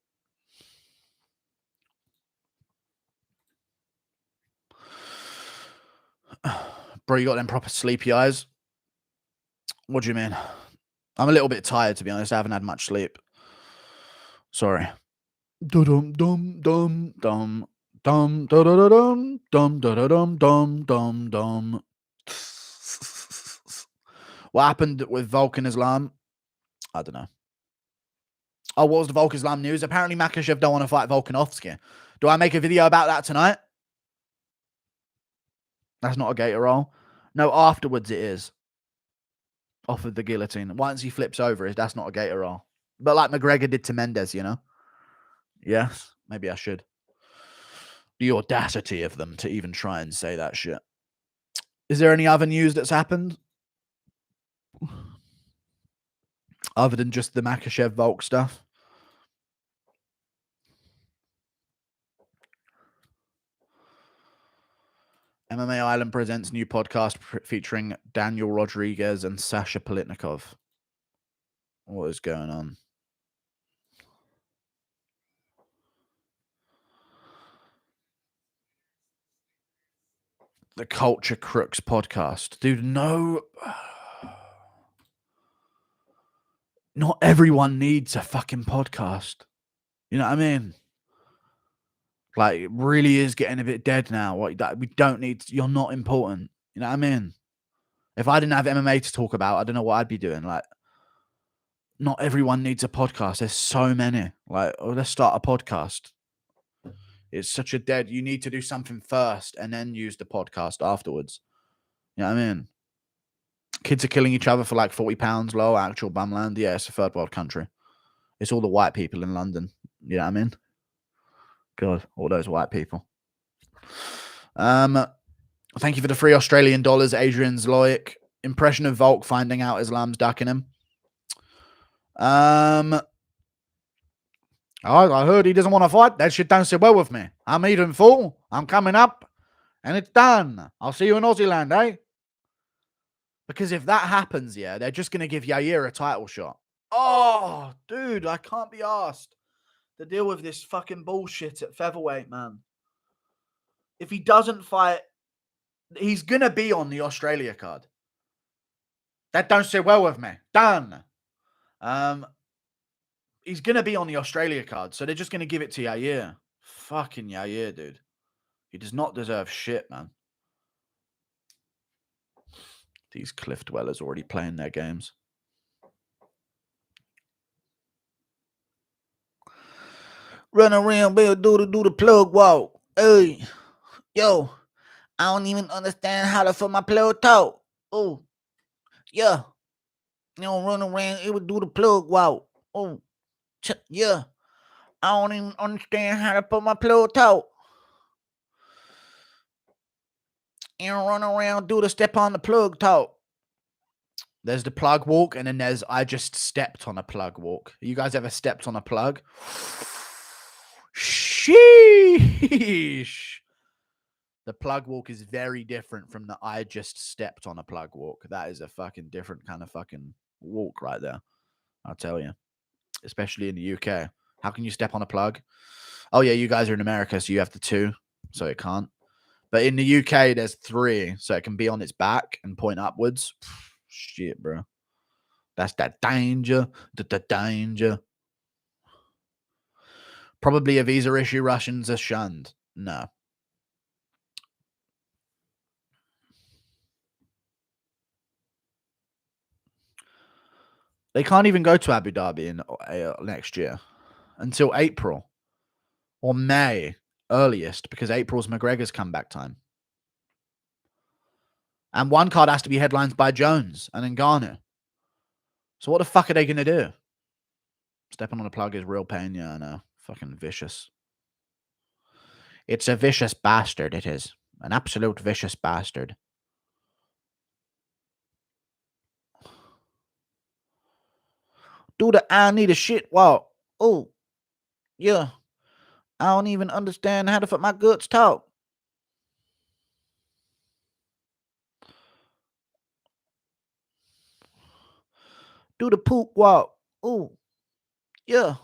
Speaker 1: Bro, you got them proper sleepy eyes? What do you mean? I'm a little bit tired, to be honest. I haven't had much sleep. Sorry. Dum dum dum dum dum dum dum dum dum dum dum. What happened with Vulcan Islam? I don't know. Oh, what was the Vulcan Islam news? Apparently Makhachev don't want to fight Volkanovski. Do I make a video about that tonight? That's not a gator roll. No, afterwards it is. Off of the guillotine. Once he flips over, that's not a gator roll. But like McGregor did to Mendes, you know? Yes, maybe I should. The audacity of them to even try and say that shit. Is there any other news that's happened? Other than just the Makhachev Volk stuff? MMA Island presents new podcast featuring Daniel Rodriguez and Sasha Politnikov. What is going on? The Culture Crooks podcast. Dude, no. Not everyone needs a fucking podcast. You know what I mean? Like, it really is getting a bit dead now. We don't need... You're not important. You know what I mean? If I didn't have MMA to talk about, I don't know what I'd be doing. Like, not everyone needs a podcast. There's so many. Like, oh, let's start a podcast. It's such a dead... You need to do something first and then use the podcast afterwards. You know what I mean? Kids are killing each other for like £40 low, actual bumland. Yeah, it's a third world country. It's all the white people in London. You know what I mean? God, all those white people. Thank you for the $3 Australian, Adrian Zloik. Impression of Volk finding out Islam's ducking him. I heard he doesn't want to fight. That shit don't sit well with me. I'm eating full. I'm coming up. And it's done. I'll see you in Aussie land, eh? Because if that happens, yeah, they're just going to give Yair a title shot. Oh, dude, I can't be asked to deal with this fucking bullshit at featherweight, man. If he doesn't fight, he's going to be on the Australia card. That don't sit well with me. Done. He's going to be on the Australia card, so they're just going to give it to Yair. Fucking Yair, dude. He does not deserve shit, man. These Cliff Dwellers already playing their games. Run around, Bill, do the plug walk. Hey, yo, I don't even understand how to put my plug talk. Oh, yeah. You know, run around, it would do the plug walk. Oh, yeah. I don't even understand how to put my plug talk. You know, run around, do the step on the plug talk. There's the plug walk, and then there's I just stepped on a plug walk. You guys ever stepped on a plug? Sheesh. The plug walk is very different from the I just stepped on a plug walk. That is a fucking different kind of fucking walk right there. I'll tell you. Especially in the UK. How can you step on a plug? Oh, yeah, you guys are in America, so you have the 2, so it can't. But in the UK, there's 3, so it can be on its back and point upwards. Shit, bro. That's that danger. The danger. Probably a visa issue. Russians are shunned. No. They can't even go to Abu Dhabi in next year until April or May earliest, because April's McGregor's comeback time. And one card has to be headlined by Jones and Ngannou. So what the fuck are they going to do? Stepping on a plug is real pain. Yeah, I know. Fucking vicious. It's a vicious bastard, it is. An absolute vicious bastard. Do the I need a shit walk. Oh, Yeah. I don't even understand how the fuck my guts talk. Do the poop walk. Ooh. Yeah.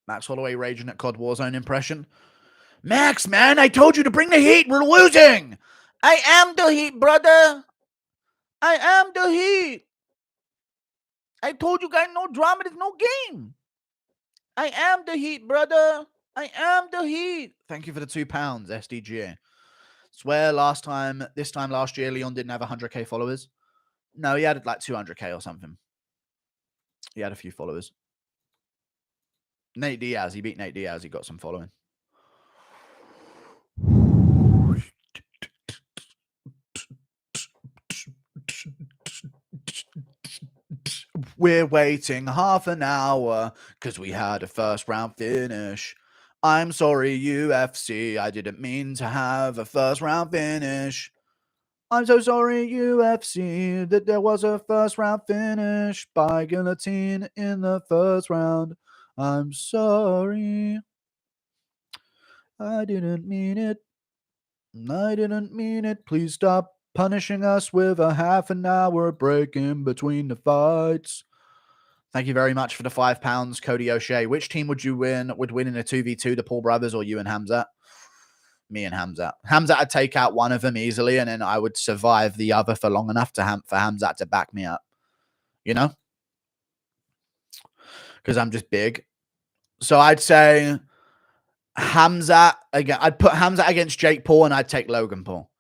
Speaker 1: Max Holloway raging at COD Warzone impression. Max, man, I told you to bring the heat. We're losing. I am the heat, brother. I am the heat. I told you guys no drama, there's no game. I am the heat, brother. I am the heat. Thank you for the £2, SDG. Swear this time last year, Leon didn't have 100k followers. No, he had like 200k or something. He had a few followers. Nate Diaz, he beat Nate Diaz. He got some following. We're waiting half an hour because we had a first round finish. I'm sorry, UFC. I didn't mean to have a first round finish. I'm so sorry, UFC, that there was a first round finish by guillotine in the first round. I'm sorry. I didn't mean it. I didn't mean it. Please stop punishing us with a half an hour break in between the fights. Thank you very much for the £5, Cody O'Shea. Which team would win in a 2v2, the Paul brothers or you and Hamzat? Me and Hamzat. Hamzat would take out one of them easily, and then I would survive the other for long enough for Hamzat to back me up. You know? Because I'm just big. So I'd say Hamzat again. I'd put Hamzat against Jake Paul, and I'd take Logan Paul.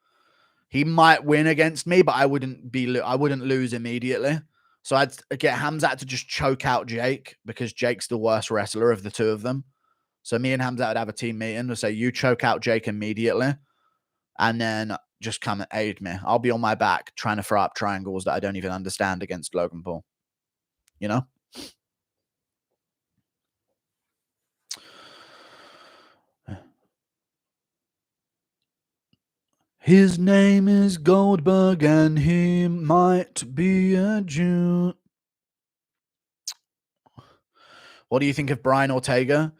Speaker 1: He might win against me, but I wouldn't lose immediately. So I'd get Hamzat to just choke out Jake because Jake's the worst wrestler of the two of them. So me and Hamzat would have a team meeting to say, you choke out Jake immediately and then just come and aid me. I'll be on my back trying to throw up triangles that I don't even understand against Logan Paul. You know? His name is Goldberg and he might be a Jew. What do you think of Brian Ortega?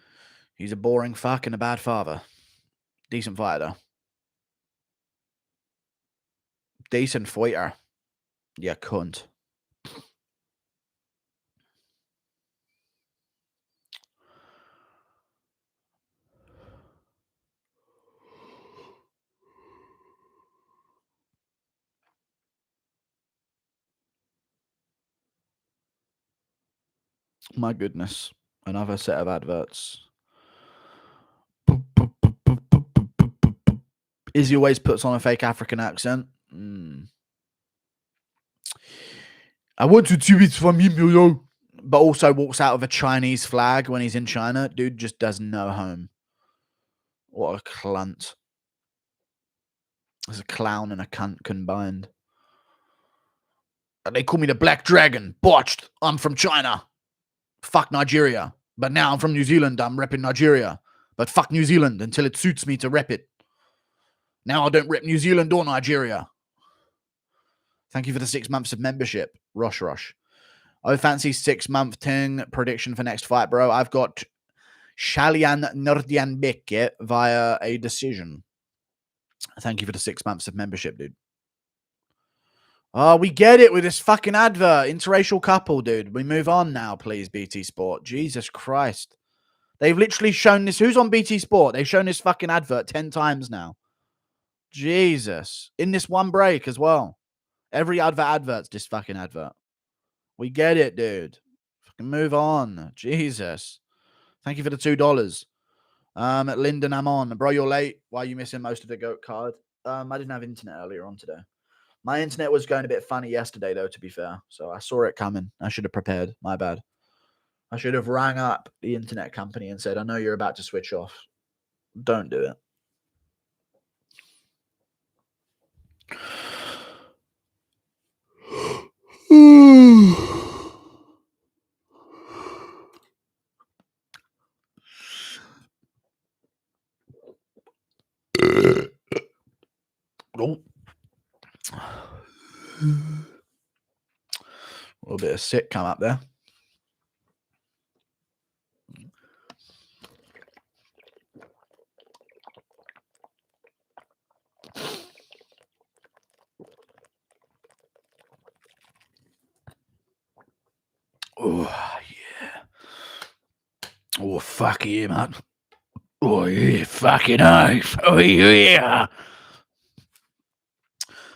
Speaker 1: He's a boring fuck and a bad father. Decent fighter. Decent fighter. Yeah, cunt. My goodness. Another set of adverts. Izzy always puts on a fake African accent. I want to do it from him, you know. But also walks out of a Chinese flag when he's in China. Dude just does no home. What a cunt. There's a clown and a cunt combined. They call me the Black Dragon. Botched. I'm from China. Fuck Nigeria. But now I'm from New Zealand. I'm repping Nigeria. But fuck New Zealand until it suits me to rep it. Now I don't rep New Zealand or Nigeria. Thank you for the 6 months of membership. Rosh. I fancy 6-month thing. Prediction for next fight, bro. I've got Shayilan Nuerdianbeke via a decision. Thank you for the 6 months of membership, dude. Oh, we get it with this fucking advert. Interracial couple, dude. We move on now, please, BT Sport. Jesus Christ. They've literally shown this. Who's on BT Sport? They've shown this fucking advert 10 times now. Jesus. In this one break as well. Every advert's this fucking advert. We get it, dude. Fucking move on. Jesus. Thank you for the $2. Lyndon, I'm on. Bro, you're late. Why are you missing most of the GOAT card? I didn't have internet earlier on today. My internet was going a bit funny yesterday, though, to be fair. So I saw it coming. I should have prepared. My bad. I should have rang up the internet company and said, I know you're about to switch off. Don't do it. Oh. little bit of sick come up there. Oh, yeah. Oh, fuck yeah, man. Oh, yeah, fucking nice. Oh, yeah.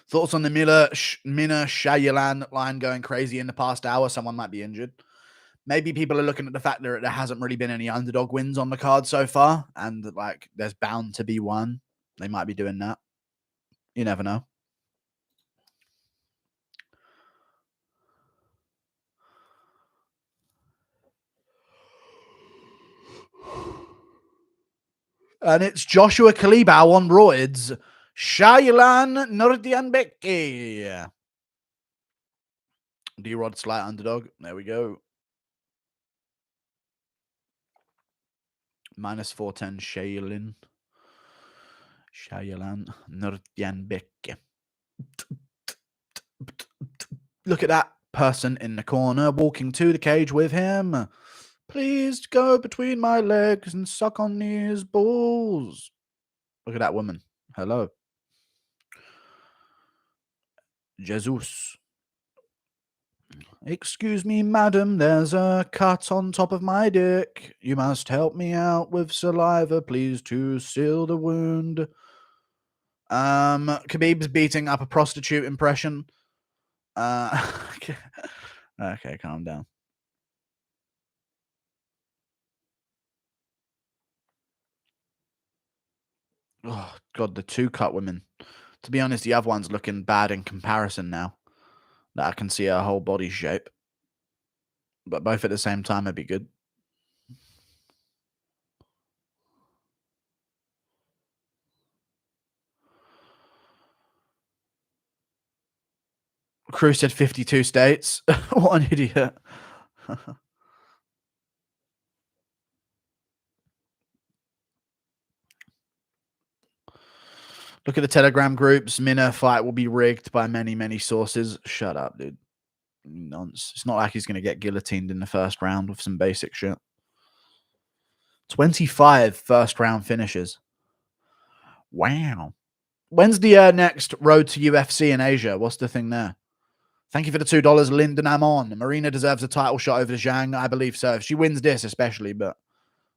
Speaker 1: Thoughts on the Mina Shayilan line going crazy in the past hour? Someone might be injured. Maybe people are looking at the fact that there hasn't really been any underdog wins on the card so far, and like there's bound to be one. They might be doing that. You never know. And it's Joshua Kalibau on roids. Shayilan Nuerdianbeke. D-Rod slight underdog. There we go. Minus 410 Shayilan. Shayilan Nuerdianbeke. Look at that person in the corner walking to the cage with him. Please go between my legs and suck on these balls. Look at that woman. Hello. Jesus. Excuse me, madam, there's a cut on top of my dick. You must help me out with saliva, please, to seal the wound. Khabib's beating up a prostitute impression. Okay, calm down. Oh, God, the two cut women. To be honest, the other one's looking bad in comparison now. That I can see her whole body shape. But both at the same time would be good. Crew said 52 states. What an idiot. Look at the Telegram groups. Mina fight will be rigged by many, many sources. Shut up, dude. Nonsense. It's not like he's going to get guillotined in the first round with some basic shit. 25 first round finishes. Wow. When's the next road to UFC in Asia? What's the thing there? Thank you for the $2, Lyndon Amon. Marina deserves a title shot over Zhang. I believe so. If she wins this, especially, but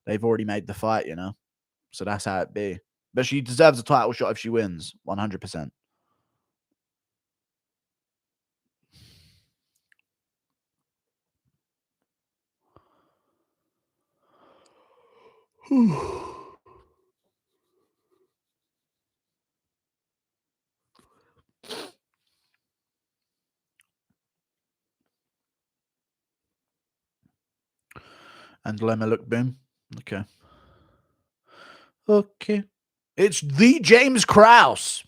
Speaker 1: they've already made the fight, you know. So that's how it be. But she deserves a title shot if she wins, 100%. And Lemma look boom. Okay. Okay. It's the James Krause.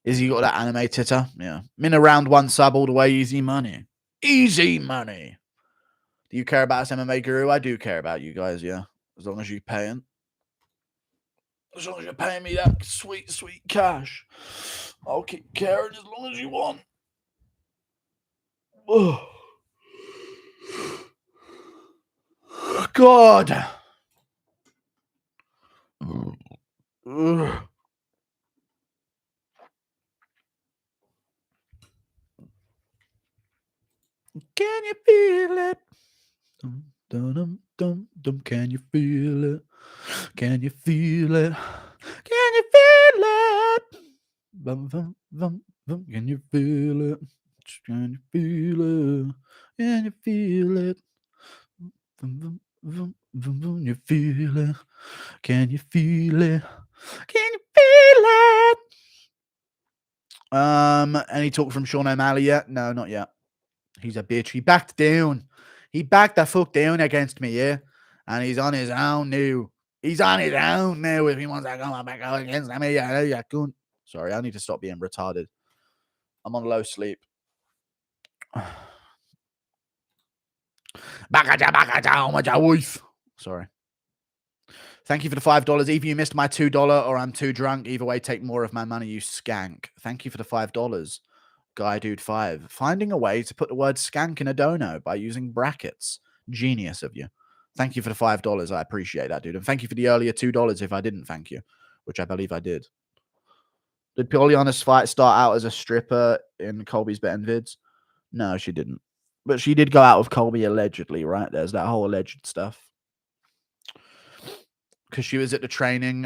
Speaker 1: Izzy got that anime titter? Yeah. Mina round one sub all the way, easy money. Easy money. Do you care about us, MMA Guru? I do care about you guys, yeah. As long as you're paying. As long as you're paying me that sweet, sweet cash. I'll keep caring as long as you want. Oh. God. Ugh. Can you feel it? Dum, dum, dum, dum. Can you feel it? Can you feel it? Can you feel it? Bum, bum, bum, bum. Can you feel it? Can you feel it? Can you feel it? Bum, bum, bum, bum, bum. You feel it? Can you feel it? Can you feel it? Any talk from Sean O'Malley yet? No, not yet. He's a bitch. He backed down. He backed the fuck down against me, yeah? And he's on his own now. He's on his own now if he wants to come back out against me. Sorry, I need to stop being retarded. I'm on low sleep. Sorry. Thank you for the $5. Either you missed my $2 or I'm too drunk. Either way, take more of my money, you skank. Thank you for the $5. Guy Dude 5. Finding a way to put the word skank in a dono by using brackets. Genius of you. Thank you for the $5. I appreciate that, dude. And thank you for the earlier $2 if I didn't thank you, which I believe I did. Did Poliana's fight start out as a stripper in Colby's betting vids? No, she didn't. But she did go out with Colby allegedly, right? There's that whole alleged stuff. Because she was at the training.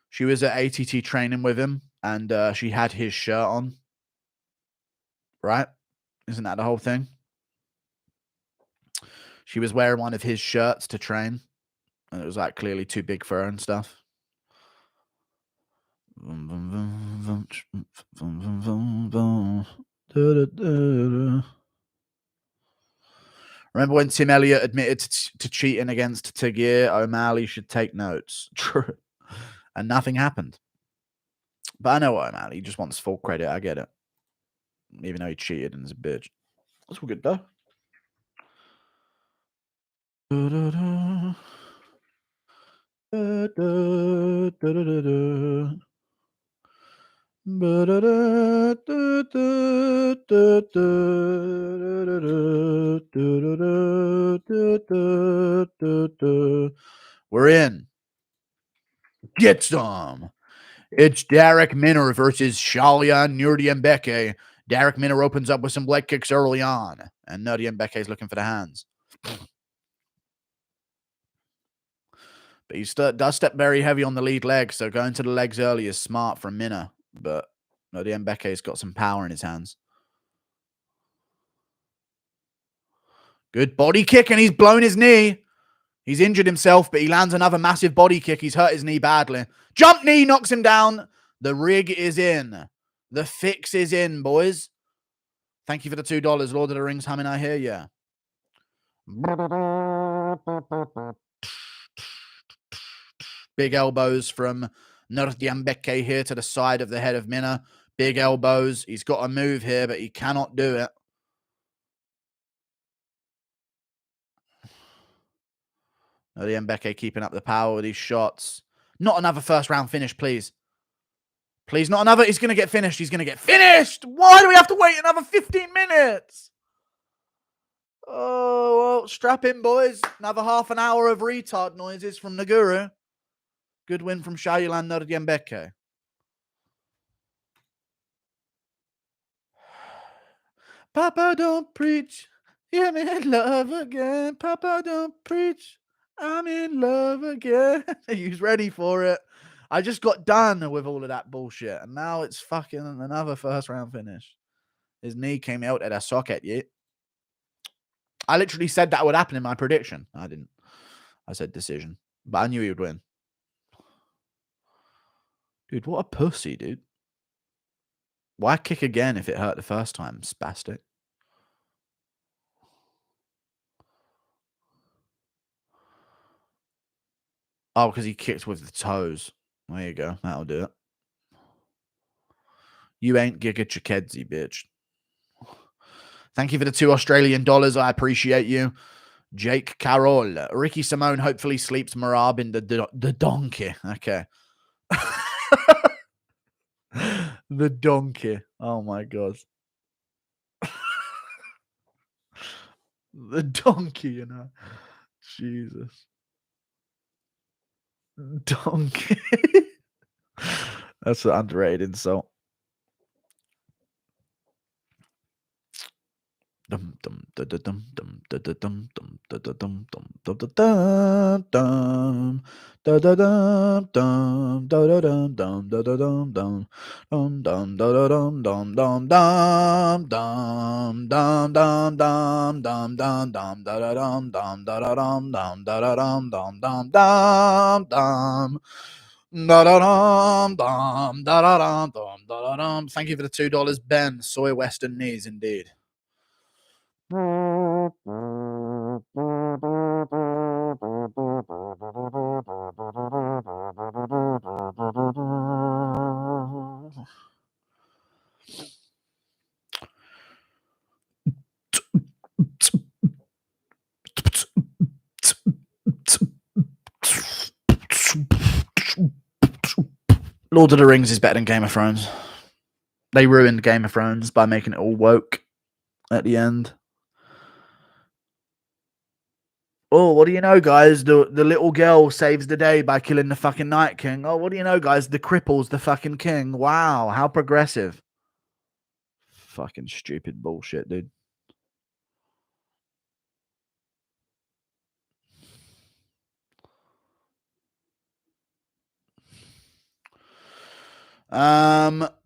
Speaker 1: She was at ATT training with him, and she had his shirt on. Right? Isn't that the whole thing? She was wearing one of his shirts to train, and it was like clearly too big for her and stuff. Remember when Tim Elliott admitted to cheating against Tagir? O'Malley should take notes. True. And nothing happened. But I know what O'Malley, he just wants full credit. I get it. Even though he cheated and is a bitch. That's all good, though. We're in. Get some. It's Darrick Minner versus Shayilan Nuerdianbeke. Darrick Minner opens up with some leg kicks early on, and Nuerdianbeke is looking for the hands. But he does step very heavy on the lead leg, so going to the legs early is smart from Minner. But Nuerdianbeke's got some power in his hands. Good body kick, and he's blown his knee. He's injured himself, but he lands another massive body kick. He's hurt his knee badly. Jump knee knocks him down. The rig is in. The fix is in, boys. Thank you for the $2. Lord of the Rings humming, I hear ya. Big elbows from Nuerdianbeke here to the side of the head of Minner. Big elbows. He's got a move here, but he cannot do it. Nuerdianbeke keeping up the power with these shots. Not another first round finish, please. Please, not another. He's going to get finished. He's going to get finished. Why do we have to wait another 15 minutes? Oh, well, strap in, boys. Another half an hour of retard noises from the Guru. Good win from Shayilan Nuerdianbeke. Papa, don't preach. Yeah, I'm in love again. Papa, don't preach. I'm in love again. He's ready for it. I just got done with all of that bullshit, and now it's fucking another first round finish. His knee came out at a socket, yeah. I literally said that would happen in my prediction. I didn't. I said decision, but I knew he would win. Dude, what a pussy, dude. Why kick again if it hurt the first time, spastic? Oh, because he kicked with the toes. There you go. That'll do it. You ain't Giga Chikedzi, bitch. Thank you for the $2 Australian. I appreciate you. Jake Carroll. Ricky Simone hopefully sleeps Marab in the donkey. Okay. The donkey. Oh my god. The donkey, you know. Jesus. Donkey. That's an underrated insult. Thank you for the $2, Ben. Soy Western knees, indeed. Lord of the Rings is better than Game of Thrones. They ruined Game of Thrones by making it all woke at the end. Oh, what do you know, guys? The little girl saves the day by killing the fucking Night King. Oh, what do you know, guys? The cripple's the fucking king. Wow, how progressive. Fucking stupid bullshit, dude.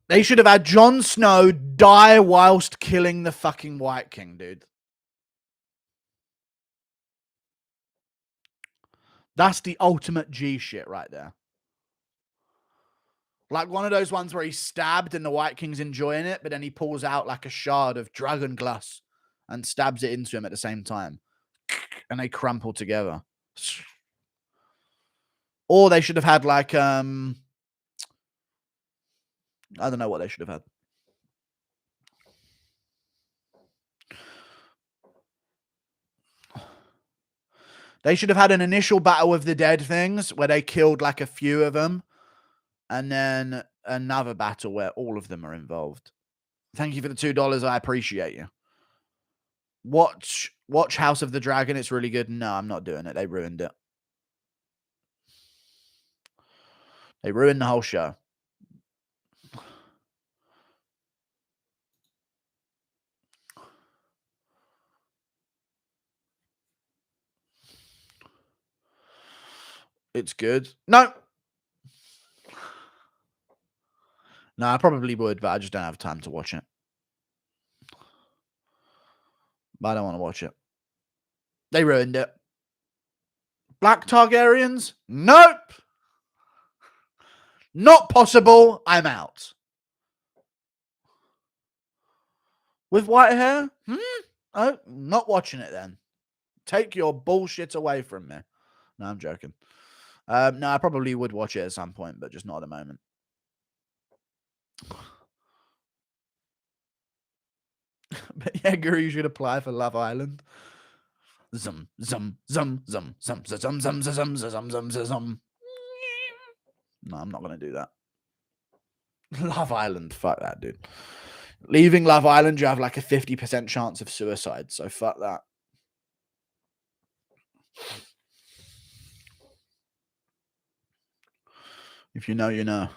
Speaker 1: They should have had Jon Snow die whilst killing the fucking White King, dude. That's the ultimate G shit right there. Like one of those ones where he's stabbed and the White King's enjoying it, but then he pulls out like a shard of dragon glass and stabs it into him at the same time. And they crumple together. Or they should have had like I don't know what they should have had. They should have had an initial battle of the dead things where they killed like a few of them, and then another battle where all of them are involved. Thank you for the $2. I appreciate you. Watch House of the Dragon. It's really good. No, I'm not doing it. They ruined it. They ruined the whole show. It's good. No. No, I probably would, but I just don't have time to watch it. But I don't want to watch it. They ruined it. Black Targaryens? Nope. Not possible. I'm out. With white hair? Oh, not watching it then. Take your bullshit away from me. No, I'm joking. No, I probably would watch it at some point, but just not at the moment. But yeah, Guru, you should apply for Love Island. Zum, zum, zum, zum, zum, zum, zum, zum, zum, zum, zum, zum. No, I'm not going to do that. Love Island. Fuck that, dude. Leaving Love Island, you have like a 50% chance of suicide, so fuck that. If you know, you know.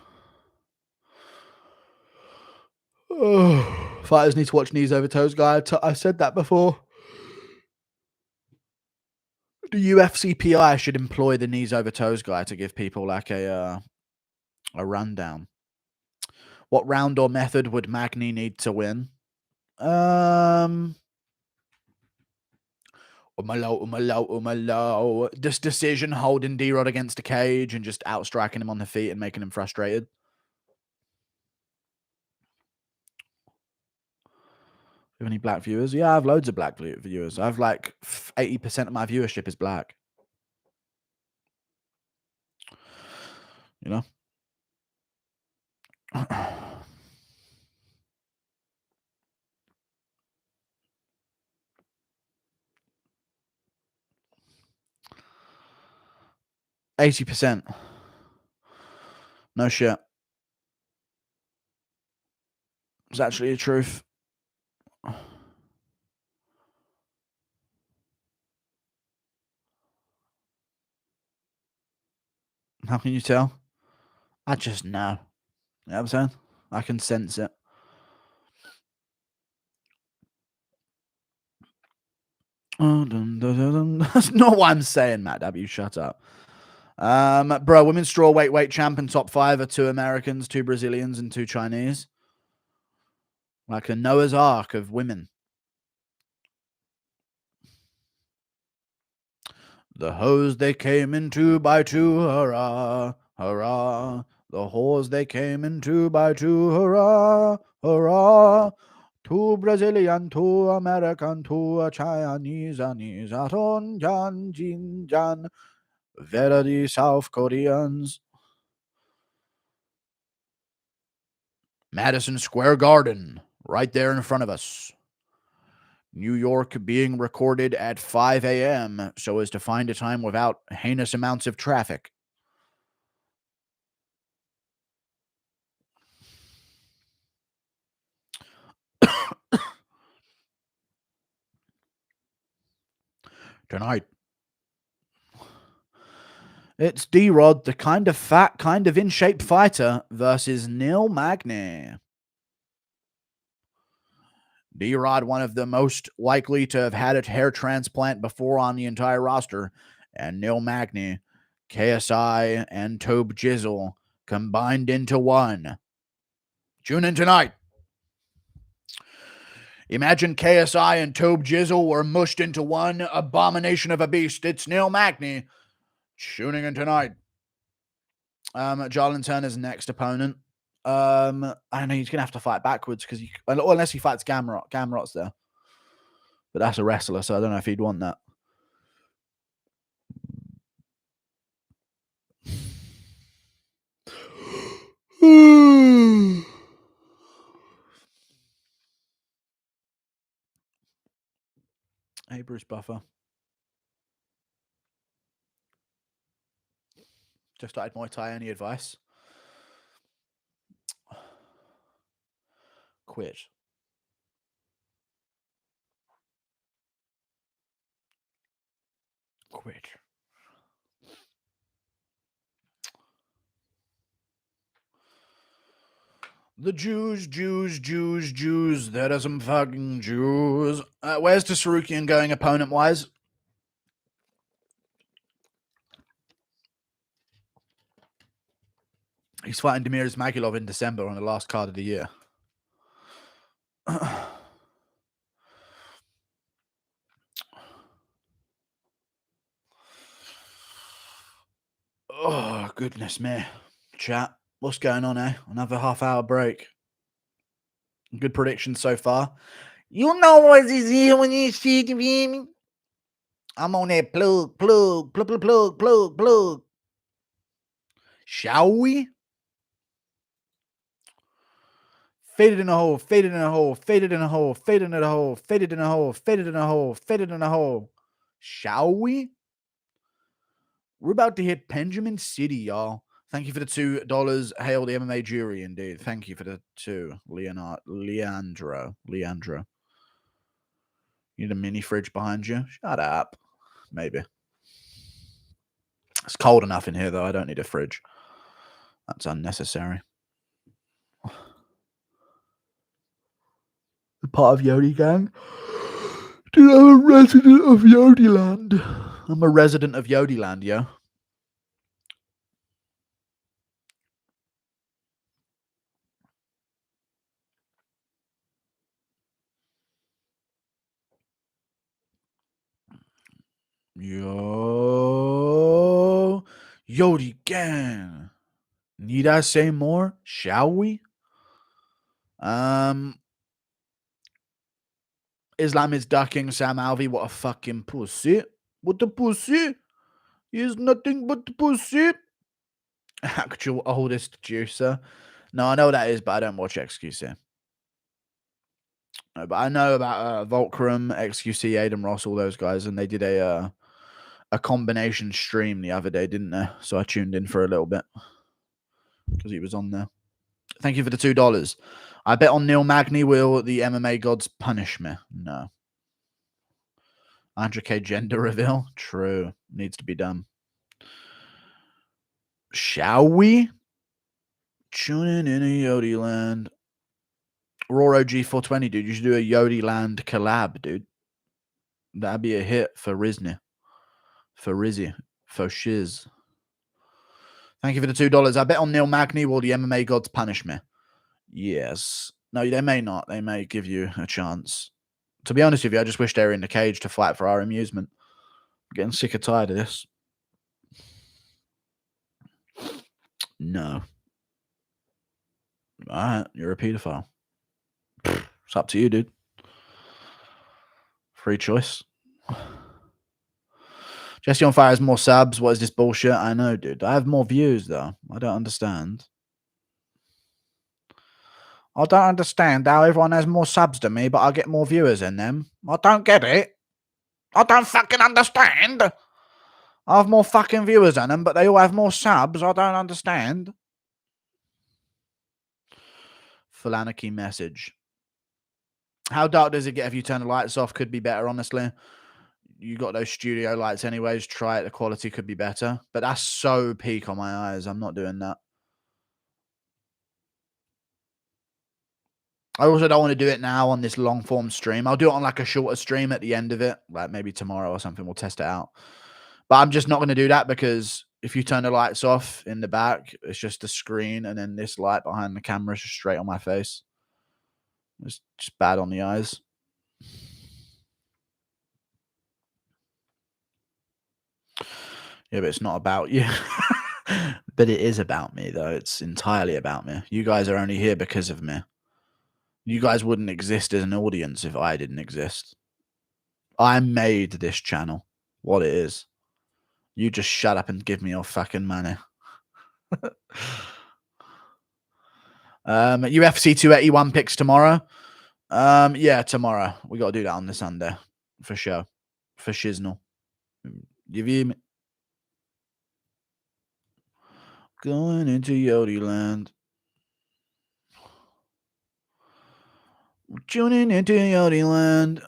Speaker 1: Oh, fighters need to watch Knees Over Toes, guy. I said that before. The UFC PI should employ the Knees Over Toes guy to give people like a rundown. What round or method would Magny need to win? Just decision, holding D-Rod against a cage and just outstriking him on the feet and making him frustrated. You have any black viewers? Yeah, I have loads of black viewers. I have like 80% of my viewership is black. You know? 80%. No shit. It's actually the truth. How can you tell? I just know. You know what I'm saying? I can sense it. That's not what I'm saying, Matt W. Shut up. Bro, women's strawweight weight champ and top 5 are 2 Americans, 2 Brazilians, and 2 Chinese. Like a Noah's Ark of women. The hoes they came in 2 by 2, hurrah, hurrah. The whores they came in 2 by 2, hurrah, hurrah. 2 Brazilian, 2 American, 2 Chinese, Aton, Jan, Jin, Jan. Very South Koreans. Madison Square Garden, right there in front of us. New York being recorded at 5 a.m. so as to find a time without heinous amounts of traffic. Tonight, it's D-Rod, the kind of fat, kind of in-shape fighter, versus Neil Magny. D-Rod, one of the most likely to have had a hair transplant before on the entire roster, and Neil Magny, KSI, and Tobe Jizzle combined into one. Tune in tonight. Imagine KSI and Tobe Jizzle were mushed into one abomination of a beast. It's Neil Magny tuning in tonight. Jarlin Turner's next opponent. I know he's gonna have to fight backwards because unless he fights Gamrot. Gamrot's there, but that's a wrestler, so I don't know if he'd want that. Hey, Bruce Buffer. Just started Muay Thai. Any advice? Quit. Quit. The Jews. There are some fucking Jews. Where's Tsarukian going opponent-wise? He's fighting Demir Ismagulov in December on the last card of the year. Oh, goodness me. Chat, what's going on, eh? Another half-hour break. Good predictions so far. You know what is here when you see me? I'm on that plug. Shall we? Faded in a hole, faded in a hole, faded in a hole, faded in a hole, faded in a hole, faded in a hole, faded in a hole. Shall we? We're about to hit Benjamin City, y'all. Thank you for the $2. Hail the MMA jury, indeed. Thank you for the $2. Leandro. You need a mini fridge behind you? Shut up. Maybe. It's cold enough in here, though. I don't need a fridge. That's unnecessary. The part of Yodi Gang? Dude, I'm a resident of Yodiland. I'm a resident of Yodiland, yo. Yo. Yodi Gang. Need I say more? Shall we? Islam is ducking Sam Alvey. What a fucking pussy. What a pussy. He is nothing but a pussy. Actual oldest juicer. No, I know what that is, but I don't watch XQC. No, but I know about Volcrum, XQC, Aiden Ross, all those guys, and they did a combination stream the other day, didn't they? So I tuned in for a little bit because he was on there. Thank you for the $2. I bet on Neil Magny. Will the MMA gods punish me? No. 100k gender reveal? True. Needs to be done. Shall we? Tuning in a Yodi Land. Roro G420, dude. You should do a Yodi Land collab, dude. That'd be a hit for Rizney. For Rizzy. For Shiz. Thank you for the $2. I bet on Neil Magny. Will the MMA gods punish me? Yes. No, they may not. They may give you a chance. To be honest with you, I just wish they were in the cage to fight for our amusement. I'm getting sick and tired of this. No. All right, you're a pedophile. It's up to you, dude. Free choice. Jesse on Fire has more subs. What is this bullshit? I know, dude. I have more views, though. I don't understand. I don't understand how everyone has more subs than me, but I get more viewers than them. I don't get it. I don't fucking understand. I have more fucking viewers than them, but they all have more subs. I don't understand. Fulaniki message. How dark does it get if you turn the lights off? Could be better, honestly. you got those studio lights anyways. Try it. The quality could be better. But that's so peak on my eyes. I'm not doing that. I also don't want to do it now on this long form stream. I'll do it on like a shorter stream at the end of it. Like maybe tomorrow or something. We'll test it out. But I'm just not going to do that because if you turn the lights off in the back, it's just a screen. And then this light behind the camera is just straight on my face. It's just bad on the eyes. Yeah, but it's not about you. But it is about me, though. It's entirely about me. You guys are only here because of me. You guys wouldn't exist as an audience if I didn't exist. I made this channel what it is. You just shut up and give me your fucking money. UFC 281 picks tomorrow. Yeah, tomorrow. We got to do that on the Sunday. For sure. For shiznle. You view me? Going into Yodi land. Tuning into Yodi land.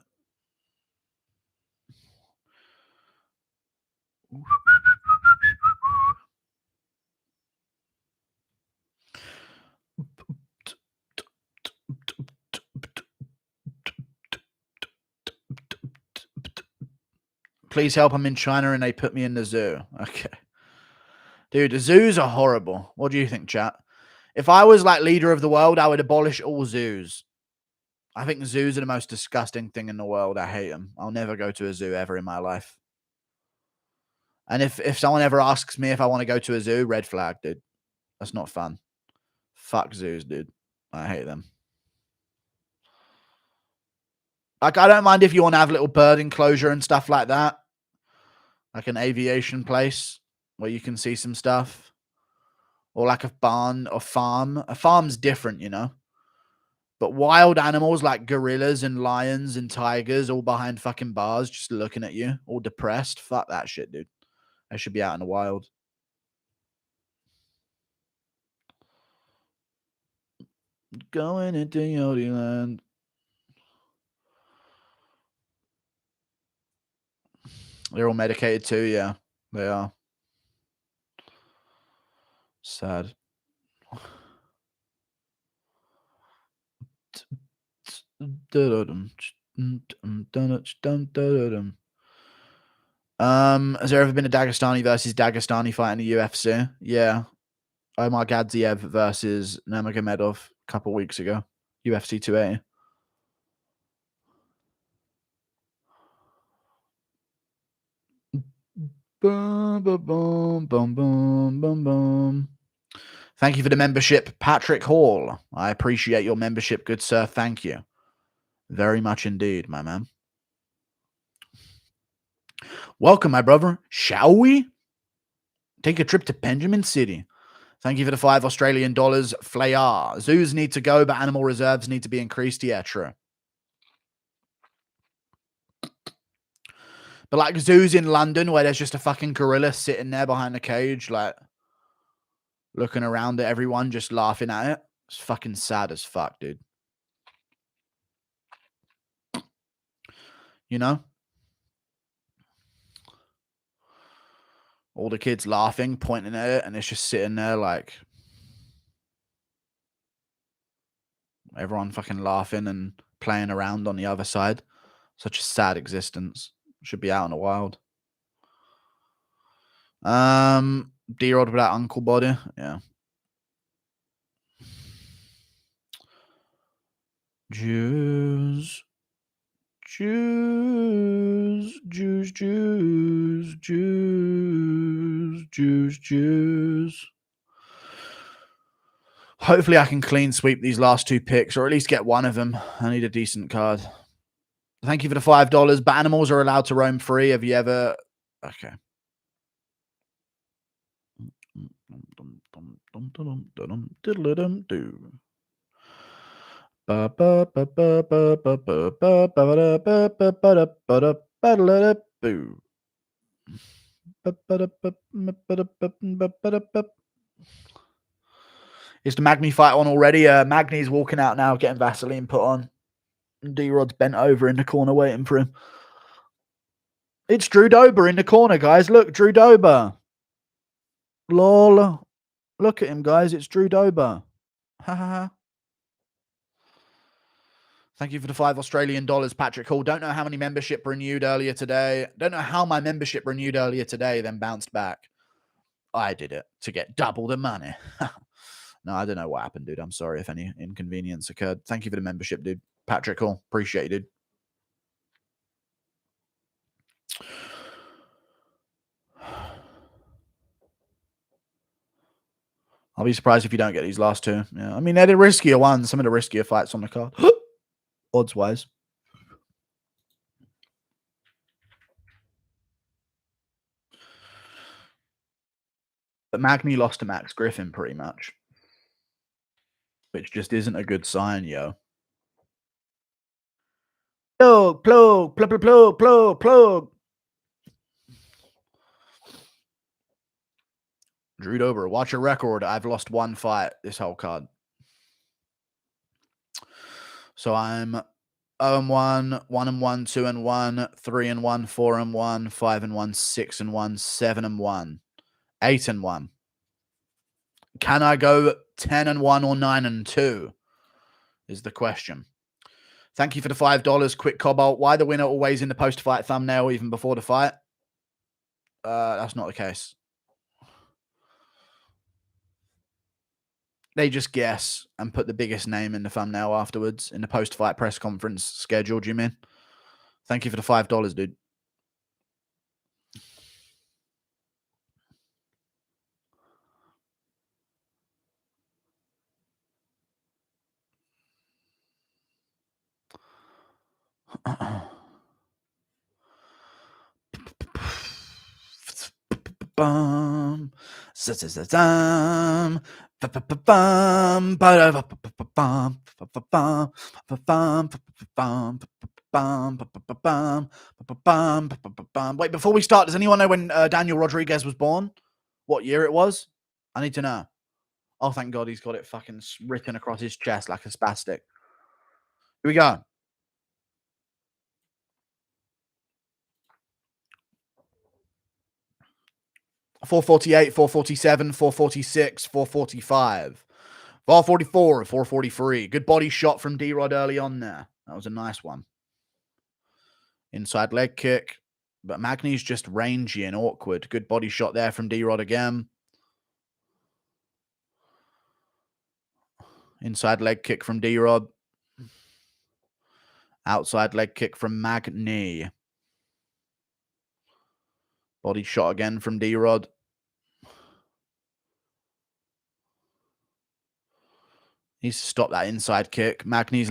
Speaker 1: Please help. I'm in China and they put me in the zoo. Okay. Dude, the zoos are horrible. What do you think, chat? If I was like leader of the world, I would abolish all zoos. I think zoos are the most disgusting thing in the world. I hate them. I'll never go to a zoo ever in my life. And if someone ever asks me if I want to go to a zoo, red flag, dude. That's not fun. Fuck zoos, dude. I hate them. Like, I don't mind if you want to have a little bird enclosure and stuff like that. Like an aviation place where you can see some stuff. Or like a barn or farm. A farm's different, you know. But wild animals like gorillas and lions and tigers all behind fucking bars just looking at you, all depressed. Fuck that shit, dude. They should be out in the wild. Going into Yodi land. They're all medicated too, yeah. They are. Sad. Has there ever been a Dagestani versus Dagestani fight in the UFC? Yeah. Omar Gadziev versus Nurmagomedov a couple weeks ago. UFC 280. Boom, boom, boom, boom, boom, boom, boom. Thank you for the membership, Patrick Hall. I appreciate your membership, good sir. Thank you. Very much indeed, my man. Welcome, my brother. Shall we? Take a trip to Benjamin City. Thank you for the $5 Australian. Flayar. Zoos need to go, but animal reserves need to be increased. Yeah, true. But like zoos in London where there's just a fucking gorilla sitting there behind the cage, like looking around at everyone, just laughing at it. It's fucking sad as fuck, dude. You know? All the kids laughing, pointing at it, and it's just sitting there like everyone fucking laughing and playing around on the other side. Such a sad existence. Should be out in the wild. D-Rod without uncle body. Yeah. Jews. Jews, Jews, Jews, Jews, Jews, Jews. Hopefully I can clean sweep these last two picks, or at least get one of them. I need a decent card. Thank you for the $5. But animals are allowed to roam free. Have you ever... Okay. Is the Magny fight on already? Magny's walking out now, getting Vaseline put on. D-Rod's bent over in the corner waiting for him. It's Drew Dober in the corner, guys. Look, Drew Dober. Lol. Look at him, guys. It's Drew Dober. Ha ha ha. Thank you for the $5 Patrick Hall. Don't know how many membership renewed earlier today. Don't know how my membership renewed earlier today, then bounced back. I did it to get double the money. No, I don't know what happened, dude. I'm sorry if any inconvenience occurred. Thank you for the membership, dude. Patrick Hall. Appreciate you, dude. I'll be surprised if you don't get these last two. Yeah, I mean, they're the riskier ones. Some of the riskier fights on the card, odds-wise. But Magny lost to Max Griffin pretty much, which just isn't a good sign, yo. Plug, plug, plug, plug, plug, plug, plug. Drew Dober, watch your record. I've lost one fight this whole card. So I'm 0-1, 1-1, 2-1, 3-1, 4-1, 5-1, 6-1, 7-1, 8-1. Can I go 10-1 or 9-2? Is the question. Thank you for the $5. Quick Cobalt. Why the winner always in the post-fight thumbnail even before the fight? That's not the case. They just guess and put the biggest name in the thumbnail afterwards in the post-fight press conference schedule, do you mean? Thank you for the $5, dude. Bum, Wait, before we start, does anyone know when Daniel Rodriguez was born? What year it was? I need to know. Oh, thank God he's got it fucking written across his chest like a spastic. Here we go. $448, $447, $446, $445. 444, $443. Good body shot from D-Rod early on there. That was a nice one. Inside leg kick. But Magny's just rangy and awkward. Good body shot there from D-Rod again. Inside leg kick from D-Rod. Outside leg kick from Magny. Body shot again from D-Rod. Needs to stop that inside kick. Magny's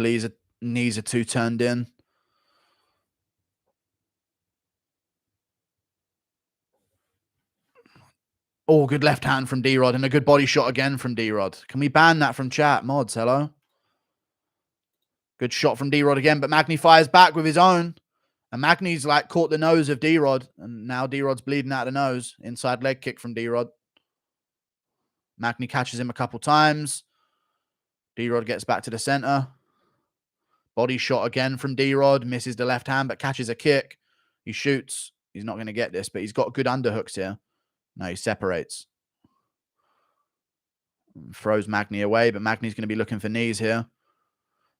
Speaker 1: knees are too turned in. Oh, good left hand from D-Rod and a good body shot again from D-Rod. Can we ban that from chat? Mods, hello? Good shot from D-Rod again, but Magny fires back with his own. And Magny's like caught the nose of D-Rod. And now D-Rod's bleeding out the nose. Inside leg kick from D-Rod. Magny catches him a couple times. D-Rod gets back to the center. Body shot again from D-Rod. Misses the left hand, but catches a kick. He shoots. He's not going to get this, but he's got good underhooks here. No, he separates. Throws Magny away, but Magny's going to be looking for knees here.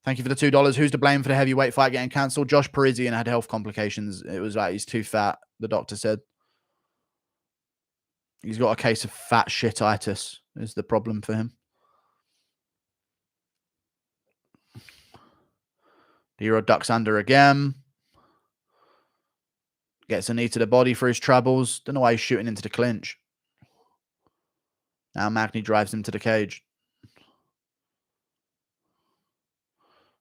Speaker 1: Thank you for the $2. Who's to blame for the heavyweight fight getting cancelled? Josh Parisian had health complications. It was like he's too fat, the doctor said. He's got a case of fat shititis is the problem for him. D-Rod ducks under again. Gets a knee to the body for his troubles. Don't know why he's shooting into the clinch. Now Magny drives him to the cage.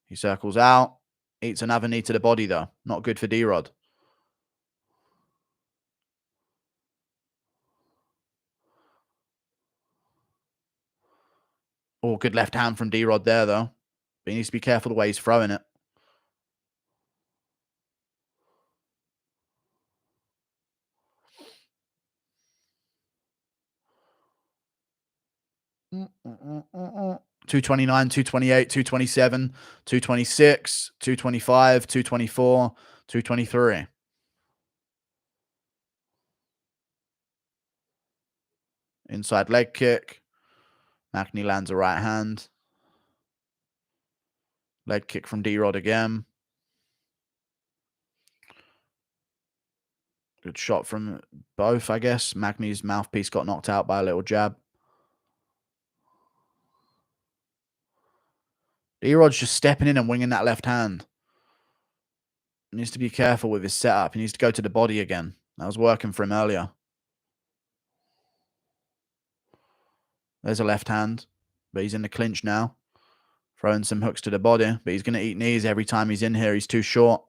Speaker 1: He circles out. Eats another knee to the body, though. Not good for D-Rod. Oh, good left hand from D-Rod there, though. But he needs to be careful the way he's throwing it. $229, $228, $227, $226, $225, $224, $223. Inside leg kick. Magny lands a right hand. Leg kick from D-Rod again. Good shot from both, I guess. Magny's mouthpiece got knocked out by a little jab. D-Rod's just stepping in and winging that left hand. He needs to be careful with his setup. He needs to go to the body again. That was working for him earlier. There's a left hand, but he's in the clinch now. Throwing some hooks to the body, but he's going to eat knees every time he's in here. He's too short.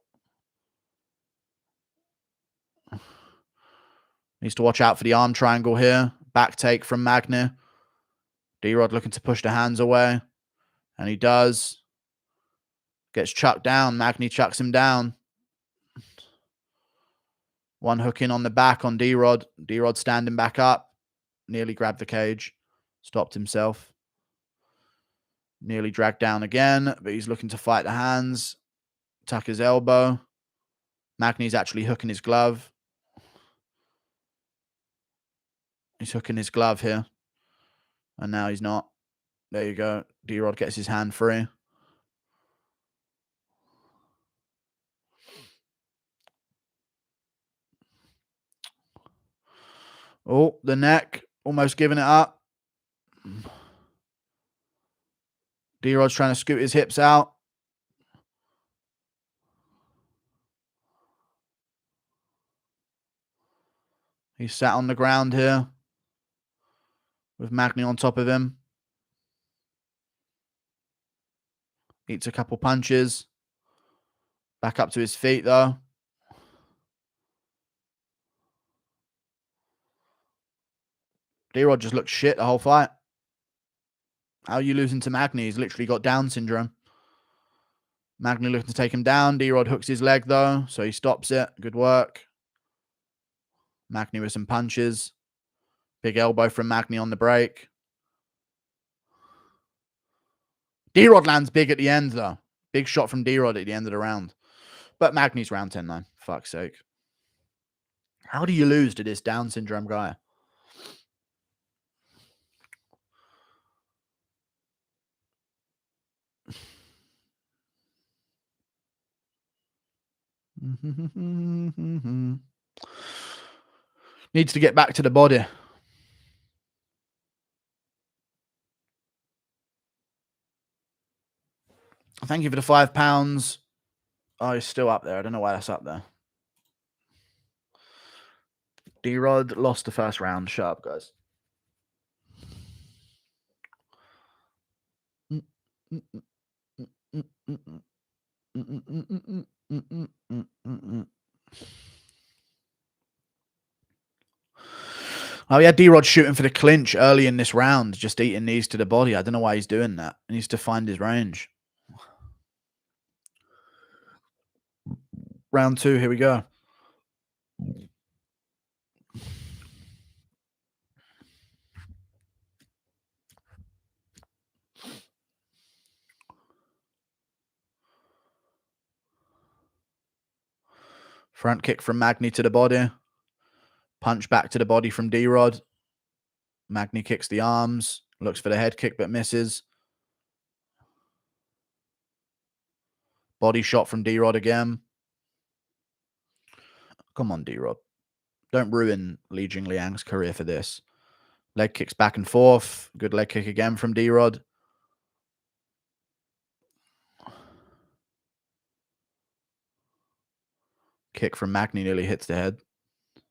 Speaker 1: Needs to watch out for the arm triangle here. Back take from Magny. D-Rod looking to push the hands away. And he does. Gets chucked down. Magny chucks him down. One hook in on the back on D-Rod. D-Rod standing back up. Nearly grabbed the cage. Stopped himself. Nearly dragged down again, but he's looking to fight the hands. Tuck his elbow. Magny's actually hooking his glove. He's hooking his glove here. And now he's not. There you go. D-Rod gets his hand free. Oh, the neck. Almost giving it up. D-Rod's trying to scoot his hips out. He's sat on the ground here with Magny on top of him. Eats a couple punches. Back up to his feet, though. D-Rod just looked shit the whole fight. How are you losing to Magny? He's literally got Down syndrome. Magny looking to take him down. D-Rod hooks his leg, though, so he stops it. Good work. Magny with some punches. Big elbow from Magny on the break. D-Rod lands big at the end, though. Big shot from D-Rod at the end of the round. But Magny's round 10-9. Fuck's sake. How do you lose to this Down syndrome guy? Needs to get back to the body. Thank you for the £5. Oh, he's still up there. I don't know why that's up there. D-Rod lost the first round. Shut up, guys. Oh, yeah, D-Rod shooting for the clinch early in this round, just eating knees to the body. I don't know why he's doing that. He needs to find his range. Round 2, here we go. Front kick from Magny to the body. Punch back to the body from D-Rod. Magny kicks the arms. Looks for the head kick, but misses. Body shot from D-Rod again. Come on, D-Rod. Don't ruin Li Jingliang's career for this. Leg kicks back and forth. Good leg kick again from D-Rod. Kick from Magny nearly hits the head.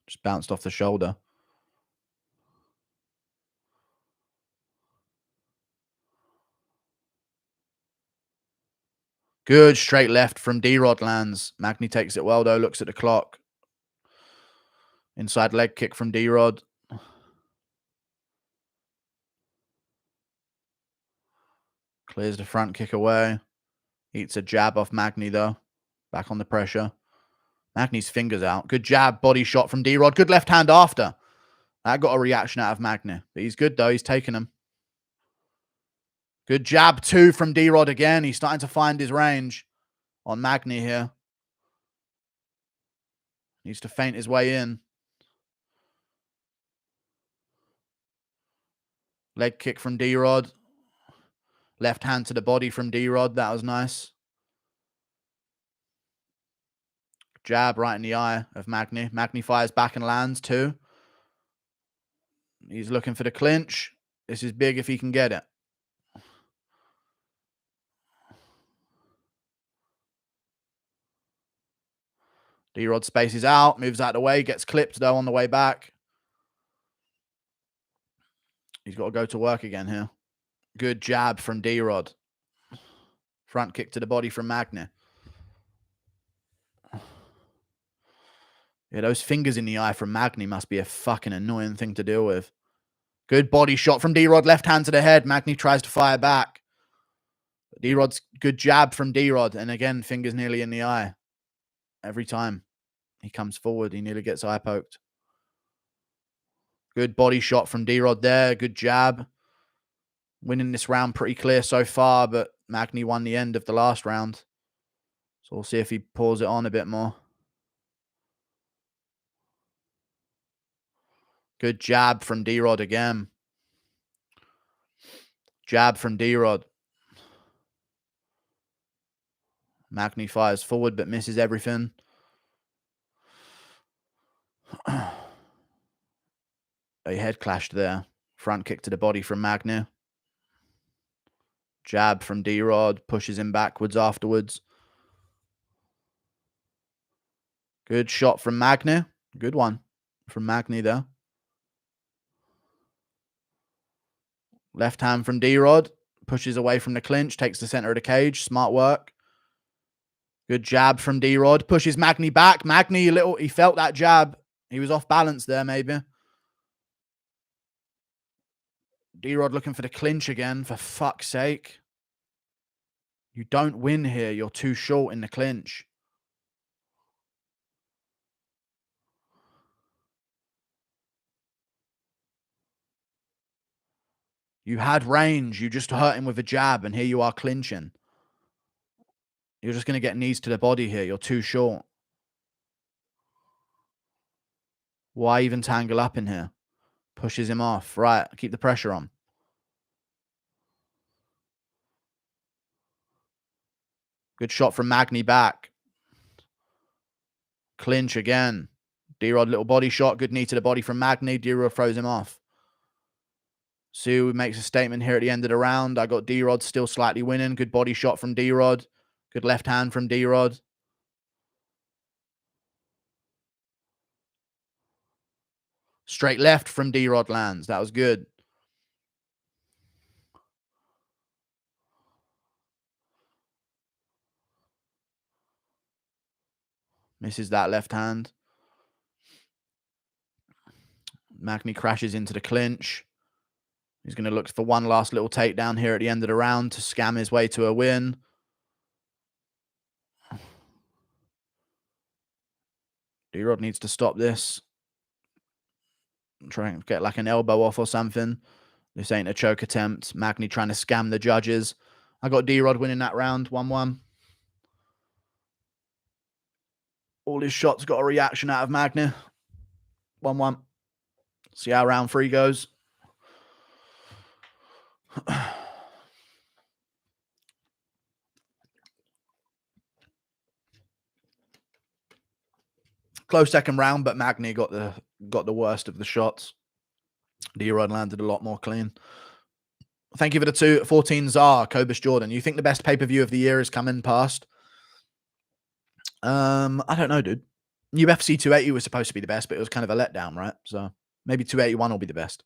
Speaker 1: Just bounced off the shoulder. Good straight left from D-Rod lands. Magny takes it well, though. Looks at the clock. Inside leg kick from D-Rod. Clears the front kick away. Eats a jab off Magny, though. Back on the pressure. Magny's fingers out. Good jab. Body shot from D-Rod. Good left hand after. That got a reaction out of Magny. But he's good, though. He's taking him. Good jab, too, from D-Rod again. He's starting to find his range on Magny here. Needs to feint his way in. Leg kick from D-Rod. Left hand to the body from D-Rod. That was nice. Jab right in the eye of Magny. Magny fires back and lands too. He's looking for the clinch. This is big if he can get it. D-Rod spaces out, moves out of the way, gets clipped though on the way back. He's got to go to work again here. Good jab from D-Rod. Front kick to the body from Magny. Yeah, those fingers in the eye from Magny must be a fucking annoying thing to deal with. Good body shot from D-Rod. Left hand to the head. Magny tries to fire back. D-Rod's good jab from D-Rod. And again, fingers nearly in the eye. Every time he comes forward, he nearly gets eye poked. Good body shot from D-Rod there. Good jab. Winning this round pretty clear so far, but Magny won the end of the last round. So we'll see if he pours it on a bit more. Good jab from D-Rod again. Jab from D-Rod. Magny fires forward but misses everything. A head clashed there. Front kick to the body from Magny. Jab from D-Rod. Pushes him backwards afterwards. Good shot from Magny. Good one from Magny there. Left hand from D-Rod. Pushes away from the clinch. Takes the center of the cage. Smart work. Good jab from D-Rod. Pushes Magny back. Magny, he felt that jab. He was off balance there, maybe. D-Rod looking for the clinch again, for fuck's sake. You don't win here. You're too short in the clinch. You had range. You just hurt him with a jab, and here you are clinching. You're just going to get knees to the body here. You're too short. Why even tangle up in here? Pushes him off. Right, keep the pressure on. Good shot from Magny back. Clinch again. D-Rod, little body shot. Good knee to the body from Magny. D-Rod throws him off. Sue makes a statement here at the end of the round. I got D-Rod still slightly winning. Good body shot from D-Rod. Good left hand from D-Rod. Straight left from D-Rod lands. That was good. Misses that left hand. Magny crashes into the clinch. He's going to look for one last little takedown here at the end of the round to scam his way to a win. D-Rod needs to stop this. Try and get like an elbow off or something. This ain't a choke attempt. Magny trying to scam the judges. I got D-Rod winning that round, 1-1. All his shots got a reaction out of Magny. 1-1. See how round 3 goes. Close second round, but Magny got the worst of the shots. D-Rod landed a lot more clean. Thank you for the 214 Czar, Cobus Jordan. You think the best pay-per-view of the year is coming past? I don't know, dude. UFC 280 was supposed to be the best, but it was kind of a letdown, right? So maybe 281 will be the best.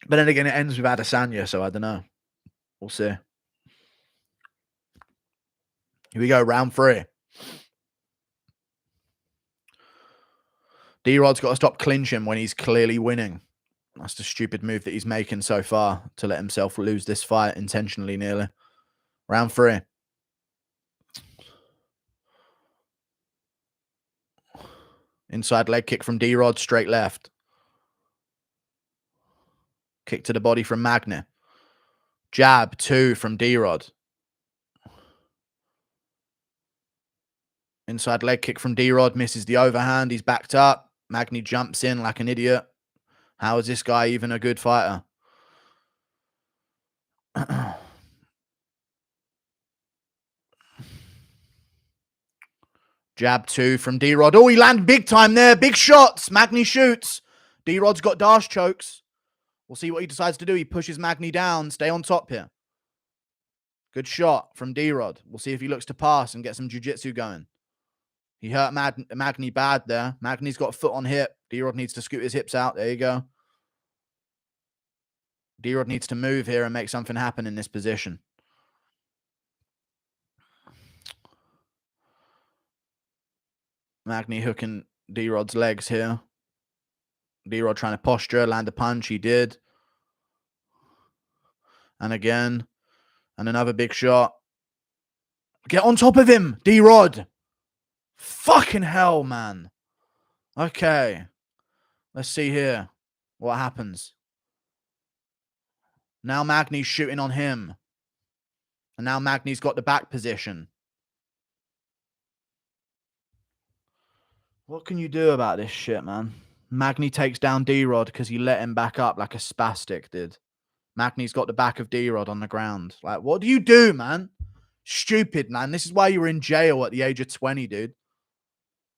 Speaker 1: But then again, it ends with Adesanya, so I don't know. We'll see. Here we go, round 3. D-Rod's got to stop clinching when he's clearly winning. That's the stupid move that he's making so far to let himself lose this fight intentionally nearly. Round 3. Inside leg kick from D-Rod, straight left. Kick to the body from Magny. Jab, 2 from D-Rod. Inside leg kick from D-Rod, misses the overhand. He's backed up. Magny jumps in like an idiot. How is this guy even a good fighter? Jab 2 from D-Rod. Oh, he landed big time there. Big shots. Magny shoots. D-Rod's got dash chokes. We'll see what he decides to do. He pushes Magny down. Stay on top here. Good shot from D-Rod. We'll see if he looks to pass and get some jiu-jitsu going. He hurt Magny bad there. Magny's got a foot on hip. D-Rod needs to scoot his hips out. There you go. D-Rod needs to move here and make something happen in this position. Magny hooking D-Rod's legs here. D-Rod trying to posture, land a punch. He did. And again. And another big shot. Get on top of him, D-Rod. Fucking hell, man. Okay. Let's see here what happens. Now Magny's shooting on him. And now Magny's got the back position. What can you do about this shit, man? Magny takes down D-Rod because he let him back up like a spastic did. Magny's got the back of D-Rod on the ground. Like, what do you do, man? Stupid, man. This is why you were in jail at the age of 20, dude.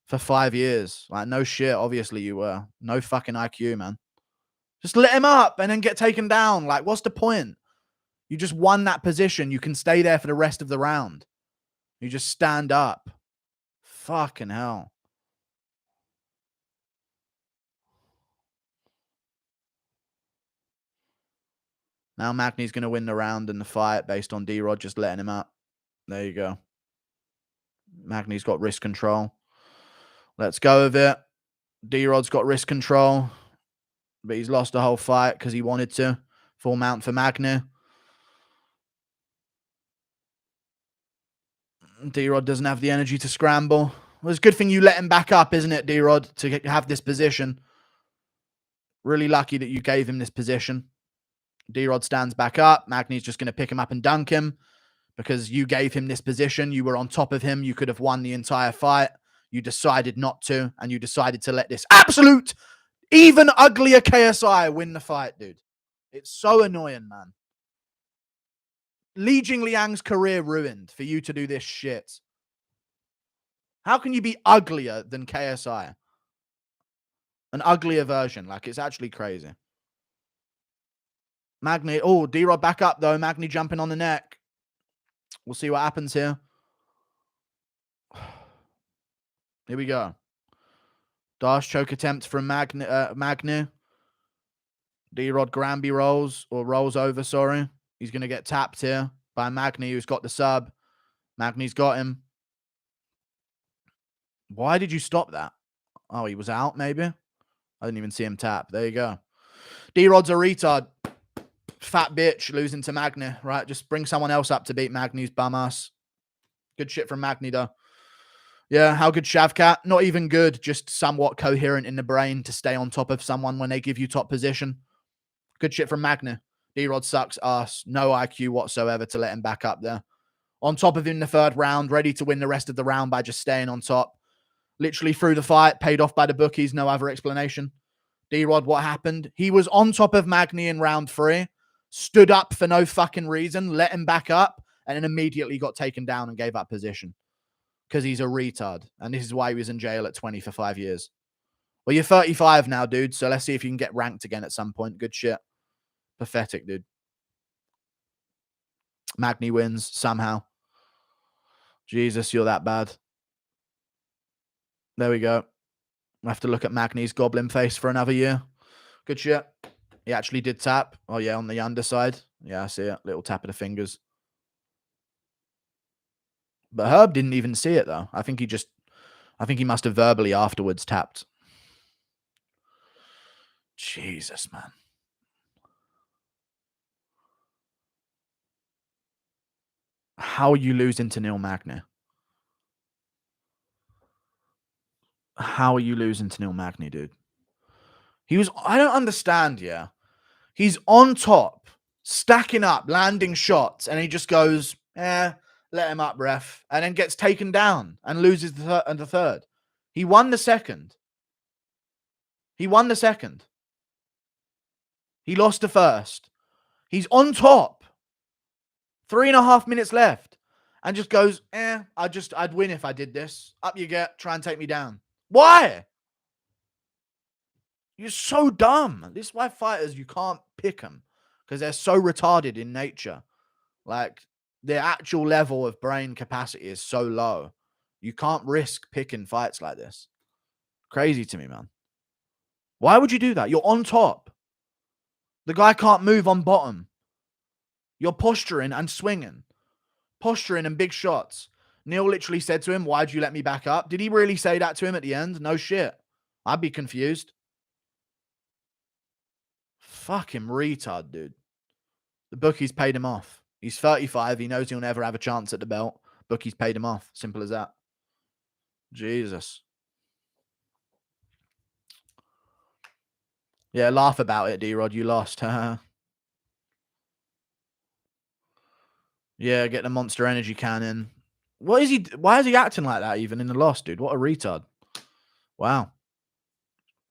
Speaker 1: For 5 years. Like, no shit, obviously you were. No fucking IQ, man. Just let him up and then get taken down. Like, what's the point? You just won that position. You can stay there for the rest of the round. You just stand up. Fucking hell. Now Magny's going to win the round and the fight based on D-Rod just letting him up. There you go. Magny's got wrist control. Let's go with it. D-Rod's got wrist control. But he's lost the whole fight because he wanted to. Full mount for Magny. D-Rod doesn't have the energy to scramble. Well, it's a good thing you let him back up, isn't it, D-Rod, to have this position. Really lucky that you gave him this position. D-Rod stands back up. Magny's just going to pick him up and dunk him because you gave him this position. You were on top of him. You could have won the entire fight. You decided not to, and you decided to let this absolute, even uglier KSI win the fight, dude. It's so annoying, man. Li Jingliang's career ruined for you to do this shit. How can you be uglier than KSI? An uglier version. Like, it's actually crazy. Magny. Oh, D-Rod back up, though. Magny jumping on the neck. We'll see what happens here. Here we go. Dash choke attempt from Magny. D-Rod Granby rolls, or rolls over, sorry. He's going to get tapped here by Magny, who's got the sub. Magny's got him. Why did you stop that? Oh, he was out, maybe? I didn't even see him tap. There you go. D-Rod's a retard. Fat bitch losing to Magny, right? Just bring someone else up to beat Magny's bum ass. Good shit from Magny, though. Yeah, how good Shavkat? Not even good, just somewhat coherent in the brain to stay on top of someone when they give you top position. Good shit from Magny. D-Rod sucks ass. No IQ whatsoever to let him back up there. On top of him in the third round, ready to win the rest of the round by just staying on top. Literally through the fight, paid off by the bookies, no other explanation. D-Rod, what happened? He was on top of Magny in round 3, stood up for no fucking reason, let him back up, and then immediately got taken down and gave up position. Because he's a retard. And this is why he was in jail at 20 for 5 years. Well, you're 35 now, dude, so let's see if you can get ranked again at some point. Good shit. Pathetic, dude. Magny wins somehow. Jesus, you're that bad. There we go. I have to look at Magny's goblin face for another year. Good shit. He actually did tap. Oh, yeah, on the underside. Yeah, I see it. Little tap of the fingers. But Herb didn't even see it, though. I think he must have verbally afterwards tapped. Jesus, man. How are you losing to Neil Magny? How are you losing to Neil Magny, dude? I don't understand, yeah. He's on top, stacking up, landing shots, and he just goes, let him up, ref, and then gets taken down and loses the third. He won the second. He won the second. He lost the first. He's on top. 3.5 minutes left. And just goes, I'd win if I did this. Up you get. Try and take me down. Why? You're so dumb. This is why fighters, you can't pick them. Because they're so retarded in nature. Like, their actual level of brain capacity is so low. You can't risk picking fights like this. Crazy to me, man. Why would you do that? You're on top. The guy can't move on bottom. You're posturing and swinging. Posturing and big shots. Neil literally said to him, why'd you let me back up? Did he really say that to him at the end? No shit. I'd be confused. Fucking retard, dude. The bookies paid him off. He's 35. He knows he'll never have a chance at the belt. Bookies paid him off. Simple as that. Jesus. Yeah, laugh about it, D-Rod. You lost. Yeah, get the Monster Energy cannon. What is he? Why is he acting like that even in the loss, dude? What a retard. Wow.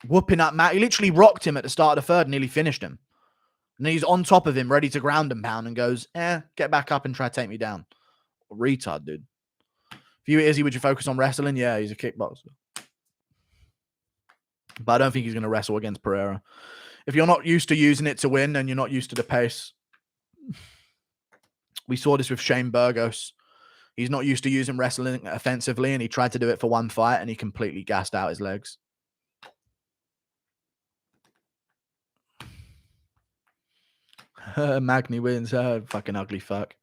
Speaker 1: Whooping up Matt. He literally rocked him at the start of the third and nearly finished him. And then he's on top of him, ready to ground and pound, and goes, get back up and try to take me down. A retard, dude. If you Izzy, would you focus on wrestling? Yeah, he's a kickboxer. But I don't think he's going to wrestle against Pereira. If you're not used to using it to win and you're not used to the pace. We saw this with Shane Burgos. He's not used to using wrestling offensively, and he tried to do it for one fight, and he completely gassed out his legs. Magny wins. Fucking ugly fuck.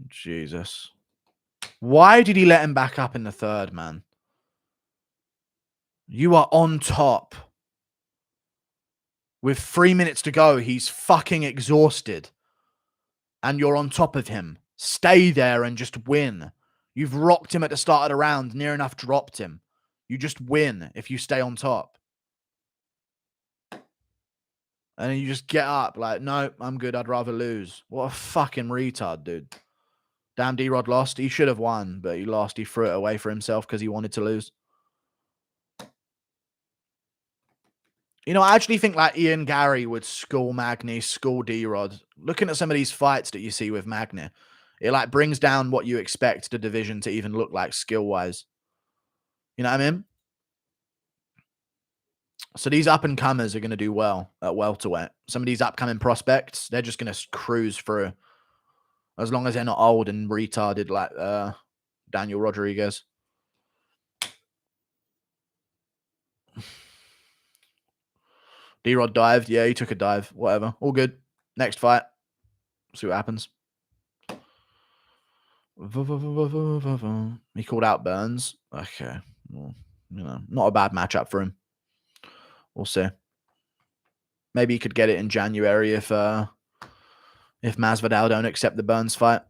Speaker 1: Jesus. Why did he let him back up in the third, man? You are on top. With 3 minutes to go, he's fucking exhausted. And you're on top of him. Stay there and just win. You've rocked him at the start of the round, near enough dropped him. You just win if you stay on top. And then you just get up like, no, I'm good. I'd rather lose. What a fucking retard, dude. Damn, D-Rod lost. He should have won, but he lost. He threw it away for himself because he wanted to lose. You know, I actually think like Ian Gary would school Magny, school D-Rod. Looking at some of these fights that you see with Magny, it like brings down what you expect the division to even look like skill-wise. You know what I mean? So these up-and-comers are going to do well at welterweight. Some of these upcoming prospects, they're just going to cruise through. As long as they're not old and retarded like Daniel Rodriguez. D-Rod dived. Yeah, he took a dive. Whatever. All good. Next fight. See what happens. He called out Burns. Okay. Well, you know, not a bad matchup for him. We'll see. Maybe he could get it in January if Masvidal don't accept the Burns fight.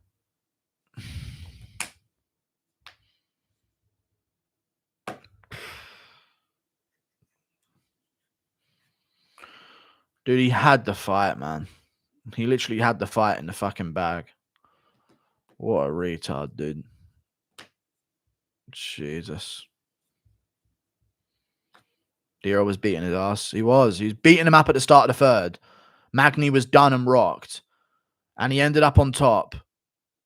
Speaker 1: Dude, he had the fight, man. He literally had the fight in the fucking bag. What a retard, dude. Jesus. D-Rod was beating his ass. He was beating him up at the start of the third. Magny was done and rocked. And he ended up on top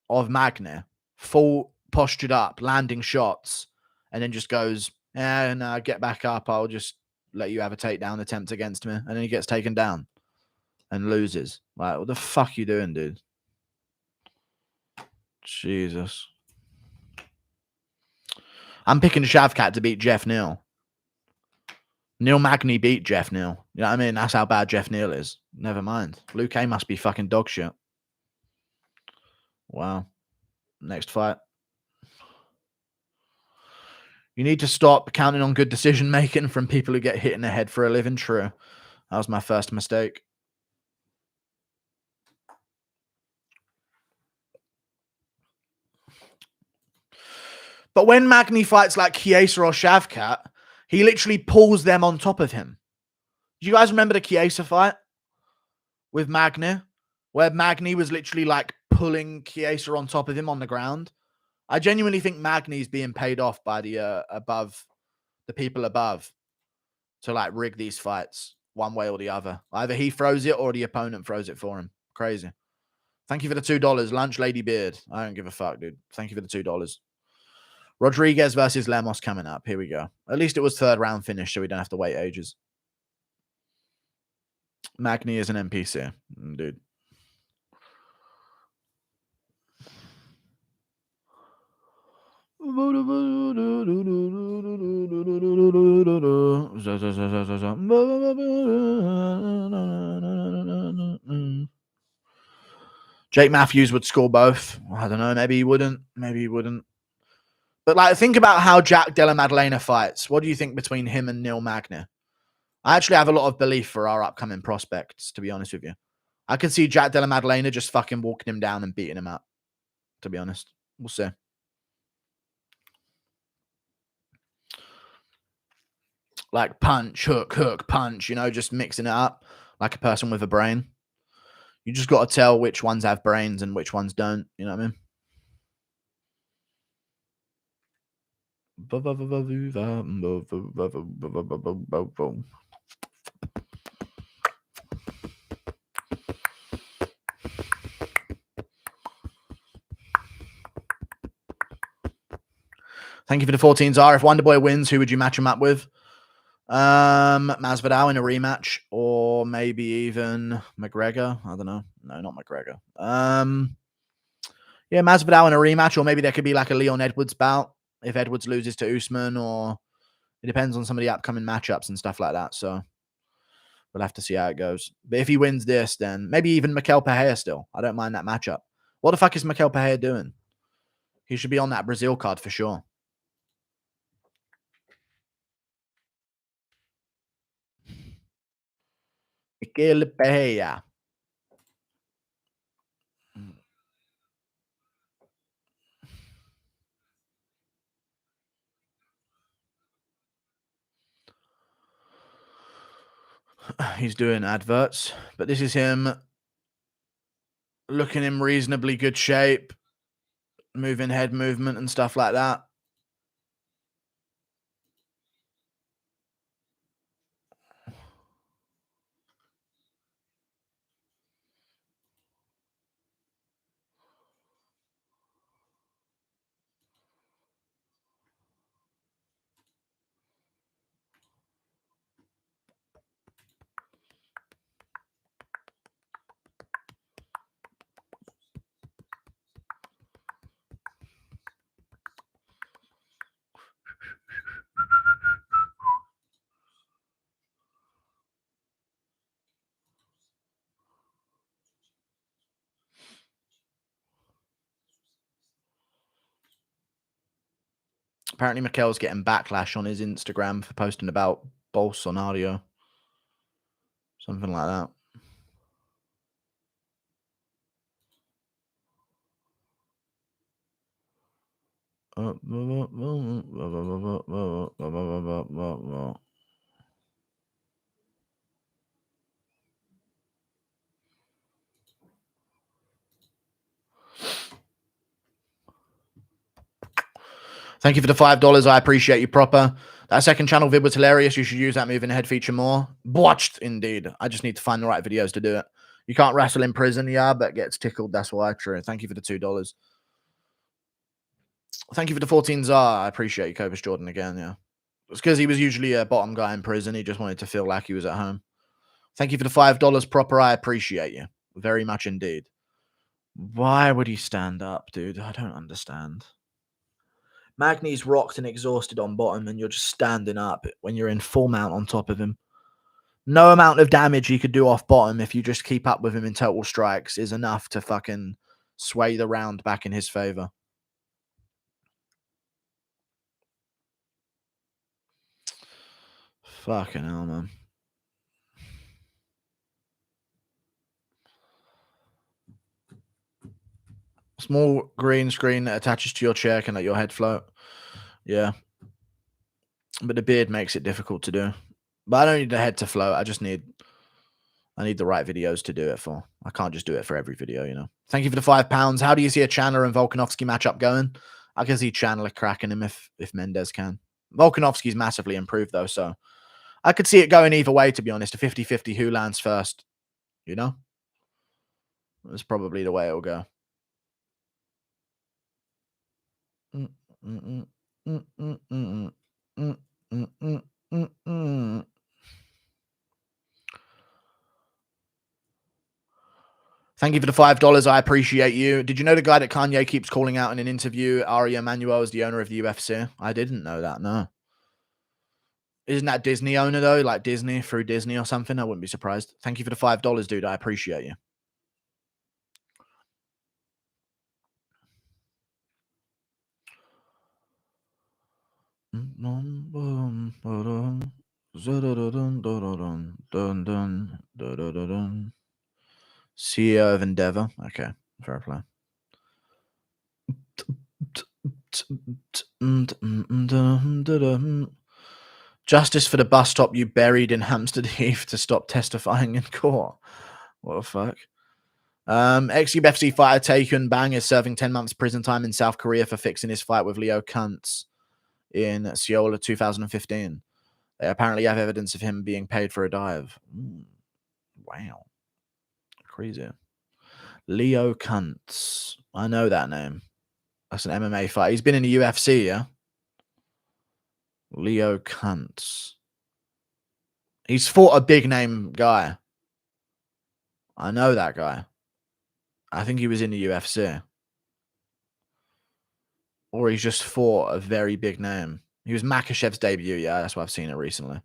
Speaker 1: of Magny. Full postured up, landing shots. And then just goes, no, get back up. I'll just let you have a takedown attempt against me. And then he gets taken down and loses. Like, what the fuck are you doing, dude? Jesus. I'm picking Shavkat to beat Jeff Neal. Neil Magny beat Jeff Neal. You know what I mean? That's how bad Jeff Neal is. Never mind. Luke A must be fucking dog shit. Wow. Next fight. You need to stop counting on good decision making from people who get hit in the head for a living. True. That was my first mistake. But when Magny fights like Chiesa or Shavkat, he literally pulls them on top of him. Do you guys remember the Chiesa fight with Magny? Where Magny was literally like pulling Chiesa on top of him on the ground. I genuinely think Magny's being paid off by the people above. to like rig these fights one way or the other. Either he throws it or the opponent throws it for him. Crazy. Thank you for the $2. Lunch Lady Beard. I don't give a fuck, dude. Thank you for the $2. Rodriguez versus Lemos coming up. Here we go. At least it was third round finish, so we don't have to wait ages. Magny is an NPC, dude. Jake Matthews would score both. I don't know. Maybe he wouldn't. Maybe he wouldn't. But like, think about how Jack Della Maddalena fights. What do you think between him and Neil Magny? I actually have a lot of belief for our upcoming prospects, to be honest with you. I could see Jack Della Maddalena just fucking walking him down and beating him up, to be honest. We'll see. Like punch, hook, hook, punch, you know, just mixing it up like a person with a brain. You just got to tell which ones have brains and which ones don't. You know what I mean? Thank you for the 14s. If Wonderboy wins, who would you match him up with? Masvidal in a rematch, or maybe even McGregor. I don't know. No, not McGregor. Yeah, Masvidal in a rematch, or maybe there could be like a Leon Edwards bout if Edwards loses to Usman, or it depends on some of the upcoming matchups and stuff like that. So we'll have to see how it goes. But if he wins this, then maybe even Mikel Pereira still. I don't mind that matchup. What the fuck is Mikel Pereira doing? He should be on that Brazil card for sure. Mikel Pereira. He's doing adverts, but this is him looking in reasonably good shape, moving head movement and stuff like that. Apparently, Mikel's getting backlash on his Instagram for posting about Bolsonaro. Something like that. Thank you for the $5. I appreciate you proper. That second channel vid was hilarious. You should use that moving ahead feature more. Watched, indeed. I just need to find the right videos to do it. You can't wrestle in prison, yeah, but gets tickled. That's why. True. Thank you for the $2. Thank you for the 14s. I appreciate you, Cobus Jordan, again, yeah. It's because he was usually a bottom guy in prison. He just wanted to feel like he was at home. Thank you for the $5 proper. I appreciate you very much indeed. Why would he stand up, dude? I don't understand. Magny's rocked and exhausted on bottom, and you're just standing up when you're in full mount on top of him. No amount of damage he could do off bottom if you just keep up with him in total strikes is enough to fucking sway the round back in his favor. Fucking hell, man. Small green screen that attaches to your chair can let your head float. Yeah. But the beard makes it difficult to do. But I don't need the head to float. I need the right videos to do it for. I can't just do it for every video, you know. Thank you for the £5. How do you see a Chandler and Volkanovski matchup going? I can see Chandler cracking him if Mendez can. Volkanovski's massively improved, though, so I could see it going either way, to be honest. A 50-50 who lands first, you know? That's probably the way it'll go. Thank you for the $5. I appreciate you. Did you know the guy that Kanye keeps calling out in an interview, Ari Emanuel, is the owner of the UFC? I didn't know that, no. Isn't that Disney owner, though? Like Disney, through Disney or something? I wouldn't be surprised. Thank you for the $5, dude. I appreciate you. CEO of Endeavor. Okay, fair play. Justice for the bus stop you buried in Hampstead Heath to stop testifying in court. What the fuck? Ex-UFC fighter Taekwondo Bang is serving 10 months prison time in South Korea for fixing his fight with Leo Kuntz in Seoul 2015. They apparently have evidence of him being paid for a dive. Wow. Crazy. Leo Kuntz. I know that name. That's an MMA fight. He's been in the UFC, yeah? Leo Kuntz. He's fought a big name guy. I know that guy. I think he was in the UFC. Or he's just fought a very big name. He was Makashev's debut. Yeah, that's why I've seen it recently.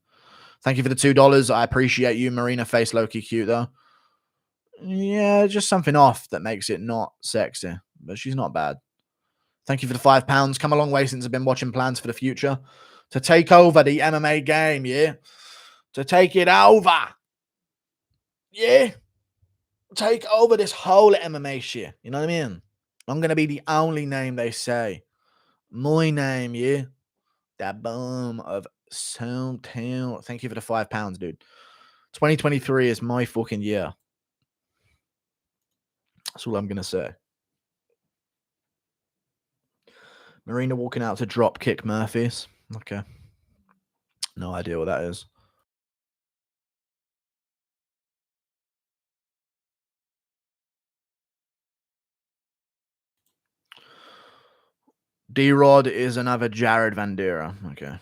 Speaker 1: Thank you for the $2. I appreciate you. Marina face low-key cute, though. Yeah, just something off that makes it not sexy. But she's not bad. Thank you for the £5. Come a long way since I've been watching plans for the future. To take over the MMA game, yeah? To take it over. Yeah? Take over this whole MMA shit. You know what I mean? I'm going to be the only name they say. My name, yeah? That boom of Soundtown. Thank you for the £5, dude. 2023 is my fucking year. That's all I'm going to say. Marina walking out to drop kick Murphy's. Okay. No idea what that is. D-Rod is another Jared Vandera. Okay.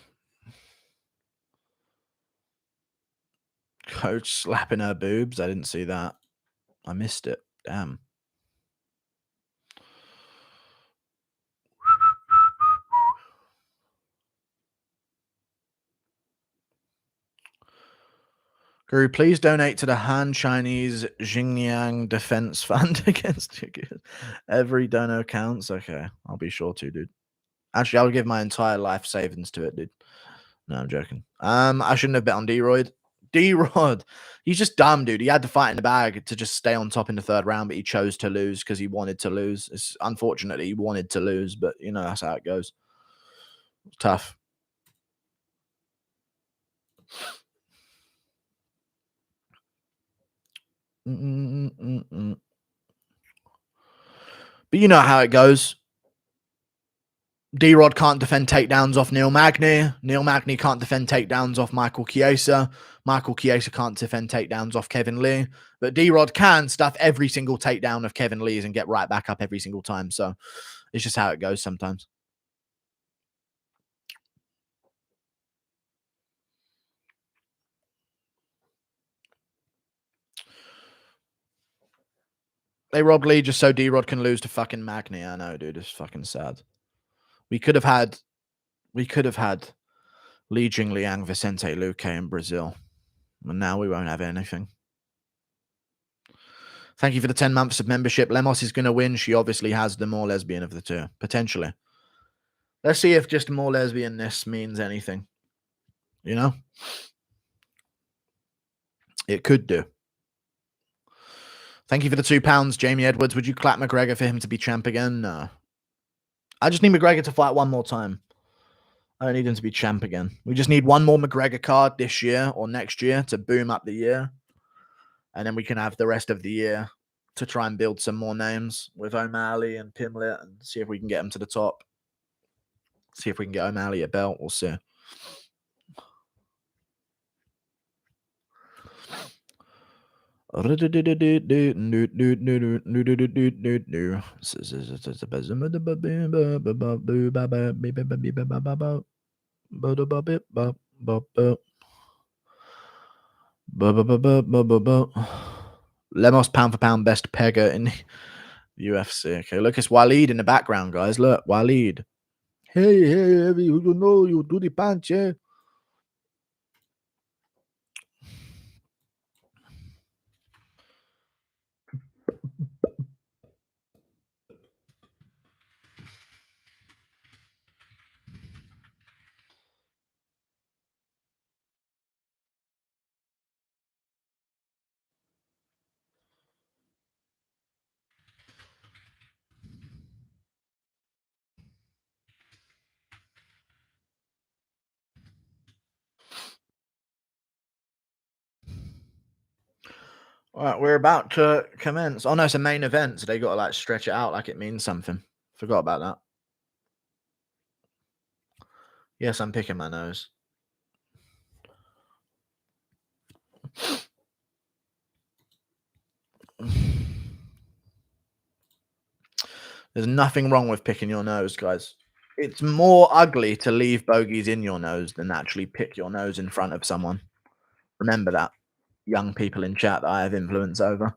Speaker 1: Coach slapping her boobs. I didn't see that. I missed it. Damn. Guru, please donate to the Han Chinese Xinjiang Defense Fund against Tagir. Every donor counts. Okay, I'll be sure to, dude. Actually, I'll give my entire life savings to it, dude. No, I'm joking. I shouldn't have bet on D-Rod. D-Rod, he's just dumb, dude. He had the fight in the bag to just stay on top in the third round, but he chose to lose because he wanted to lose. It's unfortunately he wanted to lose, but you know that's how it goes. It's tough. But you know how it goes. D-Rod can't defend takedowns off Neil Magny. Neil Magny can't defend takedowns off Michael Chiesa. Michael Chiesa can't defend takedowns off Kevin Lee. But D-Rod can stuff every single takedown of Kevin Lee's and get right back up every single time. So it's just how it goes sometimes. They robbed Lee just so D-Rod can lose to fucking Magny. I know, dude. It's fucking sad. We could have had Li Jingliang, Vicente Luque in Brazil. And now we won't have anything. Thank you for the 10 months of membership. Lemos is going to win. She obviously has the more lesbian of the two. Potentially. Let's see if just more lesbianness means anything. You know? It could do. Thank you for the £2, Jamie Edwards. Would you clap McGregor for him to be champ again? No. I just need McGregor to fight one more time. I don't need him to be champ again. We just need one more McGregor card this year or next year to boom up the year. And then we can have the rest of the year to try and build some more names with O'Malley and Pimlet and see if we can get them to the top. See if we can get O'Malley a belt. We'll see. Lemos pound for pound best pegger in UFC. Okay, look, it's Waleed in the background, guys. Look, Waleed. Hey, you know, you do the punch, eh? All right, we're about to commence. Oh no, it's a main event, so they got to like stretch it out like it means something. Forgot about that. Yes, I'm picking my nose. There's nothing wrong with picking your nose, guys. It's more ugly to leave bogeys in your nose than actually pick your nose in front of someone. Remember that, young people in chat that I have influence over.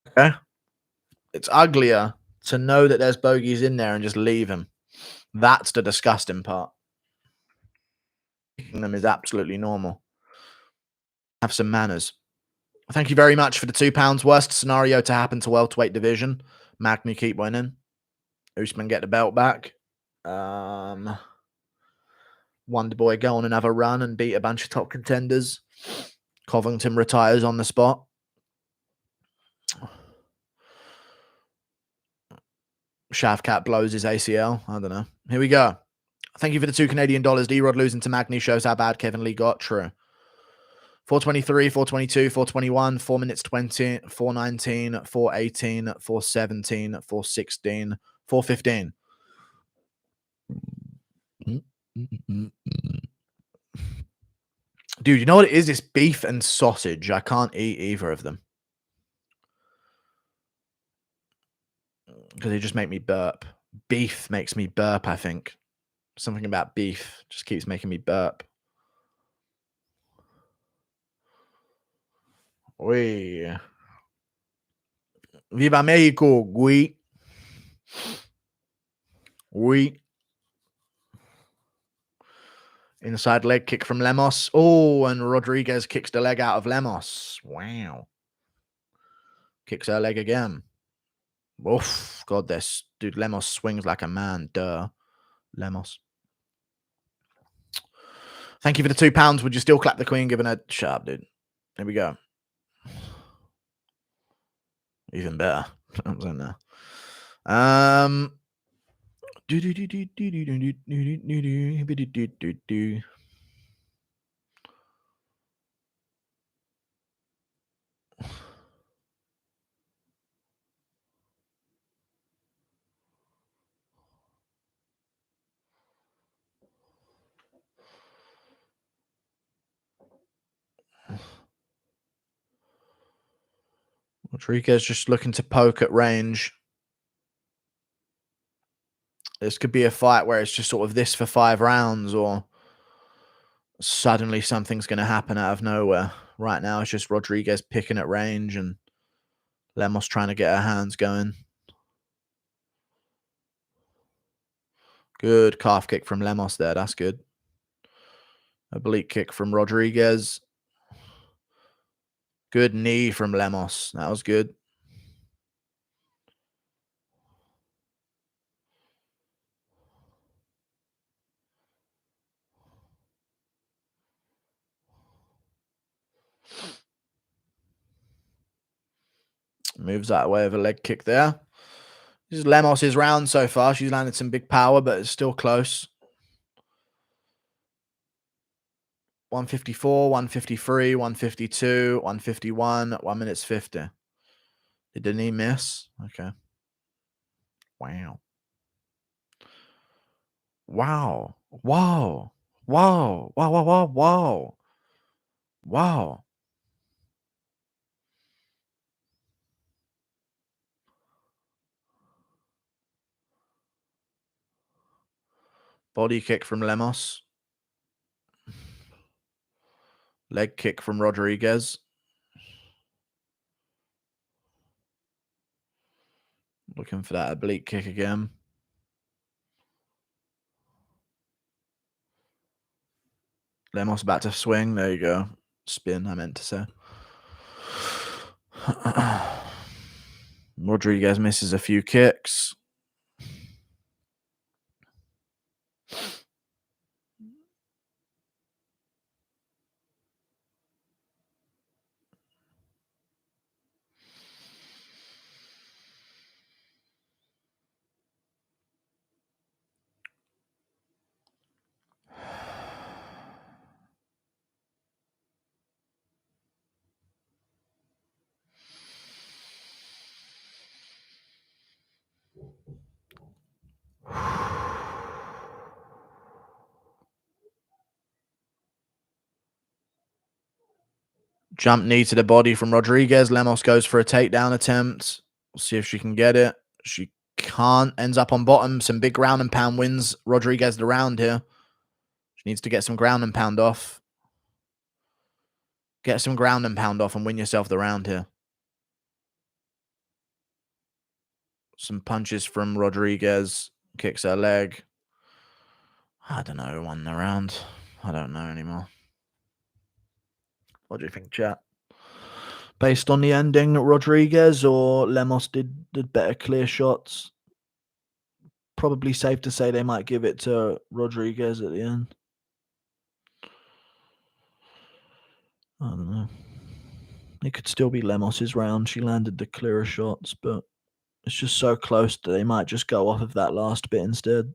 Speaker 1: Okay? It's uglier to know that there's bogeys in there and just leave them. That's the disgusting part. Picking them is absolutely normal. Have some manners. Thank you very much for the £2. Worst scenario to happen to welterweight division. Magny keep winning. Usman get the belt back. Wonder Boy go on another run and beat a bunch of top contenders. Covington retires on the spot. Shavkat blows his ACL. I don't know. Here we go. Thank you for the $2 Canadian. D-Rod losing to Magny shows how bad Kevin Lee got. True. 423, 422, 421, 4 minutes 20, 419, 418, 417, 416, 415. Dude, you know what it is? It's beef and sausage. I can't eat either of them. Because they just make me burp. Beef makes me burp, I think. Something about beef just keeps making me burp. Oi. Viva Mexico, güey. Oui. Inside leg kick from Lemos. Oh, and Rodriguez kicks the leg out of Lemos. Wow. Kicks her leg again. Oof. God, this dude Lemos swings like a man. Duh. Lemos. Thank you for the £2. Would you still clap the queen given a shut up, dude? Here we go. Even better. I'm saying that. Rodriguez just looking to poke at range. This could be a fight where it's just sort of this for 5 rounds, or suddenly something's going to happen out of nowhere. Right now, it's just Rodriguez picking at range and Lemos trying to get her hands going. Good calf kick from Lemos there. That's good. Oblique kick from Rodriguez. Good knee from Lemos. That was good. Moves that way of a leg kick there. This is Lemos' round so far. She's landed some big power, but it's still close. 154, 153, 152, 151, 1 minute 50. Did the knee miss? Okay. Wow. Wow. Wow. Wow. Wow. Wow. Wow. Wow. Wow. Body kick from Lemos. Leg kick from Rodriguez. Looking for that oblique kick again. Lemos about to swing. There you go. Spin, I meant to say. Rodriguez misses a few kicks. Jump knee to the body from Rodriguez. Lemos goes for a takedown attempt. We'll see if she can get it. She can't. Ends up on bottom. Some big ground and pound wins Rodriguez the round here. She needs to get some ground and pound off. Get some ground and pound off and win yourself the round here. Some punches from Rodriguez. Kicks her leg. I don't know who won the round. I don't know anymore. What do you think, chat? Based on the ending, Rodriguez or Lemos did better clear shots? Probably safe to say they might give it to Rodriguez at the end. I don't know. It could still be Lemos's round. She landed the clearer shots, but it's just so close that they might just go off of that last bit instead.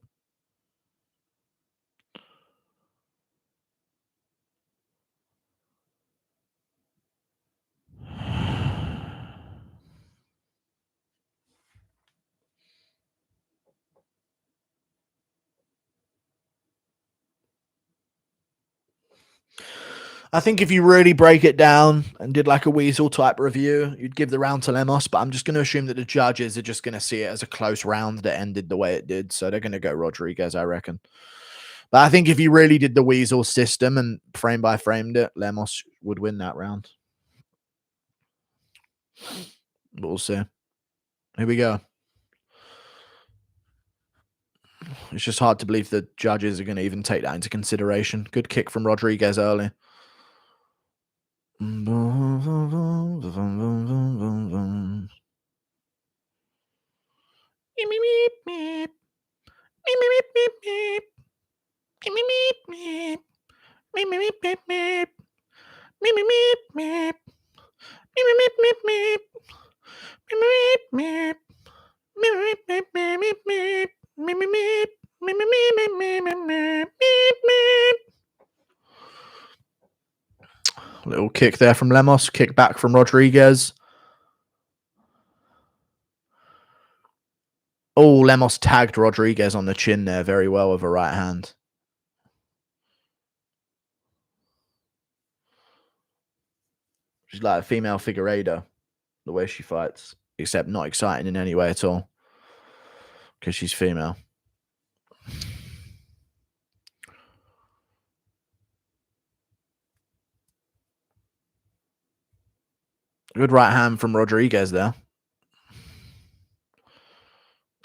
Speaker 1: I think if you really break it down and did like a Weasel type review, you'd give the round to Lemos, but I'm just going to assume that the judges are just going to see it as a close round that ended the way it did. So they're going to go Rodriguez, I reckon. But I think if you really did the Weasel system and frame by framed it, Lemos would win that round. But we'll see. Here we go. It's just hard to believe the judges are going to even take that into consideration. Good kick from Rodriguez early. Little kick there from Lemos. Kick back from Rodriguez. Oh, Lemos tagged Rodriguez on the chin there very well with a right hand. She's like a female Figueiredo, the way she fights, except not exciting in any way at all because she's female. Good right hand from Rodriguez there.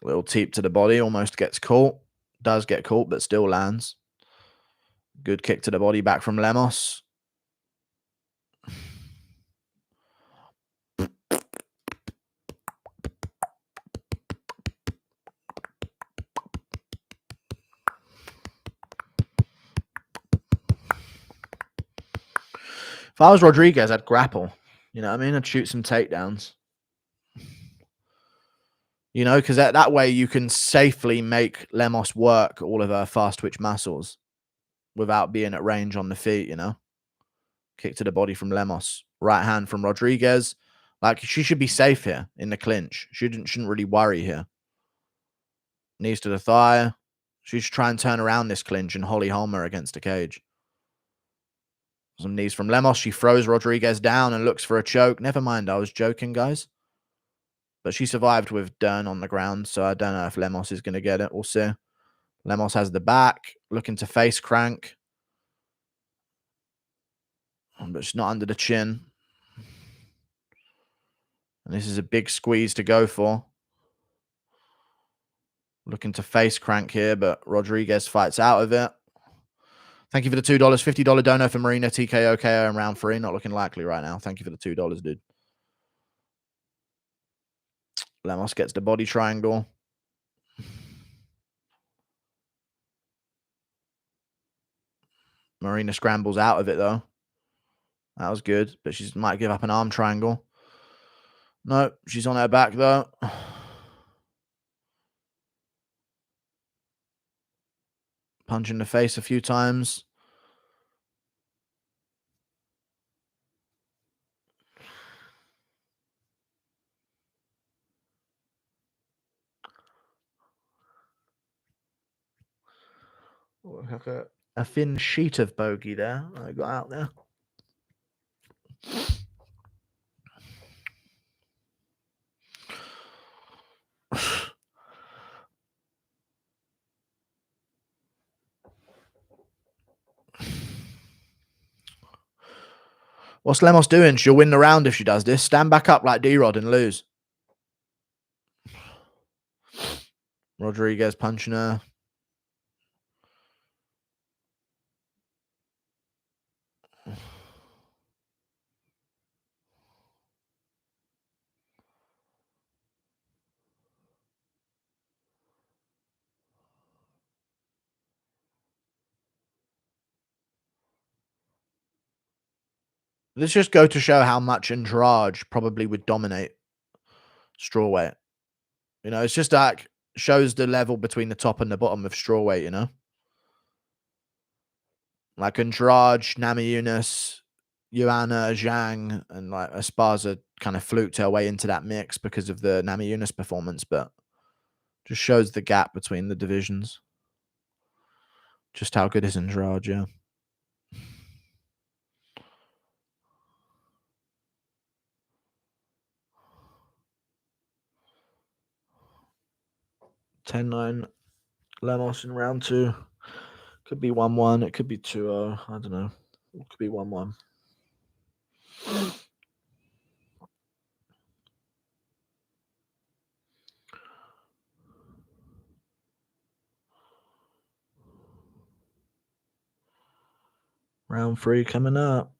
Speaker 1: Little teep to the body, almost gets caught. Does get caught, but still lands. Good kick to the body back from Lemos. If I was Rodriguez, I'd grapple. You know what I mean? I'd shoot some takedowns. You know, because that way you can safely make Lemos work all of her fast twitch muscles without being at range on the feet, you know? Kick to the body from Lemos. Right hand from Rodriguez. Like, she should be safe here in the clinch. Shouldn't really worry here. Knees to the thigh. She should try and turn around this clinch and Holly Holmer against the cage. Some knees from Lemos. She throws Rodriguez down and looks for a choke. Never mind, I was joking, guys. But she survived with Dern on the ground, so I don't know if Lemos is going to get it. We'll see. Lemos has the back, looking to face crank. But it's not under the chin. And this is a big squeeze to go for. Looking to face crank here, but Rodriguez fights out of it. Thank you for the $2. $50 dono for Marina, TKO, KO in round 3. Not looking likely right now. Thank you for the $2, dude. Lemos gets the body triangle. Marina scrambles out of it, though. That was good, but she might give up an arm triangle. No, she's on her back, though. Punch in the face a few times. Like a thin sheet of bogey there I got out there. What's Lemos doing? She'll win the round if she does this. Stand back up like D-Rod and lose. Rodriguez punching her. This just go to show how much Andrade probably would dominate strawweight. You know, it's just like shows the level between the top and the bottom of strawweight, you know? Like Andrade, Namajunas, Joanna, Zhang, and like Esparza kind of fluked her way into that mix because of the Namajunas performance, but just shows the gap between the divisions. Just how good is Andrade, yeah. $10-9 Lemos in round 2. Could be 1-1. It could be 2-0. I don't know. It could be 1-1. Round 3 coming up.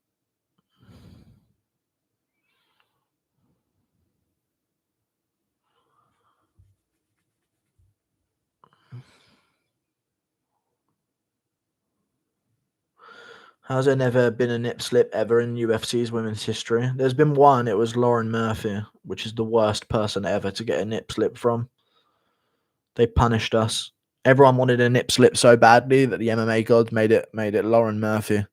Speaker 1: Has there never been a nip slip ever in UFC's women's history? There's been one. It was Lauren Murphy, which is the worst person ever to get a nip slip from. They punished us. Everyone wanted a nip slip so badly that the MMA gods made it Lauren Murphy.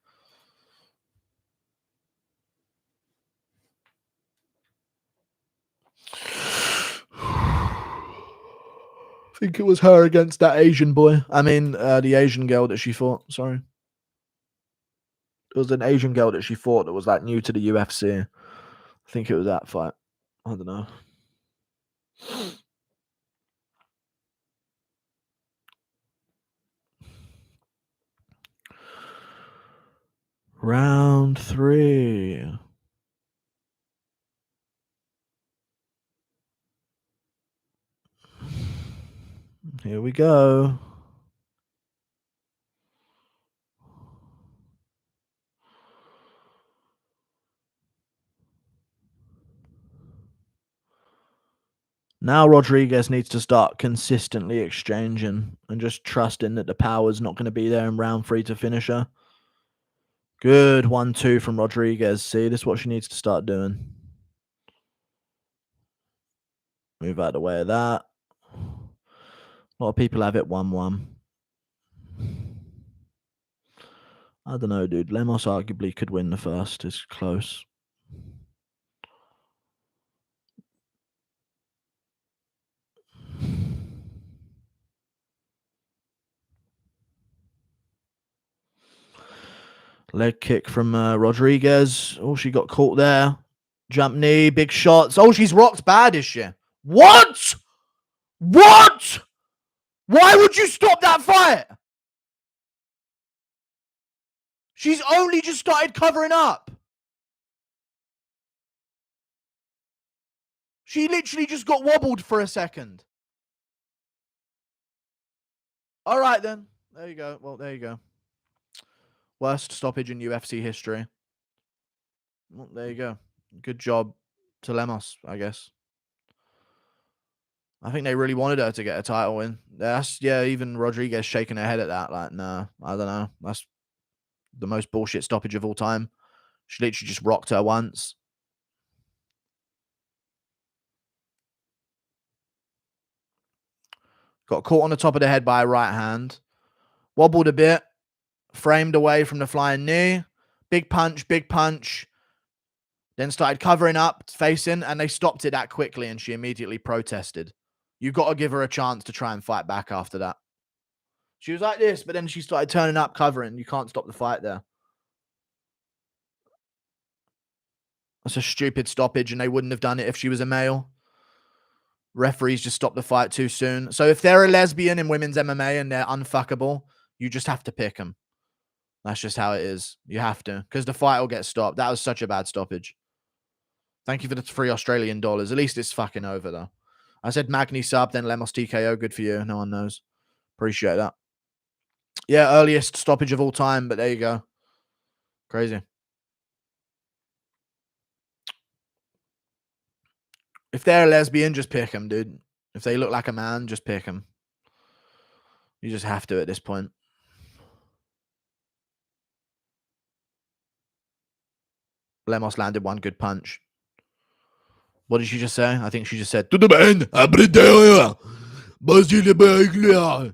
Speaker 1: I think it was her against that Asian boy. I mean, the Asian girl that she fought. Sorry. It was an Asian girl that she fought that was like new to the UFC. I think it was that fight. I don't know. Round 3. Here we go. Now Rodriguez needs to start consistently exchanging and just trusting that the power's not going to be there in round 3 to finish her. Good 1-2 from Rodriguez. See, this is what she needs to start doing. Move out of the way of that. A lot of people have it 1-1. I don't know, dude. Lemos arguably could win the first. It's close. Leg kick from Rodriguez. Oh, she got caught there. Jump knee, big shots. Oh, she's rocked bad, is she? What? What? Why would you stop that fight? She's only just started covering up. She literally just got wobbled for a second. All right, then. There you go. Well, there you go. Worst stoppage in UFC history. Well, there you go. Good job to Lemos, I guess. I think they really wanted her to get a title win. Even Rodriguez shaking her head at that. Like, no, I don't know. That's the most bullshit stoppage of all time. She literally just rocked her once. Got caught on the top of the head by a right hand. Wobbled a bit. Framed away from the flying knee. Big punch, big punch. Then started covering up, facing, and they stopped it that quickly, and she immediately protested. You've got to give her a chance to try and fight back after that. She was like this, but then she started turning up, covering. You can't stop the fight there. That's a stupid stoppage, and they wouldn't have done it if she was a male. Referees just stopped the fight too soon. So if they're a lesbian in women's MMA and they're unfuckable, you just have to pick them. That's just how it is. You have to, because the fight will get stopped. That was such a bad stoppage. Thank you for the $3 Australian. At least it's fucking over, though. I said Magny sub, then Lemos TKO. Good for you. No one knows. Appreciate that. Yeah, earliest stoppage of all time, but there you go. Crazy. If they're a lesbian, just pick them, dude. If they look like a man, just pick them. You just have to at this point. Lemos landed one good punch. What did she just say? I think she just said, "Tudo bem, Brasília, Brasília,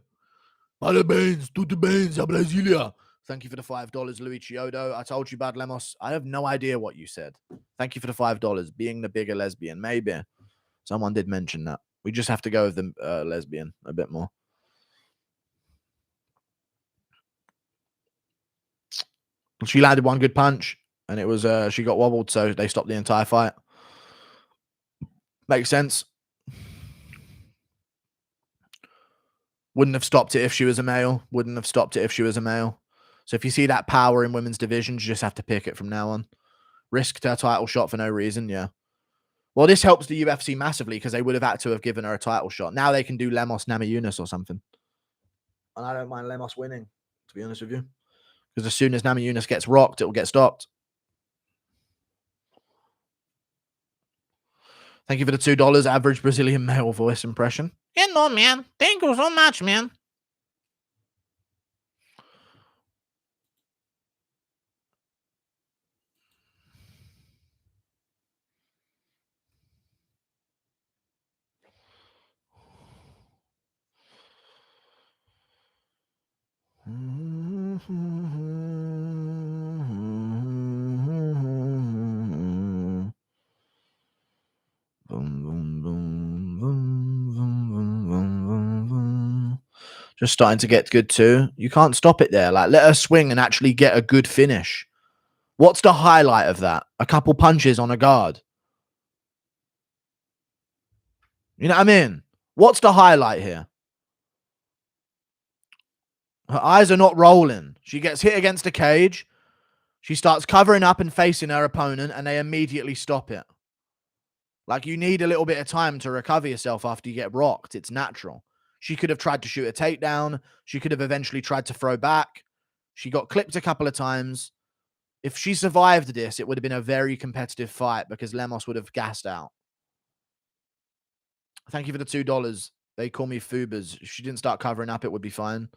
Speaker 1: parabéns, tudo bem, Brasília." Thank you for the $5, Louis Chiodo. I told you, Bad Lemos. I have no idea what you said. Thank you for the $5. Being the bigger lesbian, maybe. Someone did mention that. We just have to go with the lesbian a bit more. She landed one good punch, and it was she got wobbled, so they stopped the entire fight. Makes sense. Wouldn't have stopped it if she was a male. Wouldn't have stopped it if she was a male. So if you see that power in women's divisions, you just have to pick it from now on. Risked her title shot for no reason, yeah. Well, this helps the UFC massively because they would have had to have given her a title shot. Now they can do Lemos Namajunas or something. And I don't mind Lemos winning, to be honest with you. Because as soon as Namajunas gets rocked, it will get stopped. Thank you for the $2 average Brazilian male voice impression. Yeah, no, man. Thank you so much, man. Just starting to get good too. You can't stop it there. Like, let her swing and actually get a good finish. What's the highlight of that? A couple punches on a guard. You know what I mean? What's the highlight here? Her eyes are not rolling. She gets hit against a cage. She starts covering up and facing her opponent, and they immediately stop it. Like, you need a little bit of time to recover yourself after you get rocked. It's natural. She could have tried to shoot a takedown. She could have eventually tried to throw back. She got clipped a couple of times. If she survived this, it would have been a very competitive fight because Lemos would have gassed out. Thank you for the $2. They call me Fubers. If she didn't start covering up, it would be fine.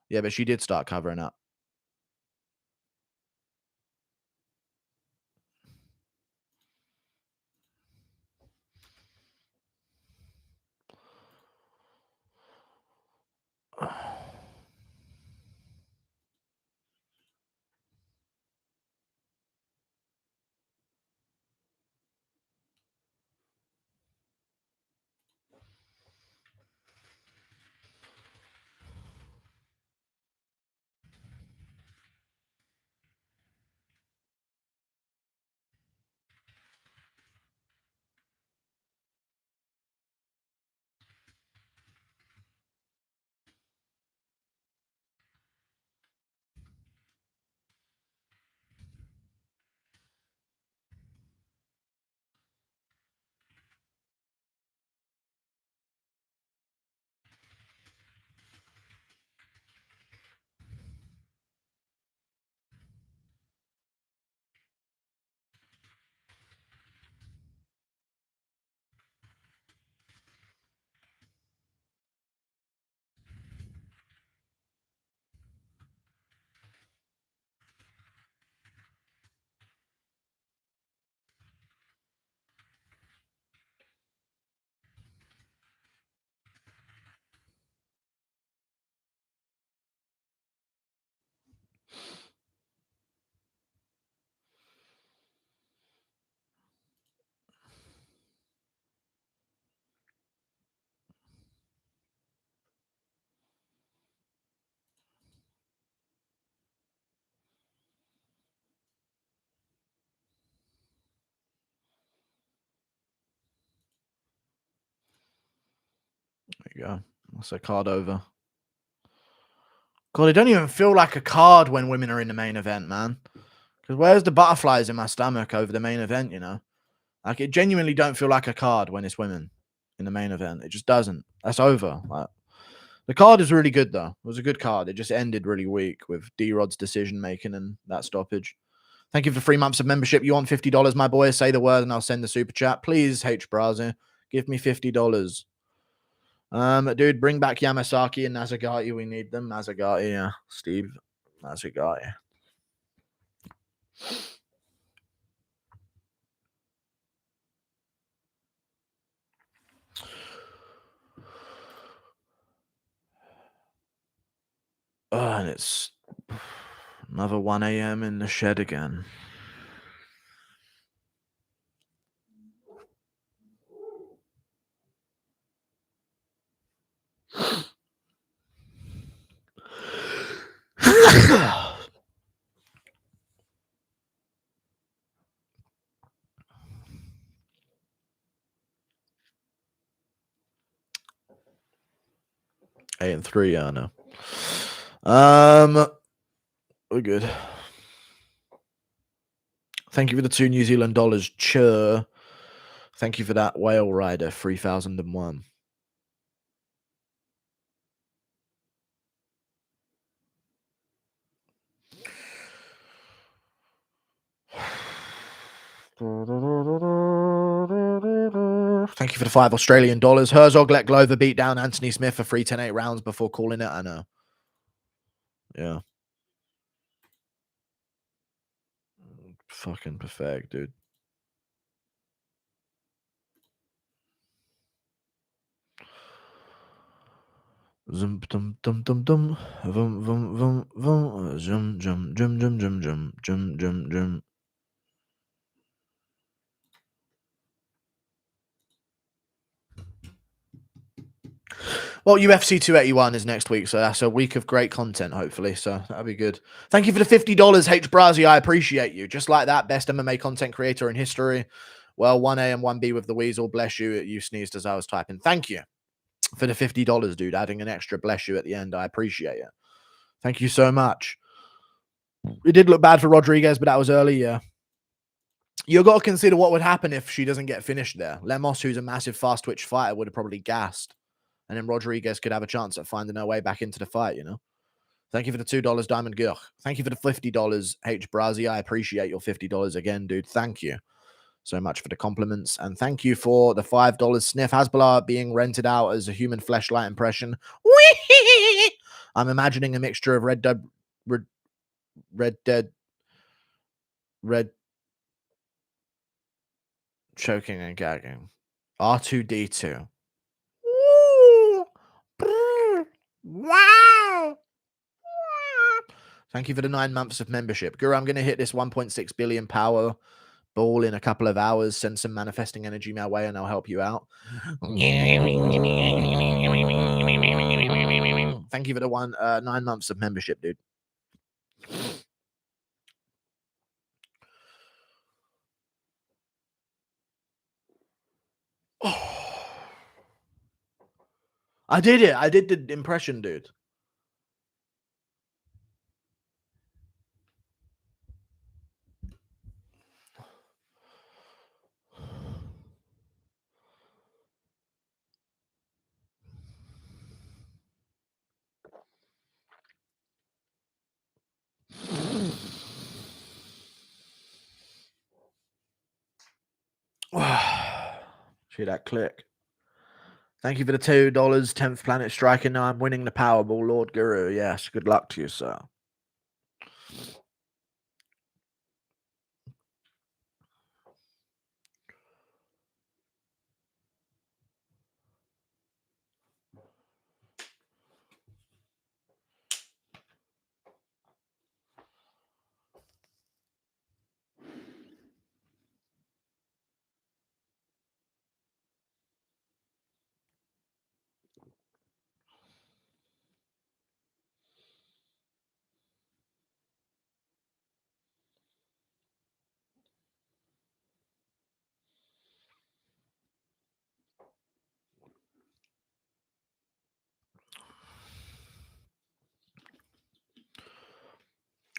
Speaker 1: Yeah, but she did start covering up. we go. That's a card over. God, it don't even feel like a card when women are in the main event, man. Because where's the butterflies in my stomach over the main event, you know? Like, it genuinely don't feel like a card when it's women in the main event. It just doesn't. That's over. Like, the card is really good, though. It was a good card. It just ended really weak with D-Rod's decision-making and that stoppage. Thank you for 3 months of membership. You want $50, my boy? Say the word and I'll send the super chat. Please, H. Brazi, give me $50. Dude, bring back Yamasaki and Nazagati. We need them. Nazagati, yeah. Steve, Nazagati. And it's another 1 a.m. in the shed again. Eight and 3, yeah, I know. We're good. Thank you for the $2 New Zealand. Chur. Thank you for that Whale Rider 3001. Thank you for the $5 Australian. Herzog let Glover beat down Anthony Smith for 3-10-8 rounds before calling it. I know. Yeah. Fucking perfect, dude. Zum dum dum dum dum. Vum vum vum vum. Zum jum jum jum jum jum jum jum jum. Well, UFC 281 is next week, so that's a week of great content, hopefully. So that'll be good. Thank you for the $50, H. Brazi. I appreciate you. Just like that, best MMA content creator in history. Well, 1A and 1B with the Weasel. Bless you. You sneezed as I was typing. Thank you for the $50, dude. Adding an extra bless you at the end. I appreciate it. Thank you so much. It did look bad for Rodriguez, but that was early, yeah. You've got to consider what would happen if she doesn't get finished there. Lemos, who's a massive fast twitch fighter, would have probably gassed. And then Rodriguez could have a chance at finding her way back into the fight, you know? Thank you for the $2, Diamond Gurk. Thank you for the $50, H. Brazi. I appreciate your $50 again, dude. Thank you so much for the compliments. And thank you for the $5 Sniff Hasbullah being rented out as a human fleshlight impression. I'm imagining a mixture of Red choking and gagging. R2D2. Wow. Thank you for the 9 months of membership. Guru, I'm going to hit this 1.6 billion power ball in a couple of hours. Send some manifesting energy my way and I'll help you out. Thank you for the 9 months of membership, dude. I did it. I did the impression, dude. See that click. Thank you for the $2, 10th Planet Striker. Now I'm winning the Powerball, Lord Guru. Yes, good luck to you, sir.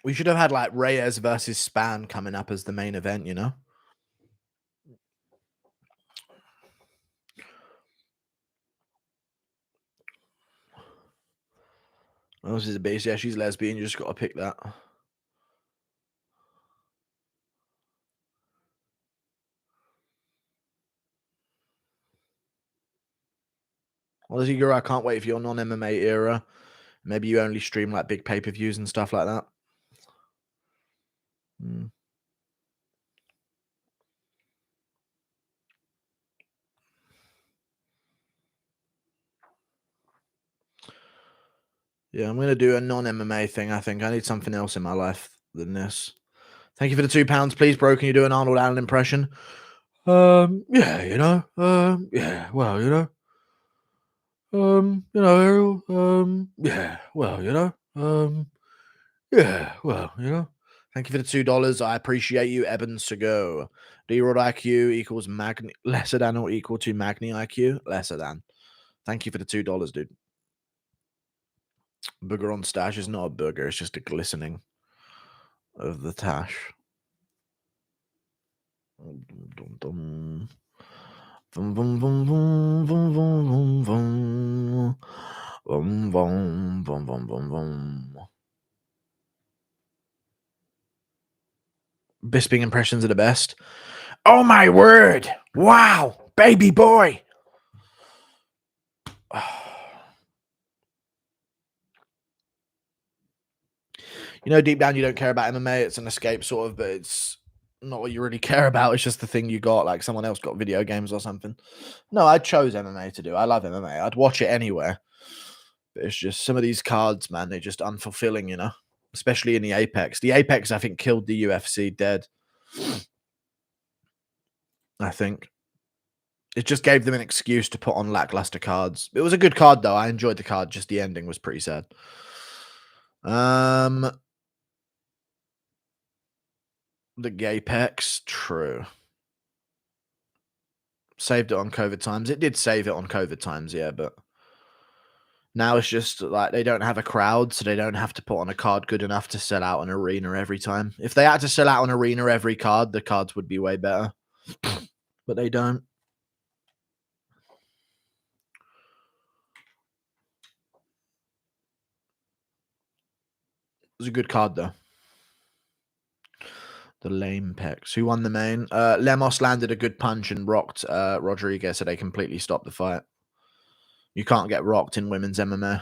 Speaker 1: We should have had like Reyes versus Span coming up as the main event, you know? Oh, this is a base. Yeah, she's lesbian. You just got to pick that. Honestly, girl, I can't wait for your non-MMA era. Maybe you only stream like big pay-per-views and stuff like that. Yeah, I'm gonna do a non-MMA thing. I think I need something else in my life than this. Thank you for the £2, please, bro. Can you do an Arnold Allen impression? Yeah, you know, yeah, well, you know, Ariel, yeah, well, you know, yeah, well, you know. Thank you for the $2. I appreciate you, Eben Sego. D-Rod IQ equals Magny, lesser than or equal to Magny IQ, lesser than. Thank you for the $2, dude. Booger on stash is not a booger, it's just a glistening of the tash. Bisping impressions are the best. Oh my word! Wow, baby boy. You know, deep down, you don't care about MMA. It's an escape, sort of, but it's not what you really care about. It's just the thing you got. Like someone else got video games or something. No, I chose MMA to do. I love MMA. I'd watch it anywhere. But it's just some of these cards, man. They're just unfulfilling, you know. Especially in the Apex. The Apex, I think, killed the UFC dead. I think it just gave them an excuse to put on lackluster cards. It was a good card though. I enjoyed the card. Just the ending was pretty sad. The Apex, true. Saved it on COVID times. It did save it on COVID times, yeah, but now it's just like they don't have a crowd, so they don't have to put on a card good enough to sell out an arena every time. If they had to sell out an arena every card, the cards would be way better. But they don't. It was a good card though. The lame pecs. Who won the main? Lemos landed a good punch and rocked Rodriguez, so they completely stopped the fight. You can't get rocked in women's MMA.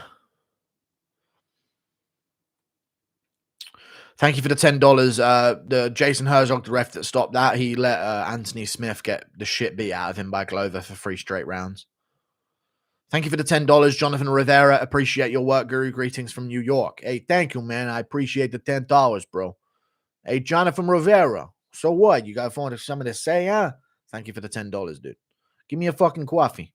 Speaker 1: Thank you for the $10. The Jason Herzog, the ref that stopped that, he let Anthony Smith get the shit beat out of him by Glover for 3 straight rounds. Thank you for the $10, Jonathan Rivera. Appreciate your work, Guru. Greetings from New York. Hey, thank you, man. I appreciate the $10, bro. Hey, Jonathan Rivera. So what? You got something to say, huh? Thank you for the $10, dude. Give me a fucking coffee.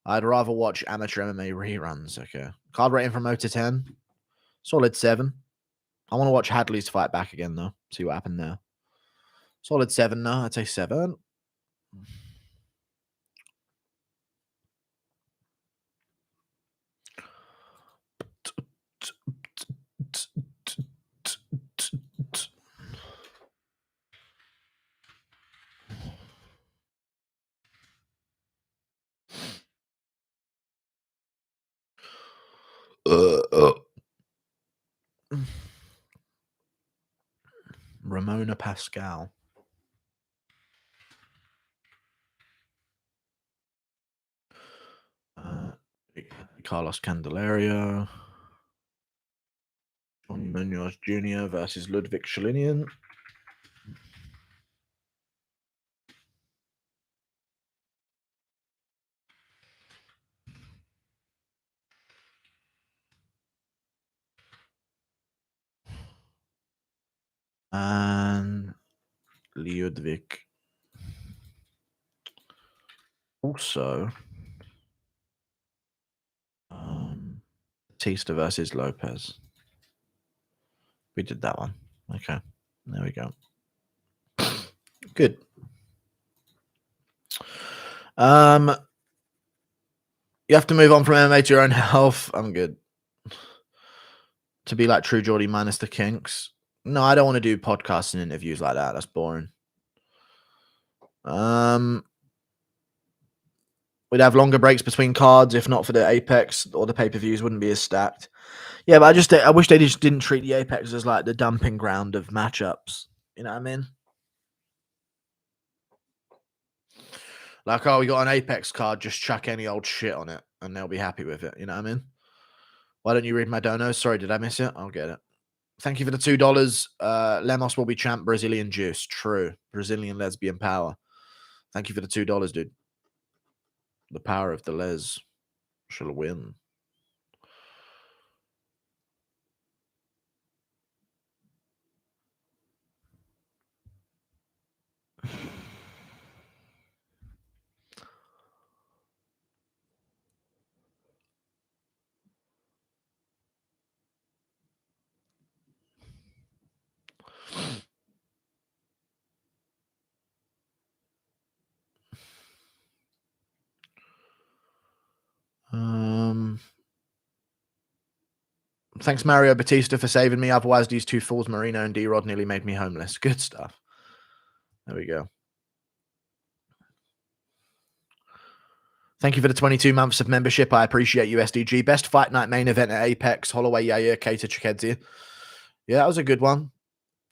Speaker 1: I'd rather watch amateur MMA reruns. Okay. Card rating from 0 to 10. Solid 7. I want to watch Hadley's fight back again, though. See what happened there. Solid 7 now. I'd say 7. Ramona Pascal. Carlos Candelario. Johnny Munoz Jr. versus Ludwig Shalinian. And Ludwig. Also, Bautista versus Lopez. We did that one. Okay. There we go. Good. You have to move on from MMA to your own health. I'm good. To be like True Geordie minus the kinks. No, I don't want to do podcasts and interviews like that. That's boring. We'd have longer breaks between cards if not for the Apex, or the pay-per-views wouldn't be as stacked. Yeah, but I wish they just didn't treat the Apex as like the dumping ground of matchups. You know what I mean? Like, oh, we got an Apex card, just chuck any old shit on it and they'll be happy with it. You know what I mean? Why don't you read my donos? Sorry, did I miss it? I'll get it. Thank you for the $2. Lemos will be champ. Brazilian juice. True. Brazilian lesbian power. Thank you for the $2, dude. The power of the les shall win. Thanks, Mario Bautista, for saving me. Otherwise, these two fools, Marina and D-Rod, nearly made me homeless. Good stuff. There we go. Thank you for the 22 months of membership. I appreciate you, SDG. Best fight night main event at Apex. Holloway, Yair, Keita, Chikadze. Yeah, that was a good one.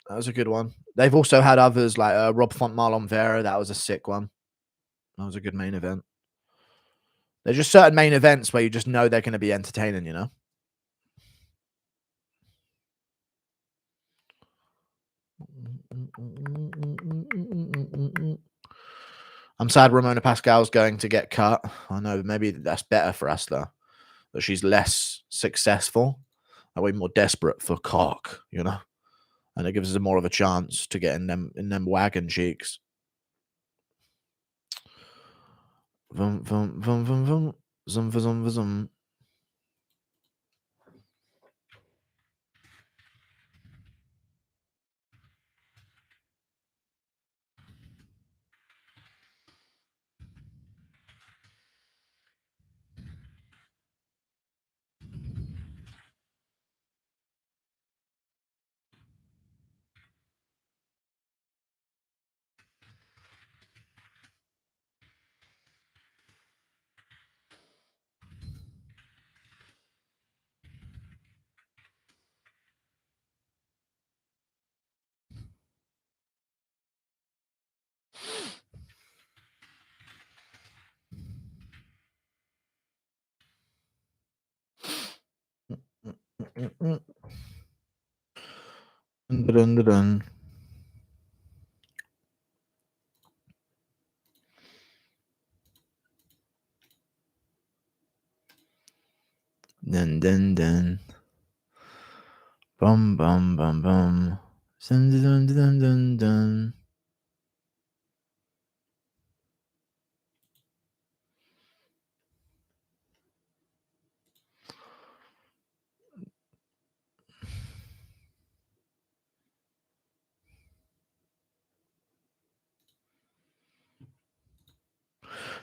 Speaker 1: That was a good one. They've also had others like Rob Font, Marlon Vera. That was a sick one. That was a good main event. There's just certain main events where you just know they're going to be entertaining, you know? I'm sad Ramona Pascal's going to get cut. I know, maybe that's better for us, though. That she's less successful. Are we more desperate for cock, you know? And it gives us more of a chance to get in them wagon cheeks. Vum, vum, vum, vum, vum. Zum, zum, zum. Dun, dun, dun. Dun, dun, dun. Bum, bum, bum, bum. Dun, dun, dun, dun, dun.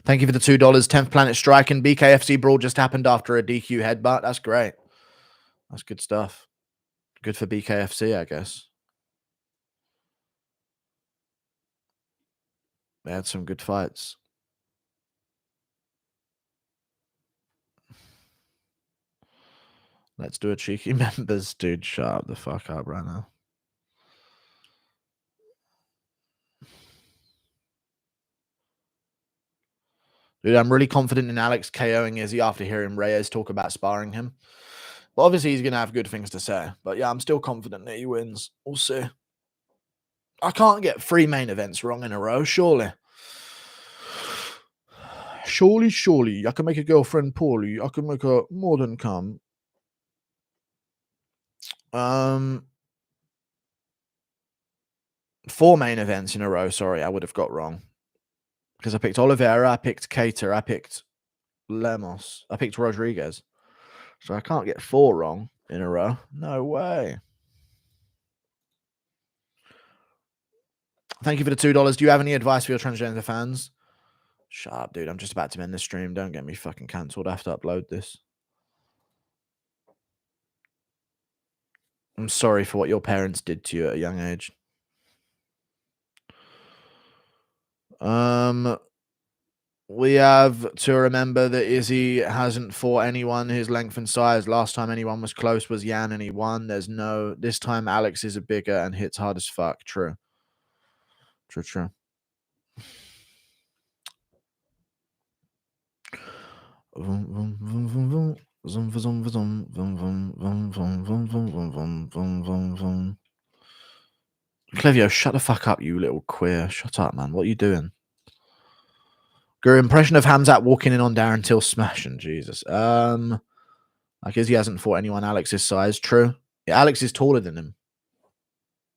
Speaker 1: Thank you for the $2. 10th Planet Strike and BKFC Brawl just happened after a DQ headbutt. That's great. That's good stuff. Good for BKFC, I guess. They had some good fights. Let's do a cheeky members. Dude, shut up the fuck up right now. Dude, I'm really confident in Alex KOing Izzy after hearing Reyes talk about sparring him. But obviously, he's going to have good things to say. But yeah, I'm still confident that he wins. We'll see. I can't get 3 main events wrong in a row, surely. Surely. I can make a girlfriend poorly. I can make her more than come. 4 main events in a row, sorry, I would have got wrong. Because I picked Oliveira, I picked Keita, I picked Lemos, I picked Rodriguez. So I can't get 4 wrong in a row. No way. Thank you for the $2. Do you have any advice for your transgender fans? Shut up, dude. I'm just about to end the stream. Don't get me fucking cancelled. I have to upload this. I'm sorry for what your parents did to you at a young age. We have to remember that Izzy hasn't fought anyone his length and size. Last time anyone was close was Yan, and he won. This time Alex is a bigger and hits hard as fuck. True. Clivio, shut the fuck up, you little queer. Shut up, man. What are you doing? Your impression of Hamzat walking in on Darren Till smashing. Jesus. Like Izzy hasn't fought anyone Alex's size. True. Yeah, Alex is taller than him.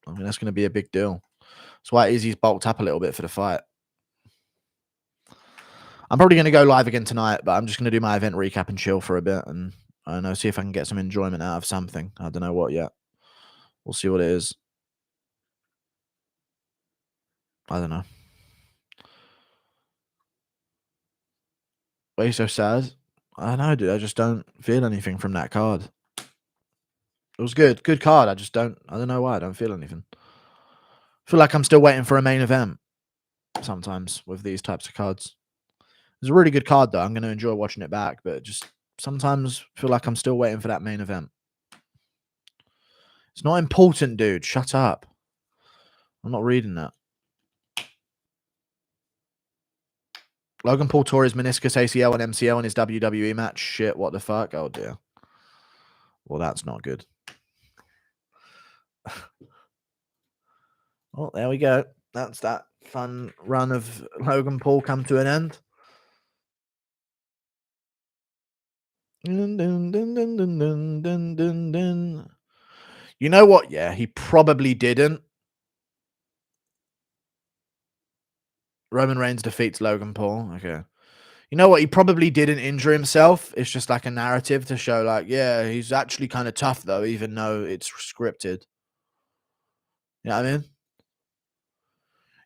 Speaker 1: I mean, that's going to be a big deal. That's why Izzy's bulked up a little bit for the fight. I'm probably going to go live again tonight, but I'm just going to do my event recap and chill for a bit, and I don't know, see if I can get some enjoyment out of something. I don't know what yet. We'll see what it is. I don't know. Why are you so sad? I don't know, dude. I just don't feel anything from that card. It was good. Good card. I don't know why. I don't feel anything. I feel like I'm still waiting for a main event sometimes with these types of cards. It's a really good card, though. I'm going to enjoy watching it back, but just sometimes feel like I'm still waiting for that main event. It's not important, dude. Shut up. I'm not reading that. Logan Paul tore his meniscus, ACL, and MCL in his WWE match. Shit, what the fuck? Oh, dear. Well, that's not good. Well, there we go. That's that fun run of Logan Paul come to an end. Dun, dun, dun, dun, dun, dun, dun, dun, dun. You know what? Yeah, he probably didn't. Roman Reigns defeats Logan Paul. Okay. You know what? He probably didn't injure himself. It's just like a narrative to show, like, yeah, he's actually kind of tough, though, even though it's scripted. You know what I mean?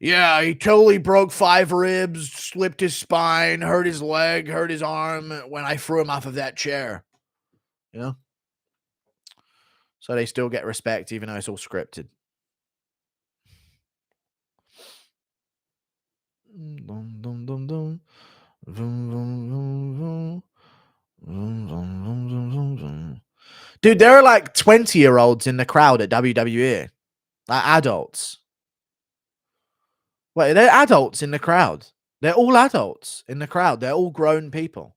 Speaker 1: Yeah, he totally broke 5 ribs, slipped his spine, hurt his leg, hurt his arm when I threw him off of that chair. You know? So they still get respect, even though it's all scripted. Dum, dum, dum, dum. Vroom, vroom, vroom, vroom. Vroom, vroom, vroom, vroom, vroom, vroom. Dude, there are like 20-year-olds in the crowd at WWE. Like adults. Wait, they're adults in the crowd. They're all adults in the crowd. They're all grown people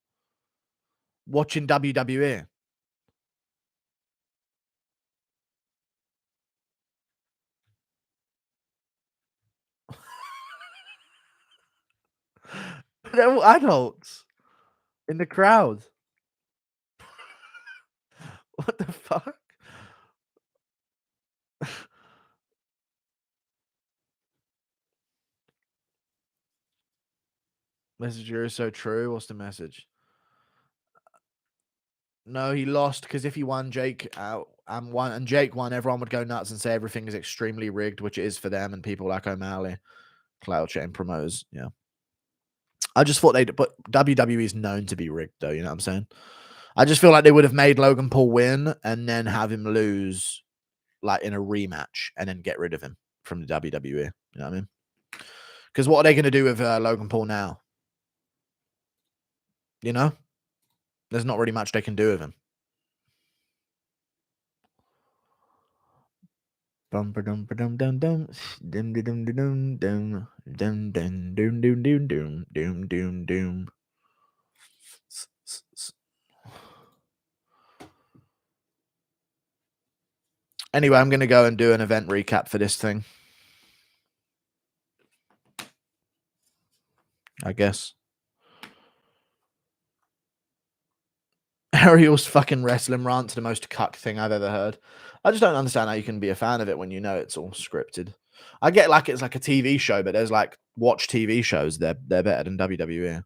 Speaker 1: watching WWE. They're all adults in the crowd. What the fuck? Message here is so true. What's the message? No, he lost because if he won, Jake and Jake won, everyone would go nuts and say everything is extremely rigged, which it is for them and people like O'Malley, cloud chain promoters. Yeah. I just thought but WWE is known to be rigged, though. You know what I'm saying? I just feel like they would have made Logan Paul win and then have him lose, like in a rematch, and then get rid of him from the WWE. You know what I mean? Because what are they going to do with Logan Paul now? You know, there's not really much they can do with him. Bum ba dum ba dum dum dum dum dum dum dum dum dum dum dum dum dum dum dum dum dum. Anyway, I'm gonna go and do an event recap for this thing. I guess. Ariel's fucking wrestling rant's the most cuck thing I've ever heard. I just don't understand how you can be a fan of it when you know it's all scripted. I get like it's like a TV show, but there's like watch TV shows. They're better than WWE.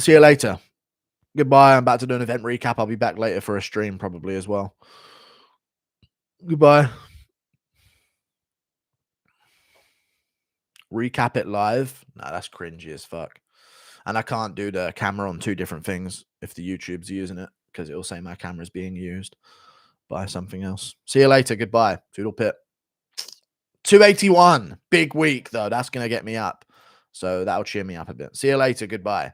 Speaker 1: See you later. Goodbye. I'm about to do an event recap. I'll be back later for a stream probably as well. Goodbye. Recap it live? Nah, that's cringy as fuck. And I can't do the camera on 2 different things if the YouTube's using it, because it will say my camera's being used by something else. See you later. Goodbye. Toodle pip. 281. Big week, though. That's going to get me up. So that'll cheer me up a bit. See you later. Goodbye.